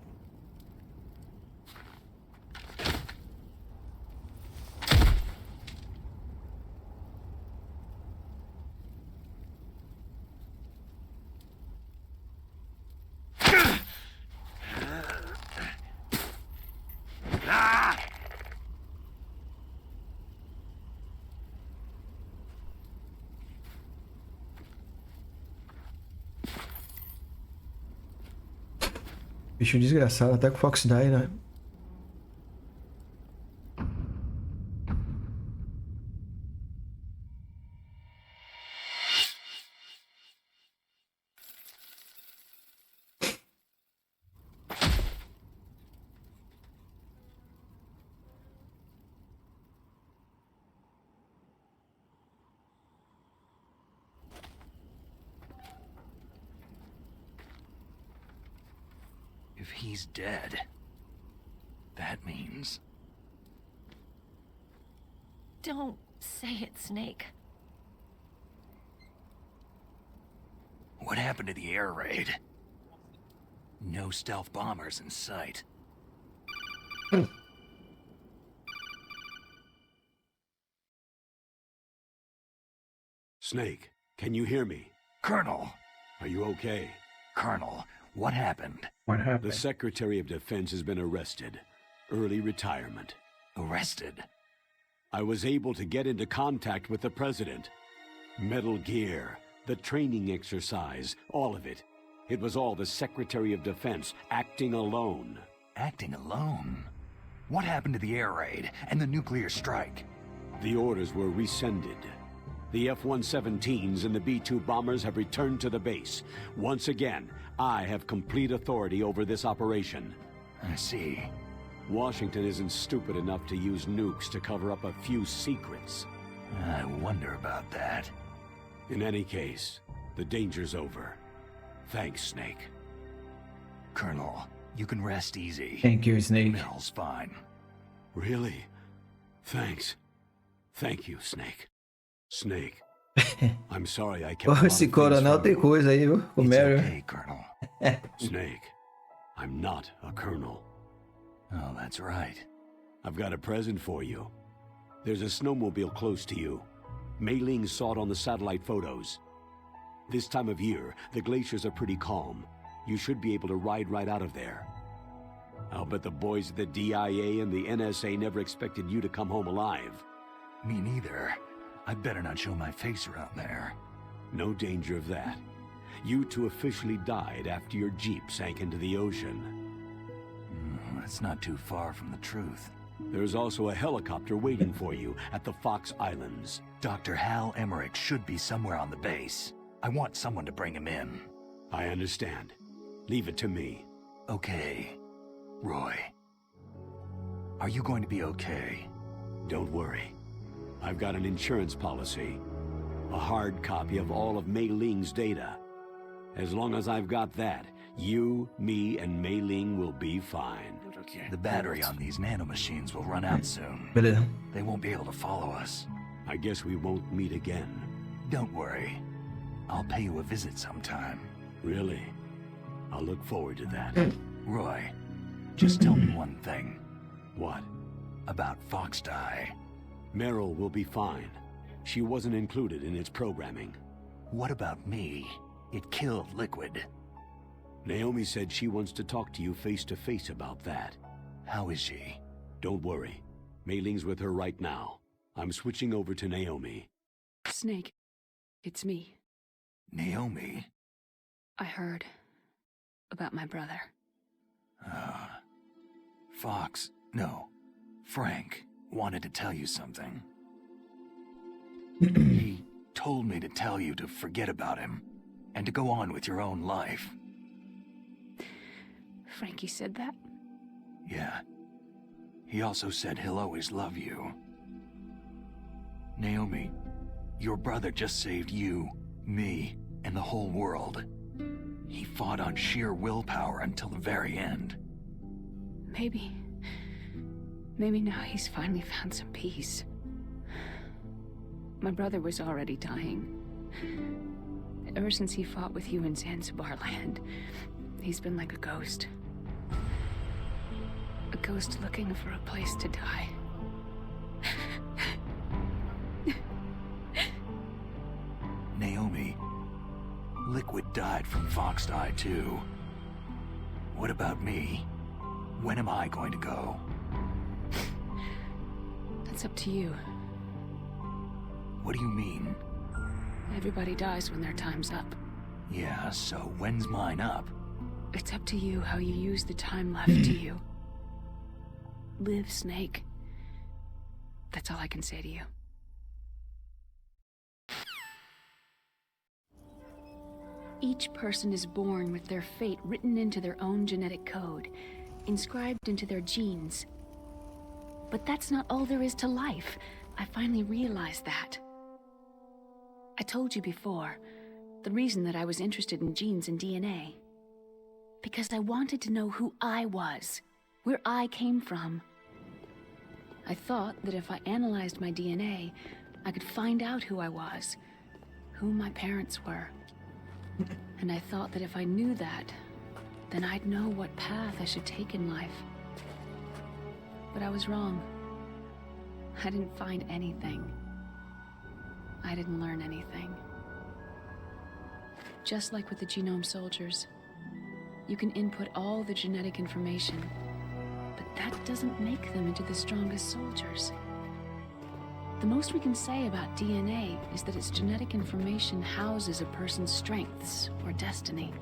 Bicho desgraçado, até com o Fox die, né? If he's dead, that means... Don't say it, Snake. What happened to the air raid? No stealth bombers in sight. Snake, can you hear me? Colonel! Are you okay? Colonel, what happened? What happened? The Secretary of Defense has been arrested. Early retirement. Arrested? I was able to get into contact with the President. Metal Gear, the training exercise, all of it. It was all the Secretary of Defense acting alone. Acting alone? What happened to the air raid and the nuclear strike? The orders were rescinded. The F-117s and the B-2 bombers have returned to the base. Once again, I have complete authority over this operation. I see. Washington isn't stupid enough to use nukes to cover up a few secrets. I wonder about that. In any case, the danger's over. Thanks, Snake. Colonel, you can rest easy. Thank you, Snake. Mel's fine. Really? Thanks. Thank you, Snake. Snake. I'm sorry I kept Oh, esse coronel tem coisa aí, viu? O Meryl. Okay, Colonel. Snake, I'm not a colonel. Oh, that's right. I've got a present for you. There's a snowmobile close to you. Mei Ling saw it on the satellite photos. This time of year, the glaciers are pretty calm. You should be able to ride right out of there. I'll bet the boys at the DIA and the NSA never expected you to come home alive. Me neither. I'd better not show my face around there. No danger of that. You two officially died after your Jeep sank into the ocean. That's not too far from the truth. There's also a helicopter waiting for you at the Fox Islands. Dr. Hal Emmerich should be somewhere on the base. I want someone to bring him in. I understand. Leave it to me. Okay. Roy. Are you going to be okay? Don't worry. I've got an insurance policy. A hard copy of all of Mei Ling's data. As long as I've got that, you, me, and Mei Ling will be fine. The battery on these nanomachines will run out soon. Beleza. They won't be able to follow us. I guess we won't meet again. Don't worry. I'll pay you a visit sometime. Really? I'll look forward to that. Roy, just tell me one thing. What? About Fox Die. Meryl will be fine. She wasn't included in its programming. What about me? It killed Liquid. Naomi said she wants to talk to you face to face about that. How is she? Don't worry. Mei Ling's with her right now. I'm switching over to Naomi. Snake, it's me. Naomi? I heard about my brother. Fox, no, Frank wanted to tell you something. He told me to tell you to forget about him and to go on with your own life. Frankie said that? Yeah. He also said he'll always love you. Naomi, your brother just saved you, me, and the whole world. He fought on sheer willpower until the very end. Maybe now he's finally found some peace. My brother was already dying. Ever since he fought with you in Zanzibar land, he's been like a ghost. A ghost looking for a place to die. Naomi, Liquid died from Foxed Eye too. What about me? When am I going to go? That's up to you. What do you mean? Everybody dies when their time's up. Yeah, so when's mine up? It's up to you how you use the time left to you. Live, Snake. That's all I can say to you. Each person is born with their fate written into their own genetic code, inscribed into their genes. But that's not all there is to life. I finally realized that. I told you before, the reason that I was interested in genes and DNA. Because I wanted to know who I was, where I came from. I thought that if I analyzed my DNA, I could find out who I was, who my parents were. And I thought that if I knew that, then I'd know what path I should take in life. But I was wrong. I didn't find anything. I didn't learn anything. Just like with the genome soldiers, you can input all the genetic information, but that doesn't make them into the strongest soldiers. The most we can say about DNA is that its genetic information houses a person's strengths or destiny.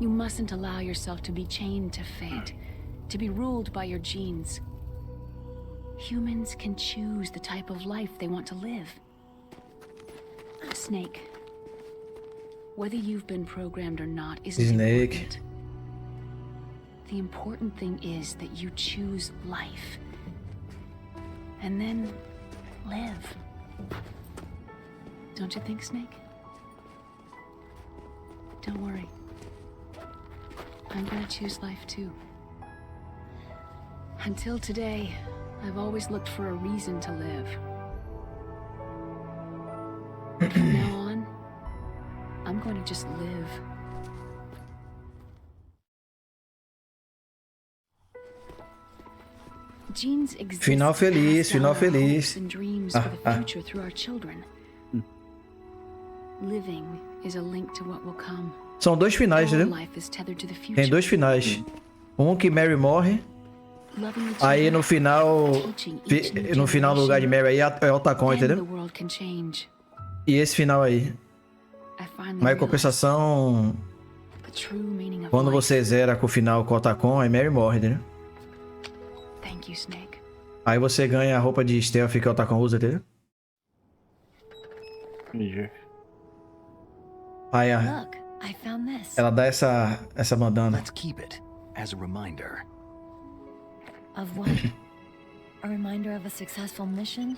You mustn't allow yourself to be chained to fate, to be ruled by your genes. Humans can choose the type of life they want to live. Snake, whether you've been programmed or not isn't important. The important thing is that you choose life. And then live. Don't you think, Snake? Don't worry. I'm gonna choose life too. Until today, I've always looked for a reason to live. From now on, I'm going to just live. Genes exist Final feliz, final feliz. and dreams for the future through our children. Living is a link to what will come. São dois finais, entendeu? Tem dois finais. Um que Mary morre. Aí no final do lugar de Mary aí é o Tacon, entendeu? E esse final aí. Mas em compensação, quando você zera com o final com o Tacon, aí Mary morre, entendeu? Aí você ganha a roupa de stealth que o Tacon usa, entendeu? Aí ela dá essa bandana. Let's keep it as a reminder. Of what? A reminder of a successful mission?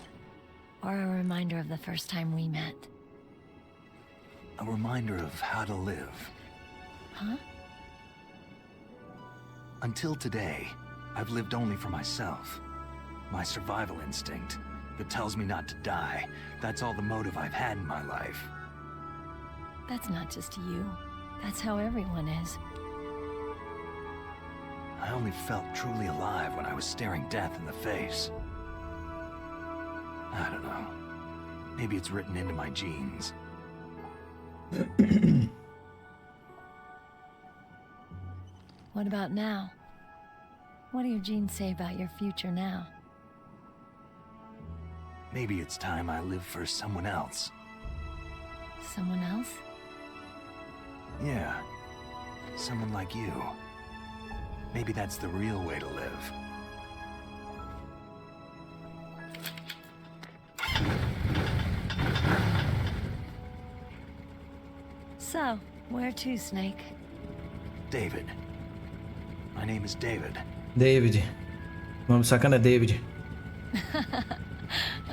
Or a reminder of the first time we met? A reminder of how to live. Huh? Until today, I've lived only for myself. My survival instinct that tells me not to die. That's all the motive I've had in my life. That's not just you. That's how everyone is. I only felt truly alive when I was staring death in the face. I don't know. Maybe it's written into my genes. What about now? What do your genes say about your future now? Maybe it's time I live for someone else. Someone else? Yeah. Someone like you. Maybe that's the real way to live. Where to, Snake? David. My name is David. David. Vamos sacana David.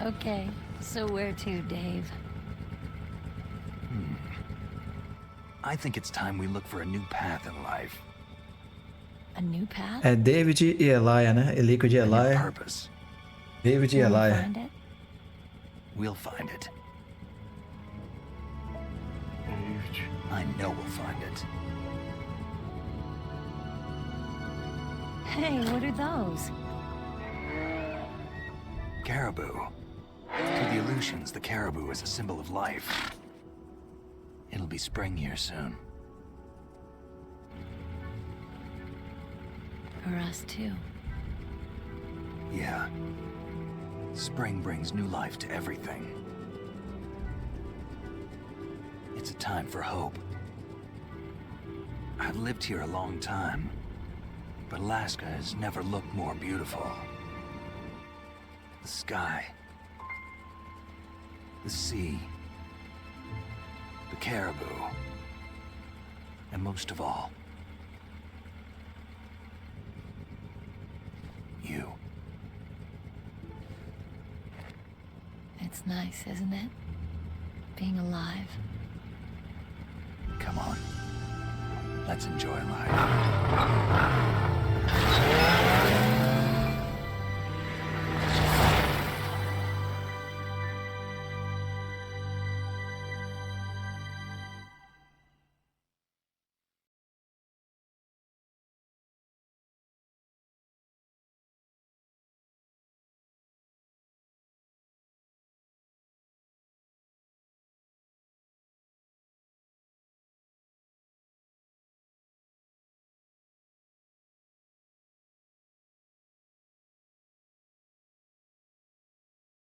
Okay, so where to, Dave? I think it's time we look for a new path in life. A new path? É David e Elia, né? Elico de A new Elia. purpose. David e Will we Elia. find it? We'll find it. I know we'll find it. Hey, what are those? Caribou. To the Aleutians, the caribou is a symbol of life. It'll be spring here soon. For us, too. Yeah. Spring brings new life to everything. It's a time for hope. I've lived here a long time, but Alaska has never looked more beautiful. The sky, the sea, the caribou, and most of all, you. It's nice, isn't it? Being alive. Come on. Let's enjoy life.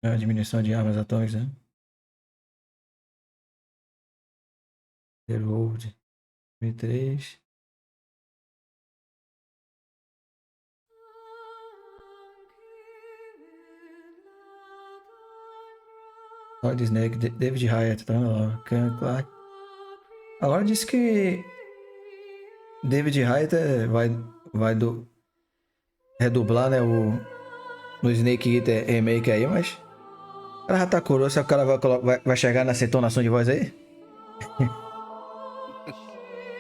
A diminuição de armas atômicas, né? World 2003. Solid Snake, David Hyatt, tá vendo lá? Ken Clark. Agora disse que David Hyatt vai redublar, né, no Snake Eater remake aí, mas o cara já tá coroa, se o cara vai chegar nessa entonação de voz aí?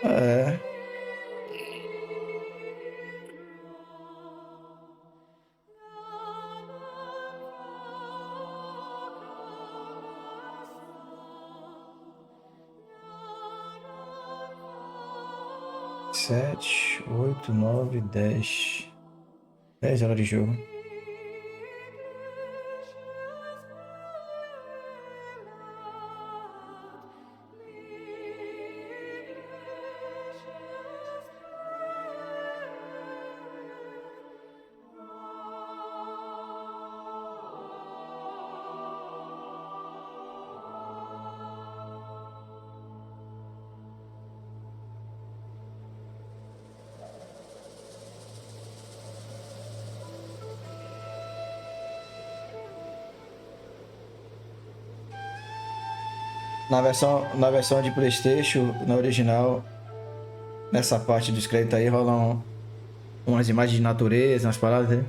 É. Sete, 8, 9, 10. 10 horas de jogo. Na versão de PlayStation, na original, nessa parte dos créditos aí rolam umas imagens de natureza, umas paradas, né?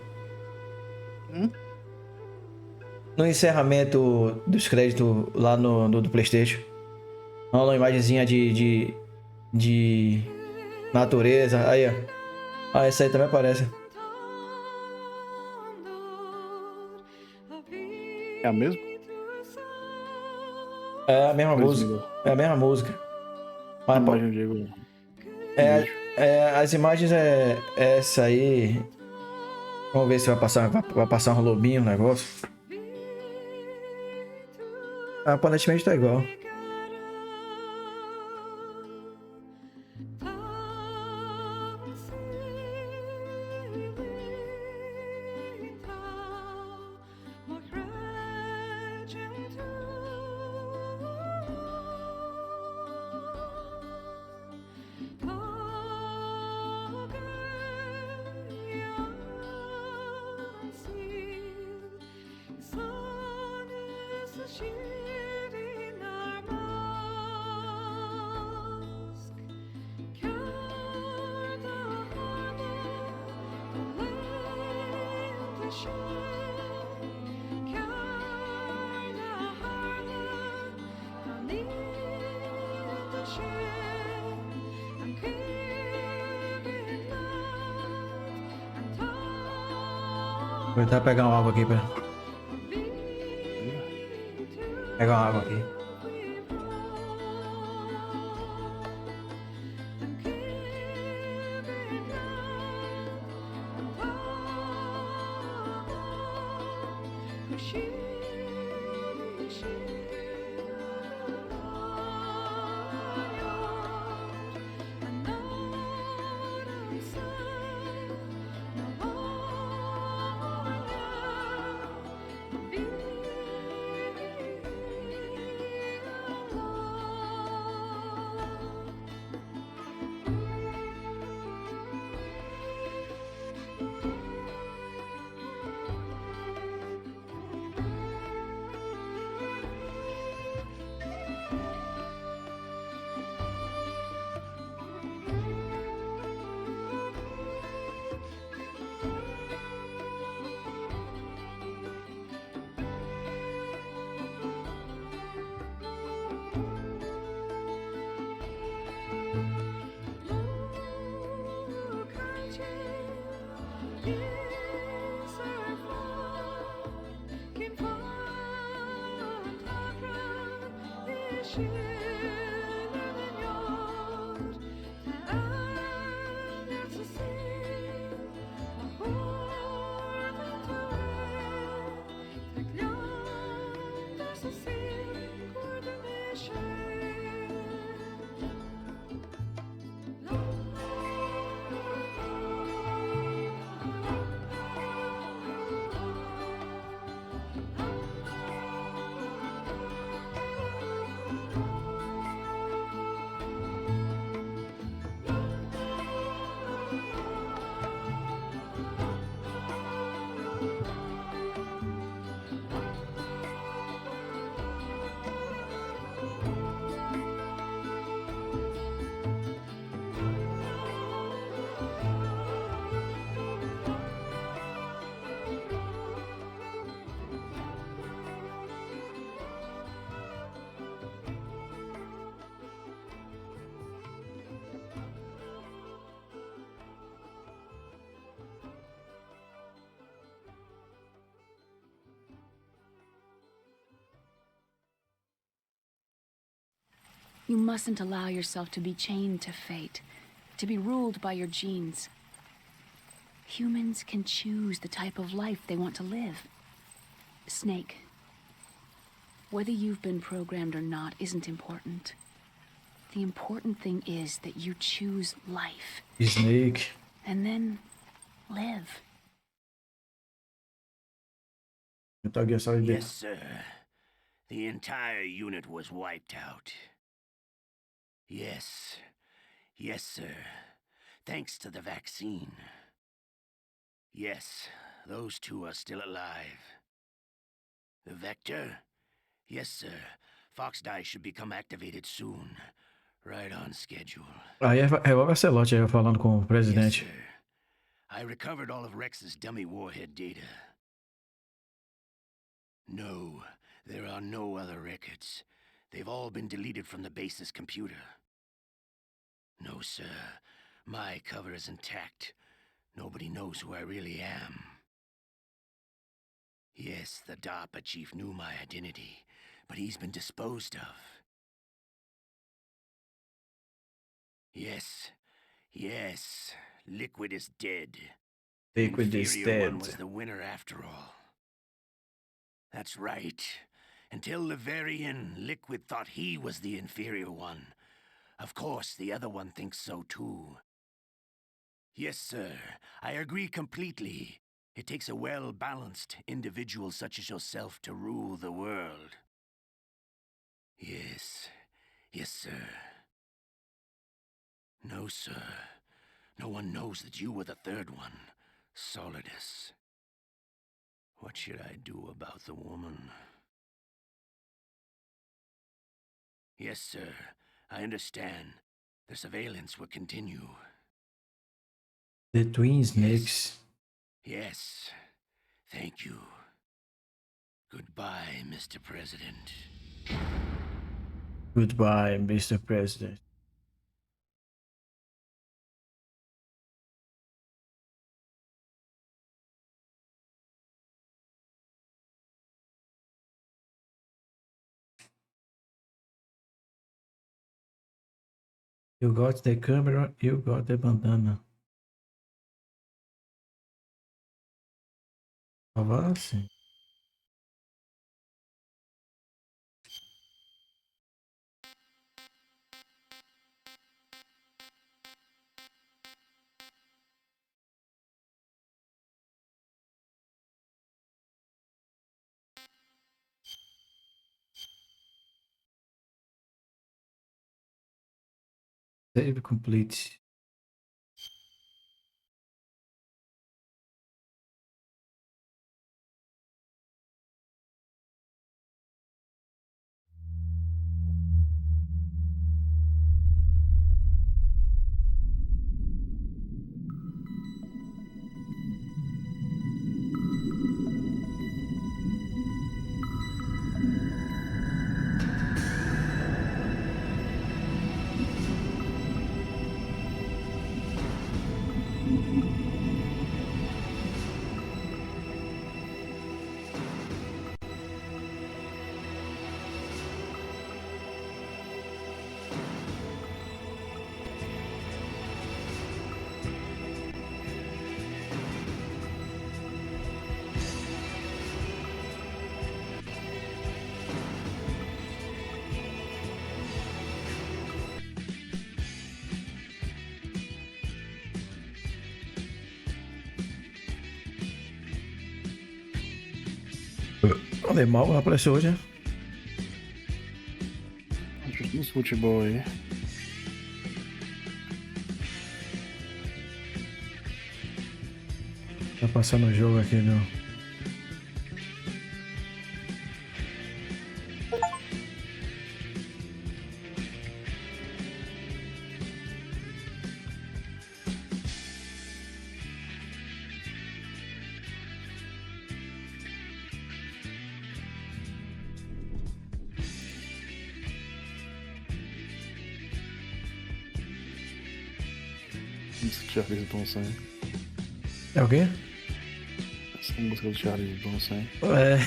No encerramento dos créditos lá no do PlayStation, rola uma imagenzinha de natureza. Aí, ó. Ah, essa aí também aparece. É a mesma? É a mesma música. É a mesma música. Mas, pô, as imagens é essa aí. Vamos ver se vai passar um lobinho o negócio. Aparentemente tá igual. Vou tentar pegar uma água aqui, pera. Pegar uma água aqui. You mustn't allow yourself to be chained to fate, to be ruled by your genes. Humans can choose the type of life they want to live. Snake, whether you've been programmed or not isn't important. The important thing is that you choose life. Snake. And then live. Yes, sir. The entire unit was wiped out. Yes. Yes, sir. Thanks to the vaccine. Yes, those two are still alive. The Vector? Yes, sir. Fox Die should become activated soon. Right on schedule. Aí é o Acelote aí falando com o presidente. Yes, sir. I recovered all of Rex's dummy warhead data. No, there are no other records. They've all been deleted from the base's computer. No, sir. My cover is intact. Nobody knows who I really am. Yes, the DARPA chief knew my identity, but he's been disposed of. Yes. Yes. Liquid is dead. Liquid is Inferior dead. One was the winner after all. That's right. Until the very end, Liquid thought he was the inferior one. Of course, the other one thinks so too. Yes, sir. I agree completely. It takes a well-balanced individual such as yourself to rule the world. Yes. Yes, sir. No, sir. No one knows that you were the third one, Solidus. What should I do about the woman? Yes, sir. I understand. The surveillance will continue. The Twin Snakes. Yes. Thank you. Goodbye, Mr. President. Goodbye, Mr. President. You got the camera, you got the bandana. Tava assim. Save complete. O Neymar apareceu hoje, né? Nos futebol aí. Tá passando o jogo aqui do... Música de Charles Bronson. É o quê? Essa música do Charles Bronson. É.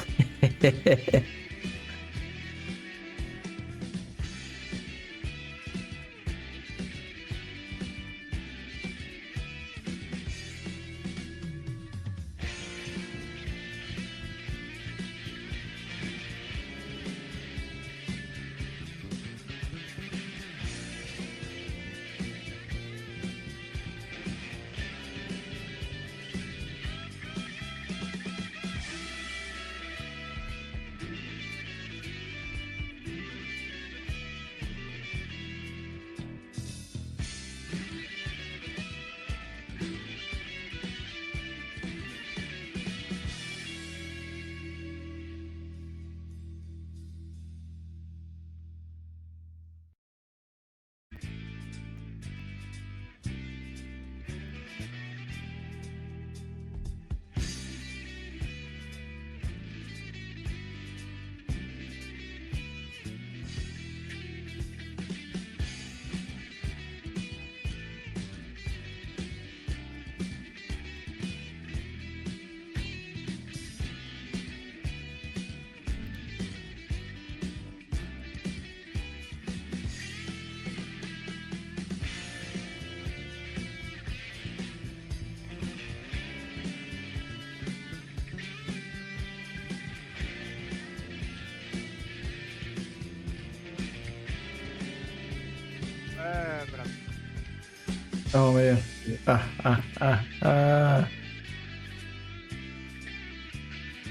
Calma aí.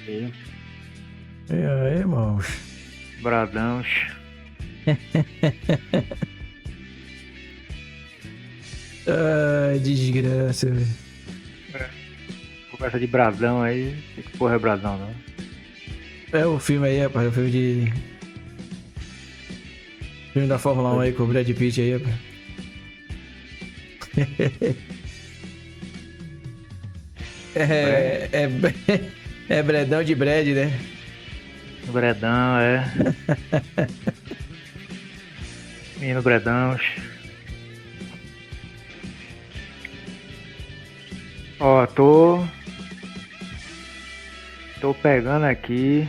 E aí, irmãos? Bradãos. Ai, desgraça, velho. Conversa de Bradão aí. Que porra é Bradão, não? É o filme aí, rapaz. É o filme de... Filme da Fórmula 1 aí com o Brad Pitt aí, rapaz. É bem... É Bredão de Brad, né? Bredão, é. Menino Bredão. Ó, tô pegando aqui.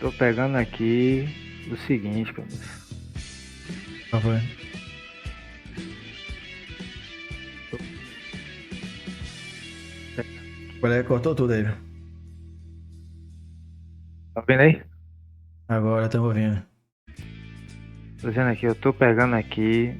Tô pegando aqui o seguinte, cara. Qual foi? Cortou tudo aí. Tá vendo aí? Agora estamos ouvindo. Tô dizendo aqui, eu tô pegando aqui